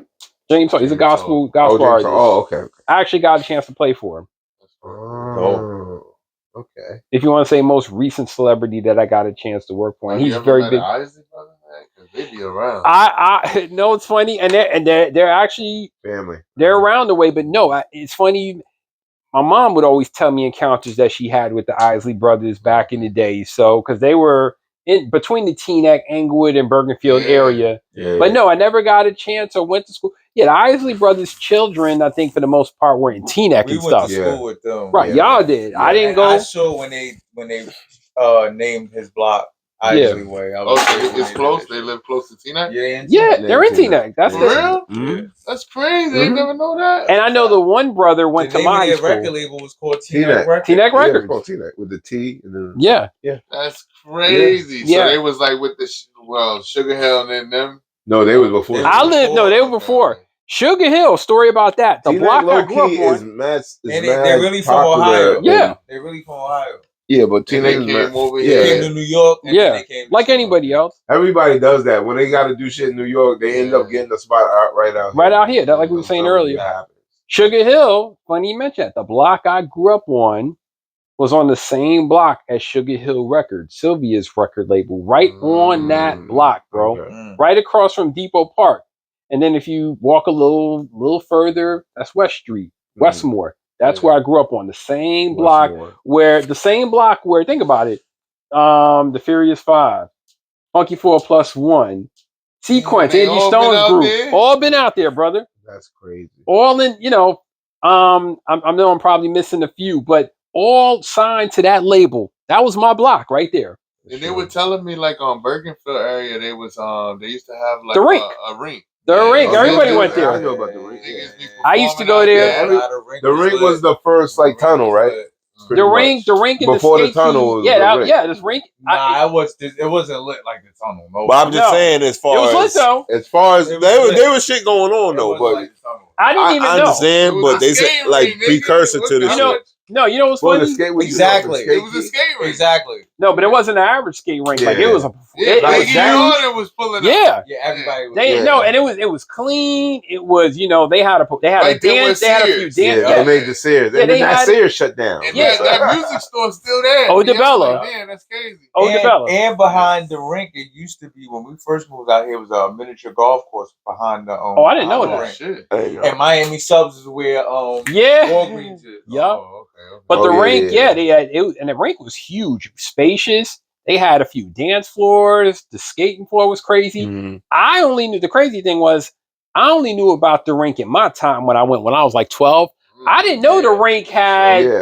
James Hall. He's a gospel artist. Oh, okay. I actually got a chance to play for him. Oh. Okay. If you want to say most recent celebrity that I got a chance to work for, and he's very big. They be around. I know it's funny, and they're actually family. They're around the way, but no, it's funny. My mom would always tell me encounters that she had with the Isley brothers back in the day. So because they were in between the Teaneck, Englewood, and Bergenfield area. Yeah. But no, I never got a chance or went to school. Yeah, the Isley Brothers' children, I think for the most part, were in Teaneck and stuff. We went to school with them. Right, y'all did. I didn't go. I saw when they named his block Isley Way. It's close. They live close to Teaneck? Yeah, they're in Teaneck. That's for real? Mm-hmm. That's crazy. I never know that. And I know the one brother went to my school. Record label was called Teaneck Records. Teaneck Records. Called Teaneck with the T. And then, yeah. That's crazy. So they was like with the Sugar Hill and them. No, they was before. They were before. Sugar Hill, story about that. The block I grew up on. They're really from Ohio. Yeah. They're really from Ohio. Yeah, but Teaneck came over here. They came to New York. And they came like anybody else. Everybody does that. When they got to do shit in New York, they end up getting the spot right out here. Right out here. That, like we were saying earlier. Sugar Hill, funny you mentioned that. The block I grew up on was on the same block as Sugar Hill Records, Sylvia's record label, right on that block, bro. Okay. Right across from Depot Park. And then if you walk a little further, that's West Street, Westmore. That's where I grew up on. The same block where, think about it, the Furious Five, Funky 4+1, Sequence, Angie Stone's group, all been out there, brother. That's crazy. All in, I know I'm probably missing a few, but all signed to that label. That was my block right there. And they were telling me like on Bergenfield area, they used to have like the rink. A rink. The rink. Everybody went there. I know about the rink. I used to go there. The rink was the first like tunnel, right? The rink in before the the tunnel. This rink. Nah, it wasn't lit like the tunnel. No. But I'm just saying, as far as there was shit going on though, but I didn't even know. I understand, but they said like precursor to this shit. No, you know what's funny? Exactly. It was a skate rink. Exactly. No, but it wasn't an average skate rink. Like it was a. It was pulling up. Yeah. Yeah, everybody. And it was clean. It was they had a dance. They had a few dance. They made the Sears. And then that Sears shut down. And that music store's still there. Oh, DeBella. Man, that's crazy. Oh, DeBella. And behind the rink, it used to be when we first moved out here. It was a miniature golf course behind the. I didn't know that. Shit. And Miami Subs is where Walgreens is. Yep. But the rink, they had and the rink was huge, spacious. They had a few dance floors. The skating floor was crazy. Mm-hmm. I only knew I only knew about the rink in my time when I was like 12. I didn't know the rink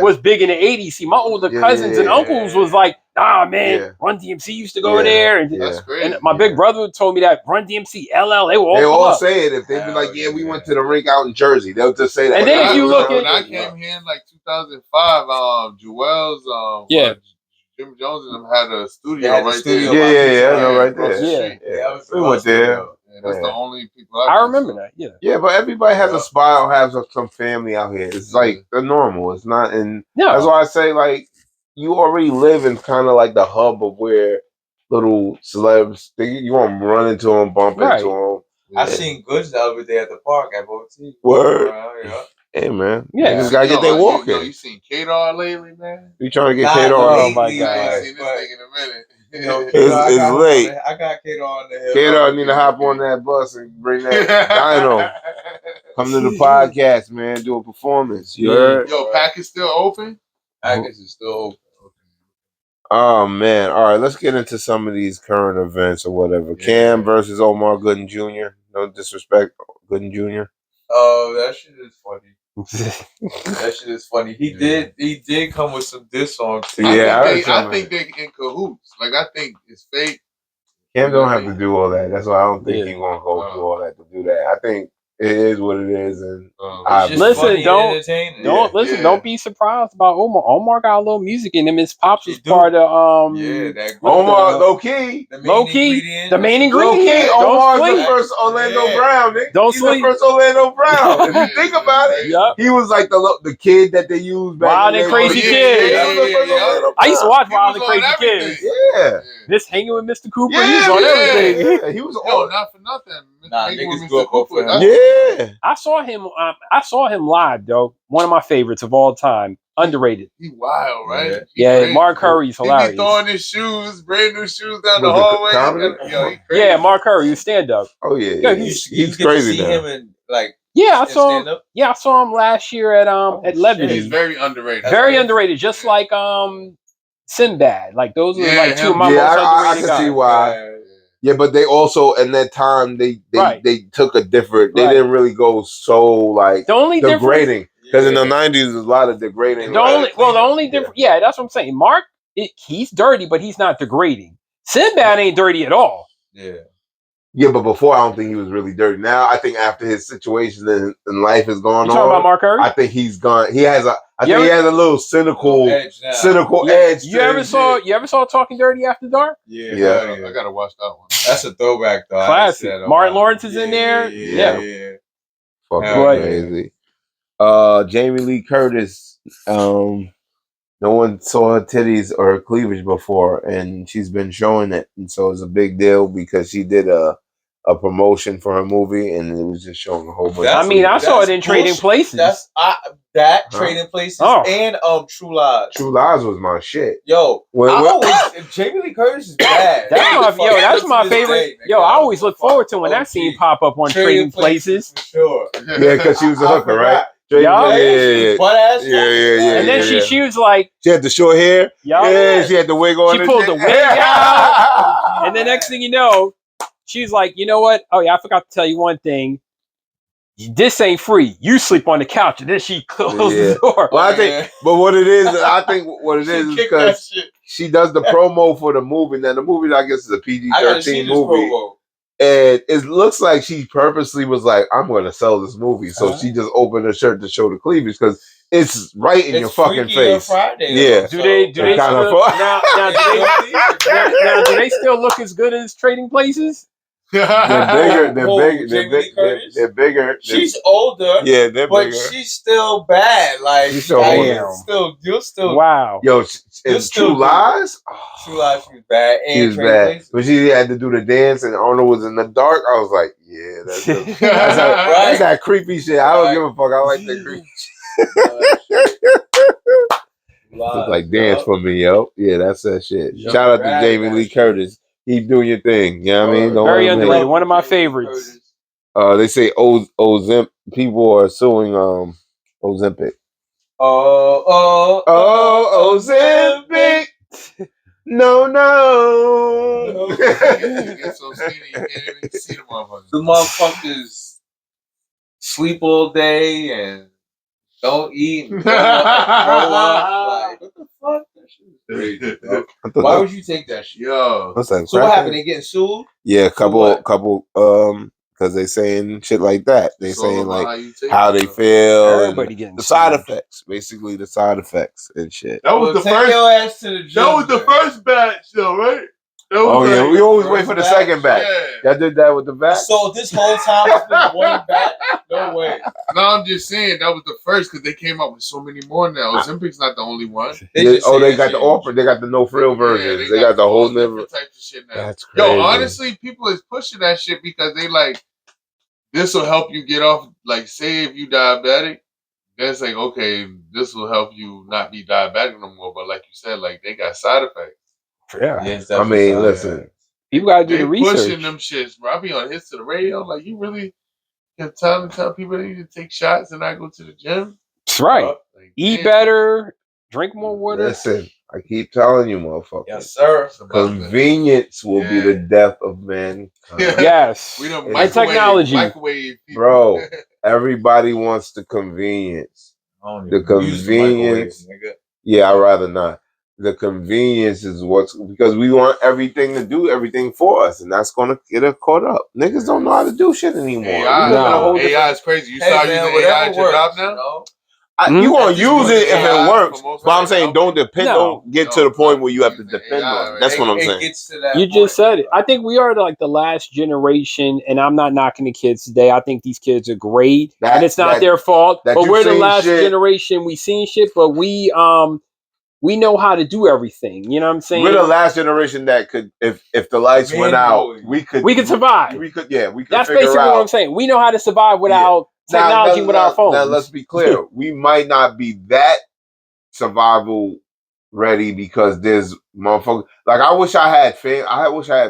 was big in the 80s. See, my older cousins and uncles was like, man, Run DMC used to go there. And, and my big brother told me that Run DMC, LL, they all say it. If they be like, we went to the rink out in Jersey, they'll just say that. And then if you look at... When I came here in like 2005, Jewel's, Jim Jones and them had a studio right there. I know right there. Yeah. We went there. That's the only people I remember that. Yeah, but everybody has a spot or has some family out here. It's like the normal. It's not, and that's why I say like you already live in kind of like the hub of where little celebs you want to run into them, bump into them. I seen Goods the other day at the park at Boutique. Word. Hey man, you just gotta get that walking. You seen K-Dar lately, man? You trying to get K-Dar? Oh my god! I ain't seen this thing in a minute. It's late. I got K-Dar on the hill. K-Dar need to hop on that bus and bring that dino. Come to the podcast, man. Do a performance. You heard? Yo, Pack is still open? Pack is still open. Oh man! All right, let's get into some of these current events or whatever. Yeah. Cam versus Omar Gooden Jr. No disrespect, Gooden Jr. Oh, that shit is funny. That shit is funny. He did come with some diss songs. I think they in cahoots. Like I think it's fake. Cam don't have to do all that. That's why I don't think he's gonna go through all that to do that. I think it is what it is, and don't be surprised about Omar. Omar got a little music in him. His pops was part of that Omar low key, the main ingredient. Omar the first Orlando Brown. He's the first Orlando Brown. If you think about it, he was like the kid that they used back Wild and Crazy Kids. I used to watch Wild and Crazy Kids. Yeah, this hanging with Mr. Cooper. He was on everything. He was not for nothing. Nah, niggas grew up for that. Yeah, I saw him live, though. One of my favorites of all time. Underrated. He wild, right? Yeah, Mark Curry's hilarious. He be throwing his shoes, brand new shoes down the hallway. Yeah, Mark Curry, you stand up. Oh yeah, he's crazy. I saw him. Yeah, I saw him last year at Levity. He's very underrated. Very underrated, just like Sinbad. Like those were like two of my most underrated guys. I can see why. Yeah, but they also in that time they took a different. They didn't really go so like the only degrading because in the '90s there's a lot of degrading. The only difference. Yeah, that's what I'm saying. Mark, he's dirty, but he's not degrading. Sinbad ain't dirty at all. Yeah, but before I don't think he was really dirty. Now I think after his situation in life is going on. Talking about Mark Curry? I think he's gone. He has a. I think he has a little cynical edge. You ever saw Talking Dirty After Dark? Yeah. I gotta watch that one. That's a throwback though. Classic. Martin Lawrence is in there. Yeah. Fucking crazy. Jamie Lee Curtis. No one saw her titties or her cleavage before, and she's been showing it, and so it's a big deal because she did a promotion for her movie, and it was just showing a whole bunch. I saw it in Trading Places. Trading Places and True Lies. True Lies was my shit. Yo, Jamie Lee Curtis is bad. That's my favorite. I always look forward to when that scene pop up on Trading Places. For sure. Yeah, because she was a hooker, right? Yeah. And then she was like, she had the short hair. Yeah, she had the wig on. She pulled the wig out, and the next thing you know, she's like, you know what? Oh yeah, I forgot to tell you one thing. This ain't free. You sleep on the couch, and then she closed the door. Well, I think is because she does the promo for the movie. Now the movie, I guess, is a PG-13 movie. And it looks like she purposely was like, I'm going to sell this movie. So she just opened her shirt to show the cleavage because it's right in your fucking face. Friday, yeah. Do they still still look as good as Trading Places? They're bigger. She's older. Yeah, they're but bigger. She's still bad. Like she's so you're still wow. Yo, True Lies? True Lies, she was bad. She was bad. But she had to do the dance and Arnold was in the dark. I was like, yeah, that's that creepy shit. I don't give a fuck. I like that creepy shit. It's like dance for me, yo. Yeah, that's that shit. Shout out to Jamie Lee Curtis. Keep doing your thing. You know what I mean? Very underrated. One of my favorites. They say Ozempic. People are suing Ozempic. Ozempic. No. So skinny, you can't even see the motherfuckers. The motherfuckers sleep all day and don't eat and grow up. Like, what the fuck? That shit is crazy, bro. Why would you take that shit? Yo. What's that? So what happened? They getting sued? Yeah, couple because they saying shit like that. They saying like how they feel, everybody getting the side effects, basically the side effects and shit. That was the first. Your ass to the gym, that was the first batch, though, right? Yeah, we always wait for the second batch. Y'all did that with the batch. So this whole time it's been one batch? No way. No, I'm just saying that was the first because they came up with so many more now. Olympic's not the only one. They got the offer. They got the no frill versions. They got the whole different types of shit now. That's crazy. Yo, honestly, people is pushing that shit because they like this will help you get off. Like, say if you diabetic, that's like okay, this will help you not be diabetic no more. But like you said, like they got side effects. Yeah, I mean, listen, people gotta do the research. Pushing them shits, bro. I be on hits to the radio. Like, you really have time to tell people they need to take shots and not go to the gym? That's right. Like, eat better, drink more water. Listen, I keep telling you, motherfucker. Yes, sir. Convenience will be the death of mankind. Yes. We don't technology, microwave people. Bro. Everybody wants the convenience. The convenience. Yeah, I'd rather not. The convenience is because we want everything to do everything for us, and that's gonna get us caught up. Niggas don't know how to do shit anymore. AI is crazy. You start using AI at your job now? You gonna use it if it works, but I'm saying don't get to the point where you have to depend on it. That's what I'm saying. You just said it. I think we are like the last generation, and I'm not knocking the kids today. I think these kids are great, and it's not their fault. But we're the last generation. We seen shit, but we know how to do everything. You know what I'm saying? We're the last generation that could, if the lights went out, we could survive. We could. That's basically what I'm saying. We know how to survive without technology, with our phones. Now let's be clear. We might not be that survival ready because there's motherfuckers. Like I wish I had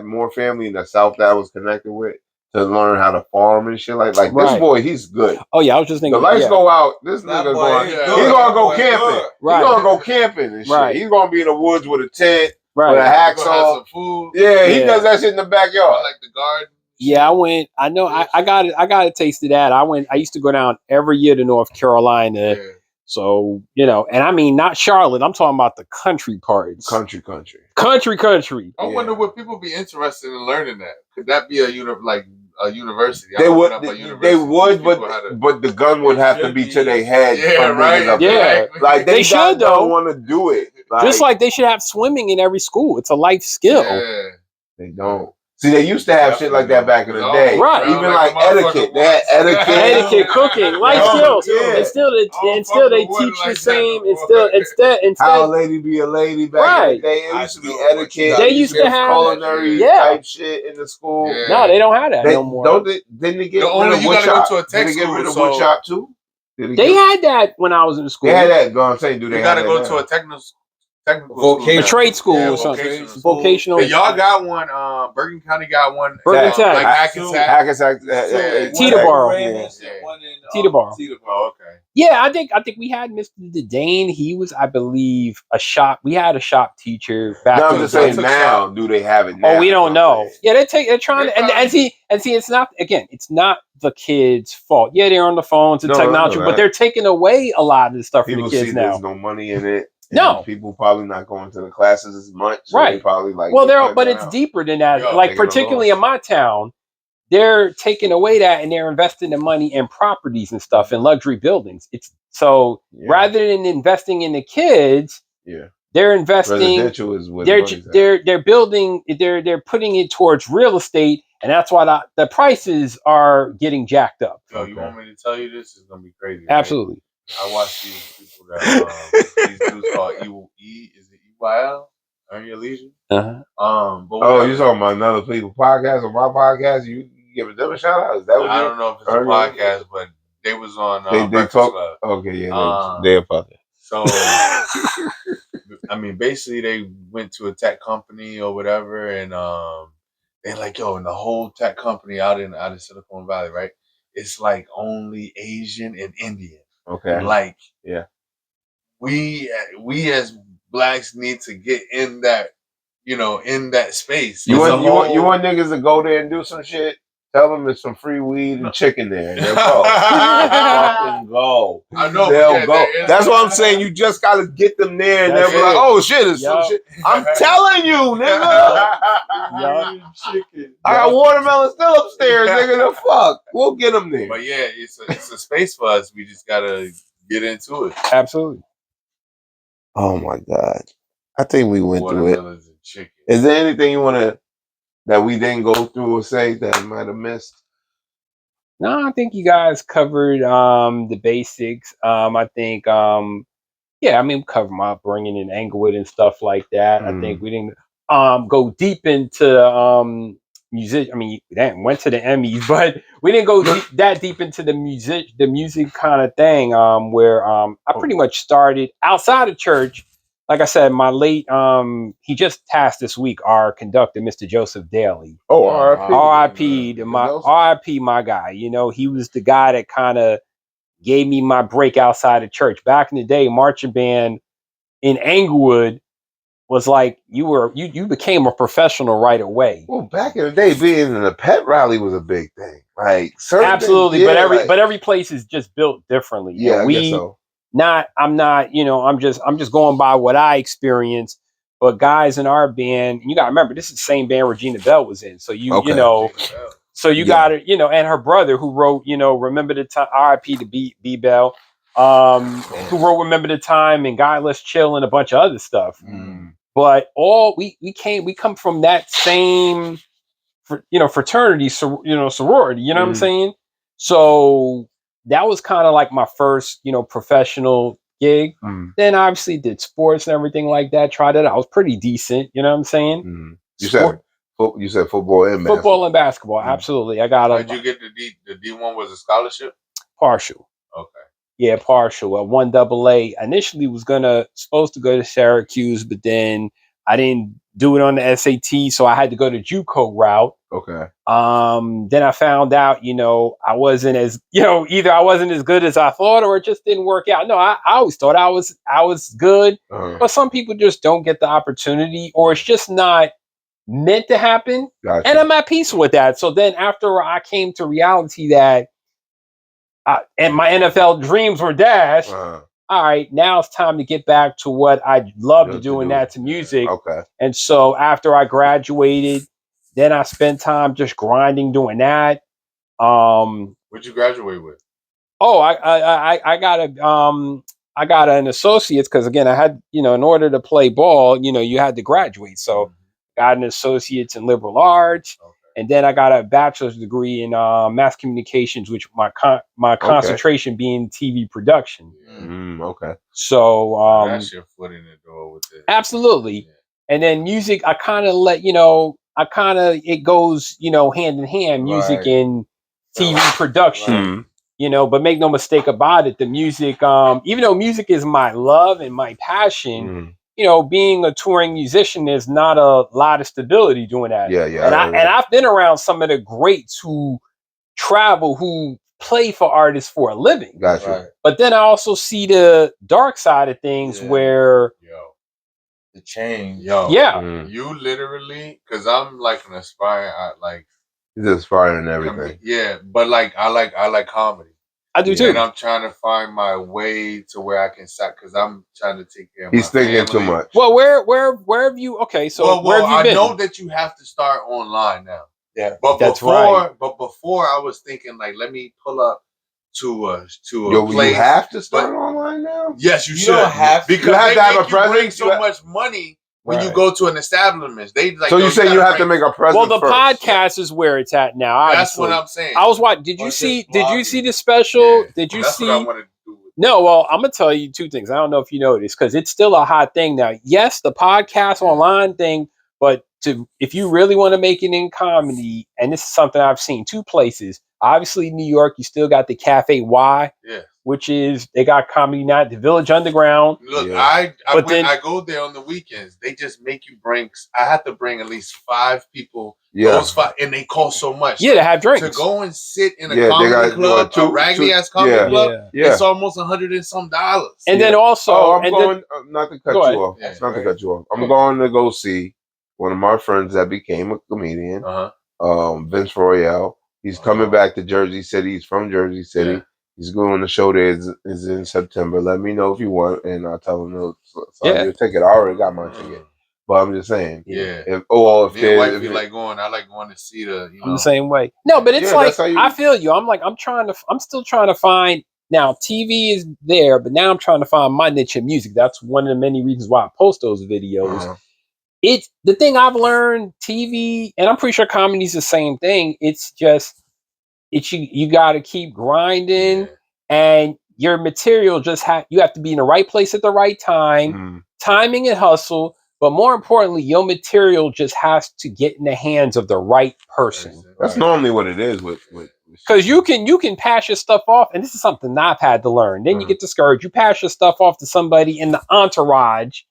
more family in the South that I was connected with to learn how to farm and shit like this boy, he's good. Oh yeah, I was just thinking. The lights go out. This nigga going. He's gonna go camping. Right. He's gonna go camping and shit. Right. He's gonna be in the woods with a tent, Right. With a Have hacksaw. some food. Yeah, he does that shit in the backyard. Like the garden. Yeah, I went. I know. I got it. I got a taste of that. I used to go down every year to North Carolina. Yeah. So and I mean not Charlotte. I'm talking about the country parts. Country. I wonder would people be interested in learning that? Could that be a university? They would, but the gun would have to be to their head. Yeah, right. Yeah, like they should though. Want to do it, just like they should have swimming in every school. It's a life skill. Yeah. They don't. See, they used to have shit like that back in the day. Right. Even like etiquette. They had etiquette, cooking, life skills. Yeah. And still they teach the same. Instead, how a lady be a lady back in the day. It used to be etiquette. They used to have culinary type shit in the school. Yeah. No, they don't have that no more. Didn't they get rid of wood shop? Did they get rid of wood shop too? They had that when I was in school. They had that. Go on, say, do they? You gotta go to a technical a trade school or something. Vocational. Hey, y'all got one. Bergen County got one. Bergen Tech. Like Hackensack. Teterboro. Teterboro. Okay. Yeah, I think we had Mr. Dedane. He was, I believe, we had a shop teacher back then. I'm just saying now, do they have it now? Oh, we don't know. Yeah, they're trying to, and see, it's not, again, it's not the kids' fault. Yeah, they're on the phones and technology, but they're taking away a lot of the stuff from the kids now. There's no money in it. No, people probably not going to the classes as much. So right. Probably like. Well, but it's deeper than that. Like particularly in my town, they're taking away that and they're investing the money in properties and stuff in luxury buildings. It's so rather than investing in the kids, they're investing. Residential is what they're building. They're putting it towards real estate, and that's why the prices are getting jacked up. Yo, you want me to tell you this? It's gonna be crazy. Absolutely. Right? I watch these people that these dudes called is it EYL? Earn Your Leisure? Uh-huh. But you talking about another people's podcast or my podcast? You giving them a shout out? Is that what I don't know if it's a podcast, but they was on Breakfast Club. Okay, yeah, they're fucking. So I mean, basically they went to a tech company or whatever, and they're like, yo, in the whole tech company out in Silicon Valley, right? It's like only Asian and Indian. Okay. Like, we as blacks need to get in that, in that space. You want niggas to go there and do some shit? Tell them there's some free weed and chicken there. They'll go. Fucking go. I know. They'll go. That's what I'm saying. You just gotta get them there, and they'll be like, "Oh shit, it's some shit." I'm telling you, nigga. I got watermelon still upstairs, nigga. The fuck, we'll get them there. But yeah, it's a space for us. We just gotta get into it. Absolutely. Oh my god, I think we went through it. And chicken. Is there anything you wanna? That we didn't go through or say that I might have missed? No, I think you guys covered the basics. I think we covered my upbringing in Englewood and stuff like that. I think we didn't go deep into music. I mean, we went to the Emmys, but we didn't go that deep into the music kind of thing. Where I pretty much started outside of church. Like I said, my late he just passed this week. Our conductor, Mr. Joseph Daly. Oh, R.I.P. R.I.P. My guy. He was the guy that kind of gave me my break outside of church. Back in the day, marching band in Englewood was like you became a professional right away. Well, back in the day, being in a pet rally was a big thing. Like absolutely, but every place is just built differently. Yeah, I guess so. I'm just going by what I experienced. But guys in our band, you gotta remember, this is the same band Regina Bell was in. So you got it, and her brother who wrote, Remember the Time, R.I.P. to B Bell, who wrote Remember the Time and God Let's Chill and a bunch of other stuff. But we come from that same fraternity, sorority, you know what I'm saying? So that was kind of like my first, professional gig. Then obviously did sports and everything like that. Tried it out. I was pretty decent. You know what I'm saying? You said football and basketball. Football and basketball. Absolutely. I got Did you get the D1 was a scholarship? Partial. Okay. Yeah, partial. At 1AA. Initially was supposed to go to Syracuse, but then I didn't do it on the SAT, so I had to go the JUCO route. Okay. Then I found out, I wasn't as, either I wasn't as good as I thought, or it just didn't work out. No, I always thought I was good, but some people just don't get the opportunity, or it's just not meant to happen. Gotcha. And I'm at peace with that. So then after I came to reality that and my NFL dreams were dashed, all right, now it's time to get back to what I love to do, and that's music. Okay. And so after I graduated, then I spent time just grinding doing that. What'd you graduate with? Oh, I got an associate's, because again, I had, in order to play ball, you had to graduate. So got an associate's in liberal arts. Okay. And then I got a bachelor's degree in mass communications, which my concentration being TV production. Okay. So that's your foot in the door with it. Absolutely. Yeah. And then music, I kind of it goes, hand in hand, music and TV production. But make no mistake about it, the music, even though music is my love and my passion, being a touring musician, there's not a lot of stability doing that. Yeah. And I've been around some of the greats who travel, who play for artists for a living. Gotcha. Right. But then I also see the dark side of things where the change. You literally, because I'm like an aspiring, he's aspiring everything. Yeah, but I like comedy. I do too. And I'm trying to find my way to where I can start, because I'm trying to take care of He's my thinking family. too much. Well, where have you? Okay, so where have you been? I know that you have to start online now. Yeah, but that's before, right. But before, I was thinking let me pull up to a You place. have to start online now. Yes, you should. Don't have because you have they to have make a presence. Bring so much money. When you go to an establishment, so you say you have to make a presence. Well, the first. podcast is where it's at now. Obviously. That's what I'm saying. I was watching. Did you see the special? Yeah. Did you That's see? What I want to do. No, well, I'm gonna tell you two things. I don't know if you know this, because it's still a hot thing now. Yes, the podcast online thing, but if you really want to make it in comedy, and this is something I've seen two places. Obviously, New York, you still got the Cafe Y. Yeah. Which is, they got Comedy Night, the Village Underground. Look, I go there on the weekends. They just make you bring. I have to bring at least 5 people. Yeah. Those 5, and they cost so much. Yeah, to have drinks. To go and sit in a comedy club, a raggedy ass comedy club. Yeah. It's almost $100 and some. And then also, I'm going not to cut you off. Yeah, not to cut you off. I'm going to go see one of my friends that became a comedian. Vince Royale. He's coming back to Jersey City. He's from Jersey City. Yeah. He's going to show there is in September. Let me know if you want, and I'll tell him to sign your ticket. I already got my ticket, but I'm just saying. Yeah. If like going, I like going to see the. I'm the same way. No, but it's I feel you. I'm still trying to find. Now TV is there, but now I'm trying to find my niche in music. That's one of the many reasons why I post those videos. It's the thing I've learned. TV, and I'm pretty sure comedy's the same thing. It's just. You got to keep grinding, and your material you have to be in the right place at the right time, timing and hustle. But more importantly, your material just has to get in the hands of the right person. That's normally what it is with because you can pass your stuff off, and this is something I've had to learn. Then you get discouraged. You pass your stuff off to somebody in the entourage.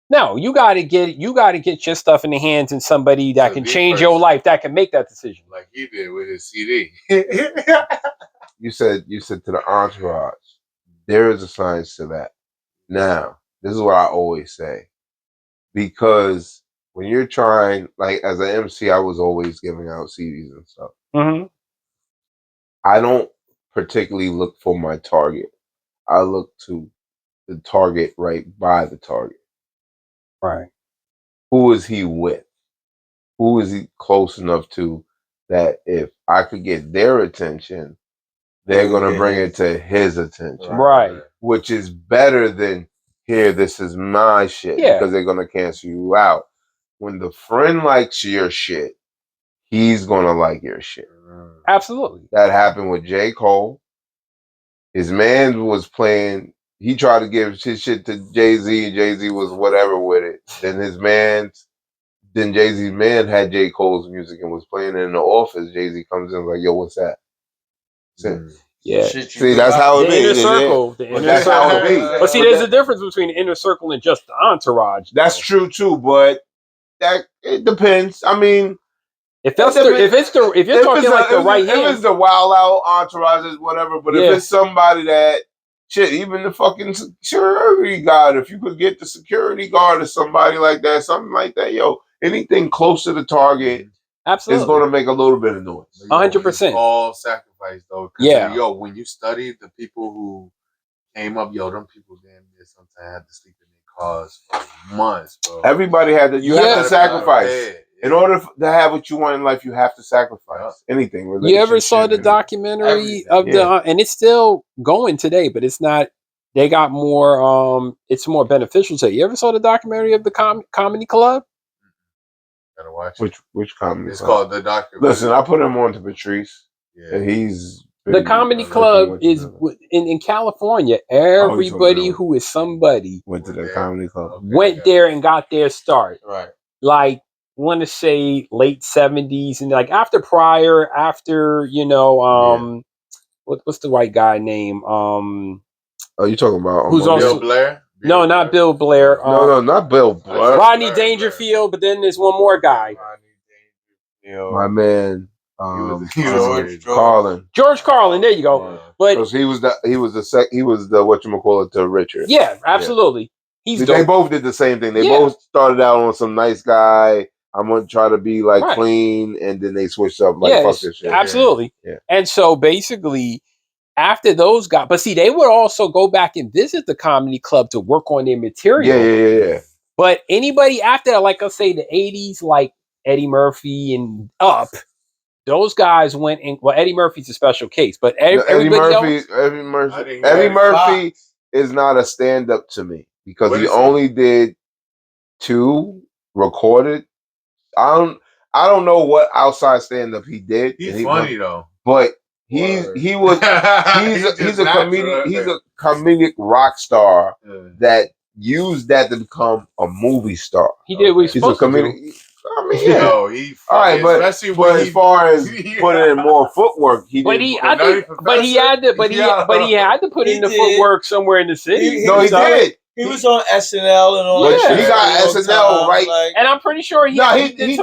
No, you got to get your stuff in the hands of somebody that can change your life, that can make that decision. Like he did with his CD. You said to the entourage. There is a science to that. Now, this is what I always say. Because when you're trying, like as an MC, I was always giving out CDs and stuff. I don't particularly look for my target. I look to the target right by the target. Right. Who is he with? Who is he close enough to that if I could get their attention, they're going to bring it to his attention. Right. Which is better than, here, this is my shit. Yeah. Because they're going to cancel you out. When the friend likes your shit, he's going to like your shit. Absolutely. That happened with J. Cole. His man was playing... He tried to give his shit to Jay-Z, and Jay-Z was whatever with it. Then Jay-Z's man had J. Cole's music and was playing it in the office. Jay-Z comes in like, yo, what's that? Yeah. See, that's how it be. The inner circle. That's how it be. But see, there's a difference between the inner circle and just the entourage. That's true too, but it depends. I mean, If you're talking like the right hand, if it's the wild out entourages, whatever. But if it's somebody that shit, even the fucking security guard, if you could get the security guard or somebody like that, something like that, yo, anything close to the target, absolutely, is going to make a little bit of noise. 100%. All sacrifice though. Yeah, yo, when you study the people who came up, yo, them people damn near sometimes had to sleep in their cars for months, bro. Everybody had to. You have to sacrifice. In order to have what you want in life, you have to sacrifice anything. You ever saw the documentary of the, and it's still going today, but it's not, they got more, it's more beneficial to you. You ever saw the documentary of the Comedy Club? Gotta watch it. Which comedy? It's called The Documentary. Listen, I put him on to Patrice, and he's... The Comedy Club is in California. Everybody who is somebody went to the Comedy Club. Went there and got their start. Right. Like, want to say late 70s and like after Pryor, after what's the white guy name? Oh, you talking about who's also Bill Blair? No, not Bill Blair. No, not Bill Blair. Rodney Dangerfield, but then there's one more guy. My man, Carlin. George Carlin. There you go. Yeah. But he was the whatchamacallit to Richard. Yeah, absolutely. Yeah. They both did the same thing. They both started out on some nice guy. I'm gonna try to be like clean, and then they switched up like fuck this shit. Absolutely. Yeah. And so basically, after those guys, but see, they would also go back and visit the Comedy Club to work on their material. Yeah. But anybody after that, like I say, the 80s, like Eddie Murphy and up, those guys went in. Well, Eddie Murphy's a special case, but Eddie Murphy is not a stand-up to me because he only did 2 recorded. I don't know what outside stand-up he did. He's funny though. But he's a comedian. He's a comedic rock star that used that to become a movie star. He did what he's supposed to do. I mean, all right, but as far as putting in more footwork, he had to put in the footwork somewhere in the city. He did. He was on SNL and all that. He got SNL right, and I'm pretty sure he put in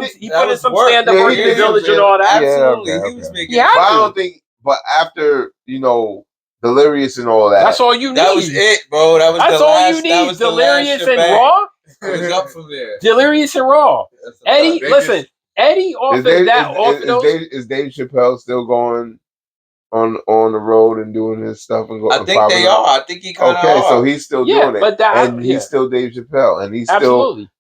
some stand up work in the Village and all that. Absolutely, he was making. But I don't think. But after Delirious and all that, that's all you need. That was it, bro. That's all you need. Delirious and Raw. It was up from there. Delirious and Raw. Eddie, listen. Eddie offered that. Is Dave Chappelle still going on the road and doing his stuff and going? I think they are. I think he kind of are. So he's still doing it, he's still Dave Chappelle, and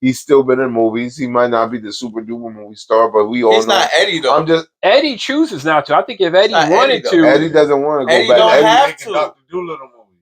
he's still been in movies. He might not be the super duper movie star, but he's not Eddie though. Eddie chooses not to. I think if Eddie wanted to, Eddie doesn't want to go back. Don't have to.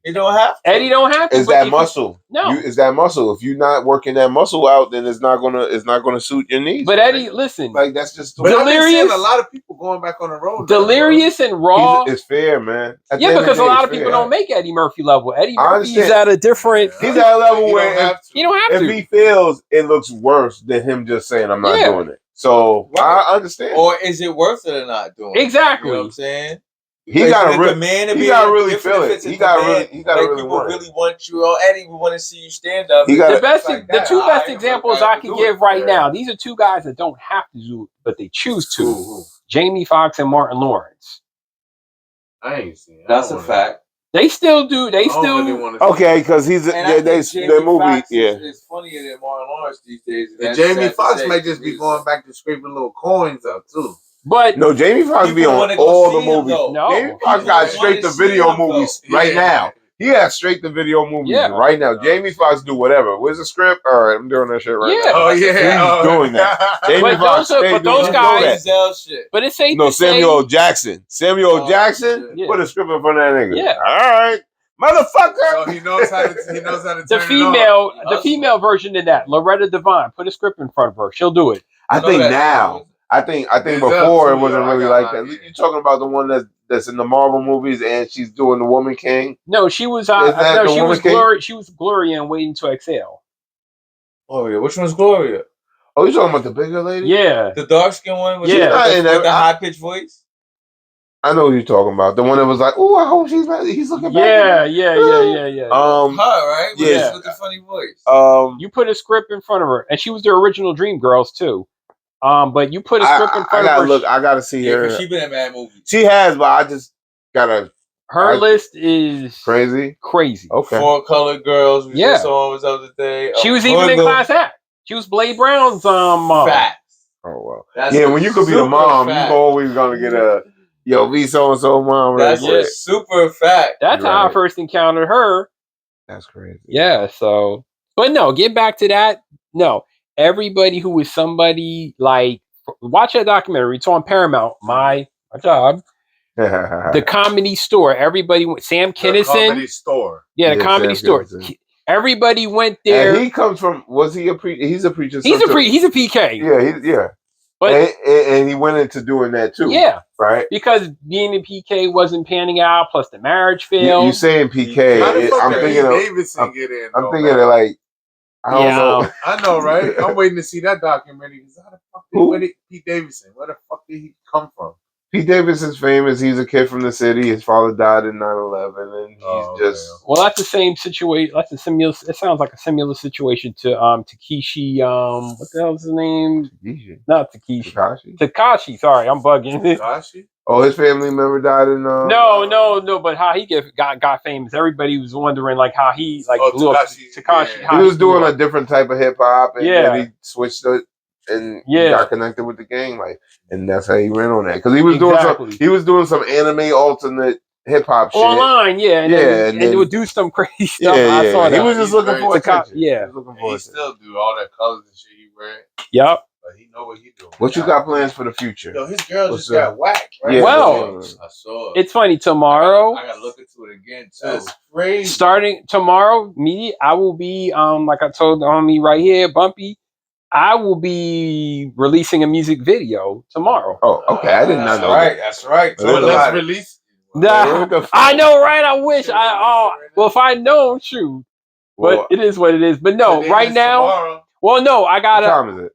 He don't have to. Eddie don't have to. Is that muscle? No. Is that muscle? If you're not working that muscle out, then it's not gonna suit your needs. But Eddie, listen. Like that's just. But Delirious. A lot of people going back on the road. Delirious and Raw. It's fair, man. Because a lot of people don't make Eddie Murphy level. Eddie Murphy's at a different. He's at a level where you don't have to. If he feels it looks worse than him just saying I'm not doing it. So I understand. Or is it worth it or not doing it? Exactly. You know what I'm saying? He got to really feel it. He got to really want you. Oh, Eddie, we want to see you stand up. The two best examples I can give right now. These are 2 guys that don't have to do it, but they choose to. Jamie Foxx and Martin Lawrence. I ain't seen it. That's a fact. They still do. They still okay because he's their movie. It's funnier than Martin Lawrence these days. And Jamie Foxx might just be going back to scraping little coins up too. But no, Jamie Foxx be on all the movies. No, Jamie Foxx got straight to video movies right now. He has straight to video movies right now. Jamie Foxx do whatever. Where's the script? All right, I'm doing that shit right now. Oh yeah, he's doing that. Jamie Foxx, but those guys, but it's safe to say Samuel Jackson. Samuel Jackson put a script in front of that nigga. Yeah, all right. Motherfucker! So he knows how to turn the female version of that, Loretta Devine, put a script in front of her. She'll do it. I think now. I think before it wasn't really like that. You're talking about the one that's in the Marvel movies and she's doing the Woman King. No, she was. She was Gloria in Waiting to Exhale. Oh yeah, which one's Gloria? Oh, you talking about the bigger lady? Yeah, the dark skin one. With the high pitched voice. I know who you're talking about. The one that was like, "Oh, I hope he's looking back." Yeah. Her, right? Yeah, with a funny voice. You put a script in front of her, and she was the original Dreamgirls too. But you put a stripper in front of her. I gotta see her. She been in mad movies. She has, but I just gotta. Her list is crazy. Okay. 4 Colored Girls. We just saw was the other day. She was even in Class Act. She was Blade Brown's mom. Facts. Oh well. That's when you could be the mom, you always gonna get a be so and so mom. That's a super fact. That's how I first encountered her. That's crazy. Yeah. So, but no, get back to that. No, everybody who was somebody like watch that documentary. It's on Paramount. My job. The Comedy Store. Everybody went. Sam Kinison. The Comedy Store. Yeah, the Comedy Store. Everybody went there. And he comes from. Was he a preacher? He's a preacher. He's a PK. Yeah. But and he went into doing that too. Yeah. Right. Because being in PK wasn't panning out. Plus the marriage failed. You saying PK? I'm thinking of Davidson get in. I'm thinking of like. I don't know. I know, right? I'm waiting to see that documentary. How the fuck did Pete Davidson? Where the fuck did he come from? Pete Davidson's famous. He's a kid from the city. His father died in 9/11, and he's just. Well, that's the same situation. That's a similar. It sounds like a similar situation to Takeshi. What the hell's his name? Takeshi. Not Takeshi. Takashi. Sorry, I'm bugging. Takashi. Oh, his family member died in. No. But how he got famous? Everybody was wondering like how he blew up. Takashi. Yeah. He was doing a different type of hip hop, and then he switched it. And he got connected with the gang, and that's how he ran on that. Because he was doing some anime alternate hip hop shit online, and they would do some crazy stuff. I saw that. He was just looking for attention. He still do all that colors and shit he wear. Yep. But he know what he doing. What you got plans for the future? Yo, his girl just got whacked. Right? Yeah, well, I saw it. It's funny. Tomorrow, I gotta look into it again too. That's crazy. Starting tomorrow, I will be like I told the homie right here, Bumpy. I will be releasing a music video tomorrow. Oh, okay. I did not know. That's right. So let's release. I know, right? I wish well, if I know, shoot. But it is what it is. But no, right now. Tomorrow. Well, no, I gotta. What time is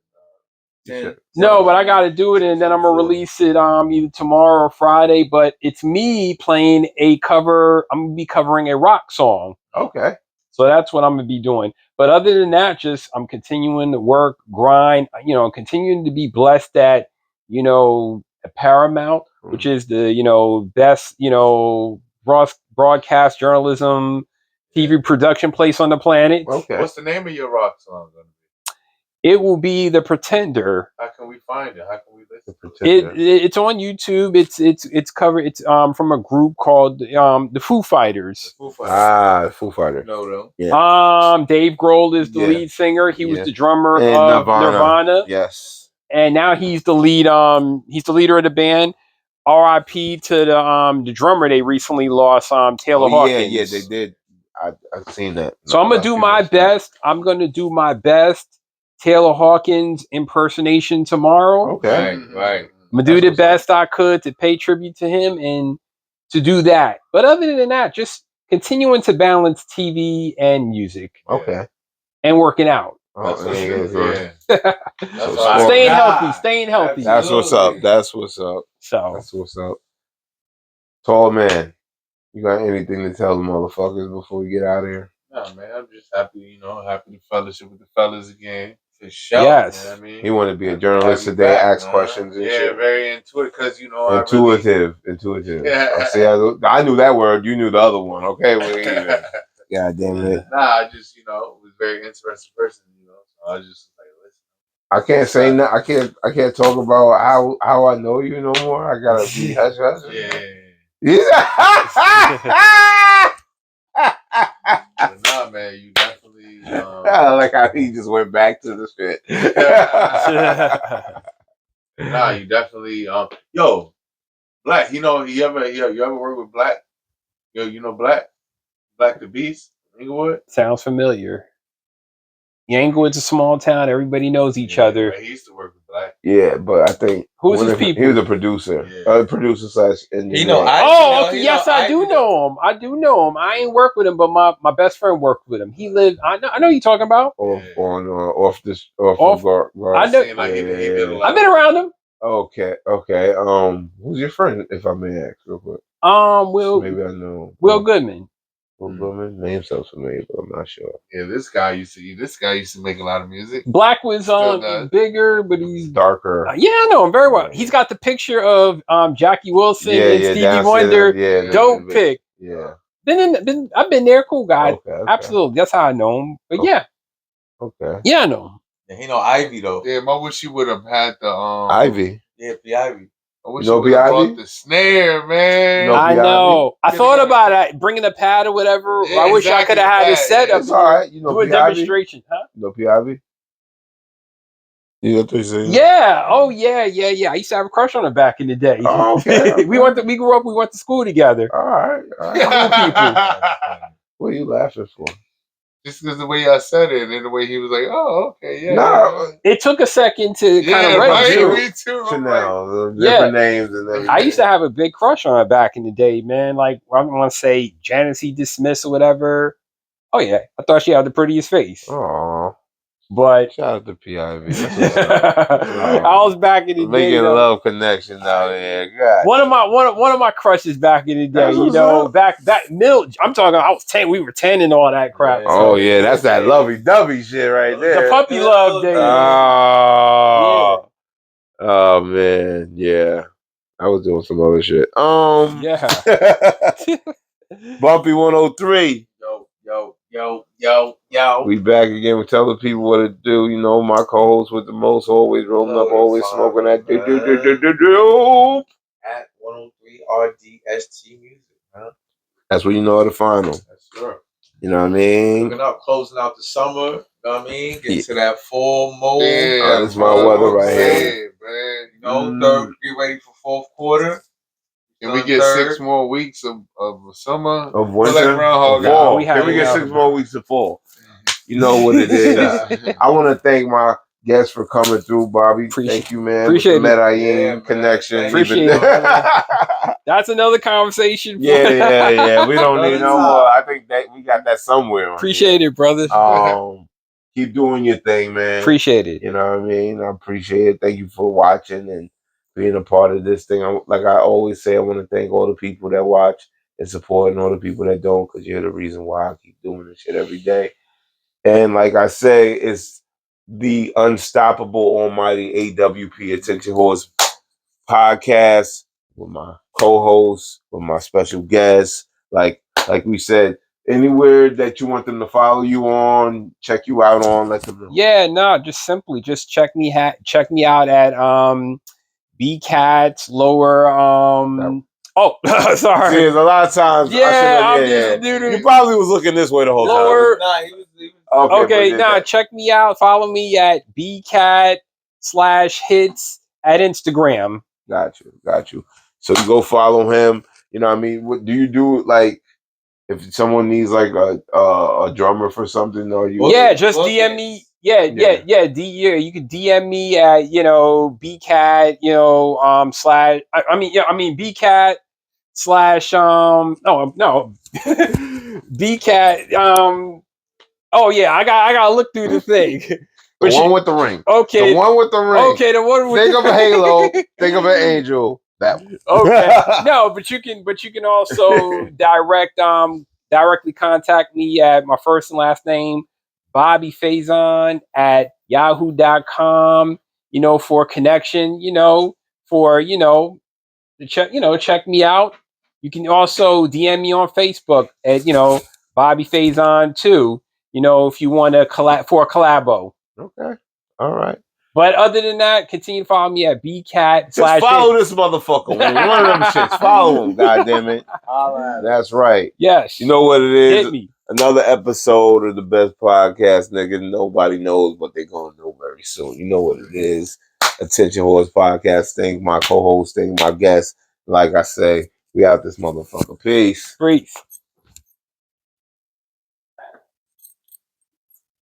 it? No, but I gotta do it, and then I'm gonna release it either tomorrow or Friday. But it's me playing a cover. I'm gonna be covering a rock song. Okay. So that's what I'm gonna be doing. But other than that, just I'm continuing to work, grind, continuing to be blessed at, Paramount, which is the, best, broadcast journalism, TV production place on the planet. Okay. What's the name of your rock song gonna be? It will be The Pretender. How can we find it? How can we listen to it? It's on YouTube. It's covered. It's from a group called the Foo Fighters. The Foo Fighters. No, no. Yeah. Dave Grohl is the lead singer. He was the drummer and of Nirvana. Yes. And now he's the lead. He's the leader of the band. R.I.P. to the drummer they recently lost. Taylor Hawkins. Yeah, they did. I've seen that. So I'm gonna do my best. I'm gonna do my best Taylor Hawkins impersonation tomorrow. Okay. Right. I'm gonna do the best I could to pay tribute to him and to do that. But other than that, just continuing to balance TV and music. Okay. And working out. Staying healthy. That's what's up. Tall man, you got anything to tell the motherfuckers before we get out of here? No, man, I'm just happy, happy to fellowship with the fellas again. For sure. Yes. You know what I mean? He wanted to be a journalist today, ask questions and shit. Very intuitive, because, Intuitive. Yeah. See, I knew that word, you knew the other one. Okay, well, even. God damn it. Nah, I just, was a very interesting person, so I just listen. I can't say no. I can't talk about how I know you no more. I gotta be hush hush. But nah, man, you definitely. I like how he just went back to the shit. Nah, you definitely. Yo, Black. You ever work with Black? You know Black the Beast, Inglewood. Sounds familiar. Inglewood's a small town. Everybody knows each other. He used to work with Black. Yeah, but I think who's his people? He was a producer. Producer / engineer. Yes, I do know him. I do know him. I ain't worked with him, but my best friend worked with him. He lived. I know who you're talking about. Off I know. I've been around him. Okay. Who's your friend, if I may ask, real quick? Will. Maybe I know. Will Goodman. Name sounds familiar, but I'm not sure. Yeah, this guy used to make a lot of music. Black was bigger, but he's darker. Yeah, I know him very well. He's got the picture of Jackie Wilson and Stevie Wonder. Dope pick. Yeah. I've been there, cool guy. Okay. Absolutely, that's how I know him. But yeah. Okay. Yeah, I know him. Yeah, he know Ivy though. Yeah, I wish he would have had the Ivy. Yeah, the Ivy. I wish you would have brought the snare, man. I know. I thought about it, bringing a pad or whatever. Yeah, I wish I could have had it set up. It's all right. You know, do a demonstration, huh? You know P.I.V.? You know what they're saying? Yeah. Oh, yeah. I used to have a crush on her back in the day. Oh, okay. We grew up. We went to school together. All right. Cool people. What are you laughing for? Just because the way I said it and the way he was like, oh, okay, yeah. No, it took a second to kind of register. Me too. Chanel, different names and everything. I used to have a big crush on her back in the day, man. Like, I want to say Janice Dismiss or whatever. Oh, yeah. I thought she had the prettiest face. Aww. But shout out to P.I.V. I was back in the day. Making a love connection out there. God. One of my crushes back in the day, you know, back I'm talking I was 10, we were 10 and all that crap. Yeah. Oh yeah, that's that lovey-dovey shit right there. The puppy love days. Oh man, yeah. I was doing some other shit. Yeah. Bumpy 103. Yo. We back again. We tell the people what to do. You know, my co-host with the most, always rolling up, always smoking that dope. At 103 RDST Music, man. That's where you know how to find them. That's sure. You know what I mean? Closing out the summer. You know what I mean? Getting to that fall mode. Yeah, this is my weather right here. Man. You know, get ready for fourth quarter. Can we get 6 more weeks of summer? Of winter? Like fall. Can we get 6 more weeks of fall? You know what it is. I want to thank my guests for coming through, Bobby. Thank you, man. Appreciate it. Medellin connection. Appreciate it. That's another conversation. Yeah. We don't need no more. I think that we got that somewhere. Appreciate it, brother. Keep doing your thing, man. Appreciate it. You know what I mean? I appreciate it. Thank you for watching and being a part of this thing. Like I always say, I want to thank all the people that watch and support and all the people that don't, because you're the reason why I keep doing this shit every day. And like I say, it's the unstoppable almighty AWP Attention Horse podcast with my co-host, with my special guests. Like we said, anywhere that you want them to follow you on, check you out on, let them know. Yeah, no, just simply check me out at BCAT's lower oh, sorry. See, there's a lot of times. Yeah, you probably was looking this way the whole time. Nah, he was okay, check me out. Follow me at BCAT/hits at Instagram. Got you. So you go follow him. You know what I mean? What do you do? Like, if someone needs like a drummer for something, or you? Yeah, just DM me. Yeah. You can DM me at BCAT. BCAT / BCAT. Oh yeah, I gotta look through the thing. The one with the ring. Okay. The one with the ring. Okay, the one with think of a halo, think of an angel. That one. Okay. No, but you can also directly contact me at my first and last name, Bobby Faison at yahoo.com, for connection, for check me out. You can also DM me on Facebook at, Bobby Faison too, if you want to collab for a collabo. Okay. All right. But other than that, continue to follow me at BCAT. Just follow this motherfucker. One of them shits. Follow him, goddammit. All right. That's right. Yes. You know what it is? Hit me. Another episode of the best podcast, nigga. Nobody knows, but they're going to know very soon. You know what it is. Attention Horse Podcast thing, my co-host thing, my guest. Like I say, we out this motherfucker. Peace.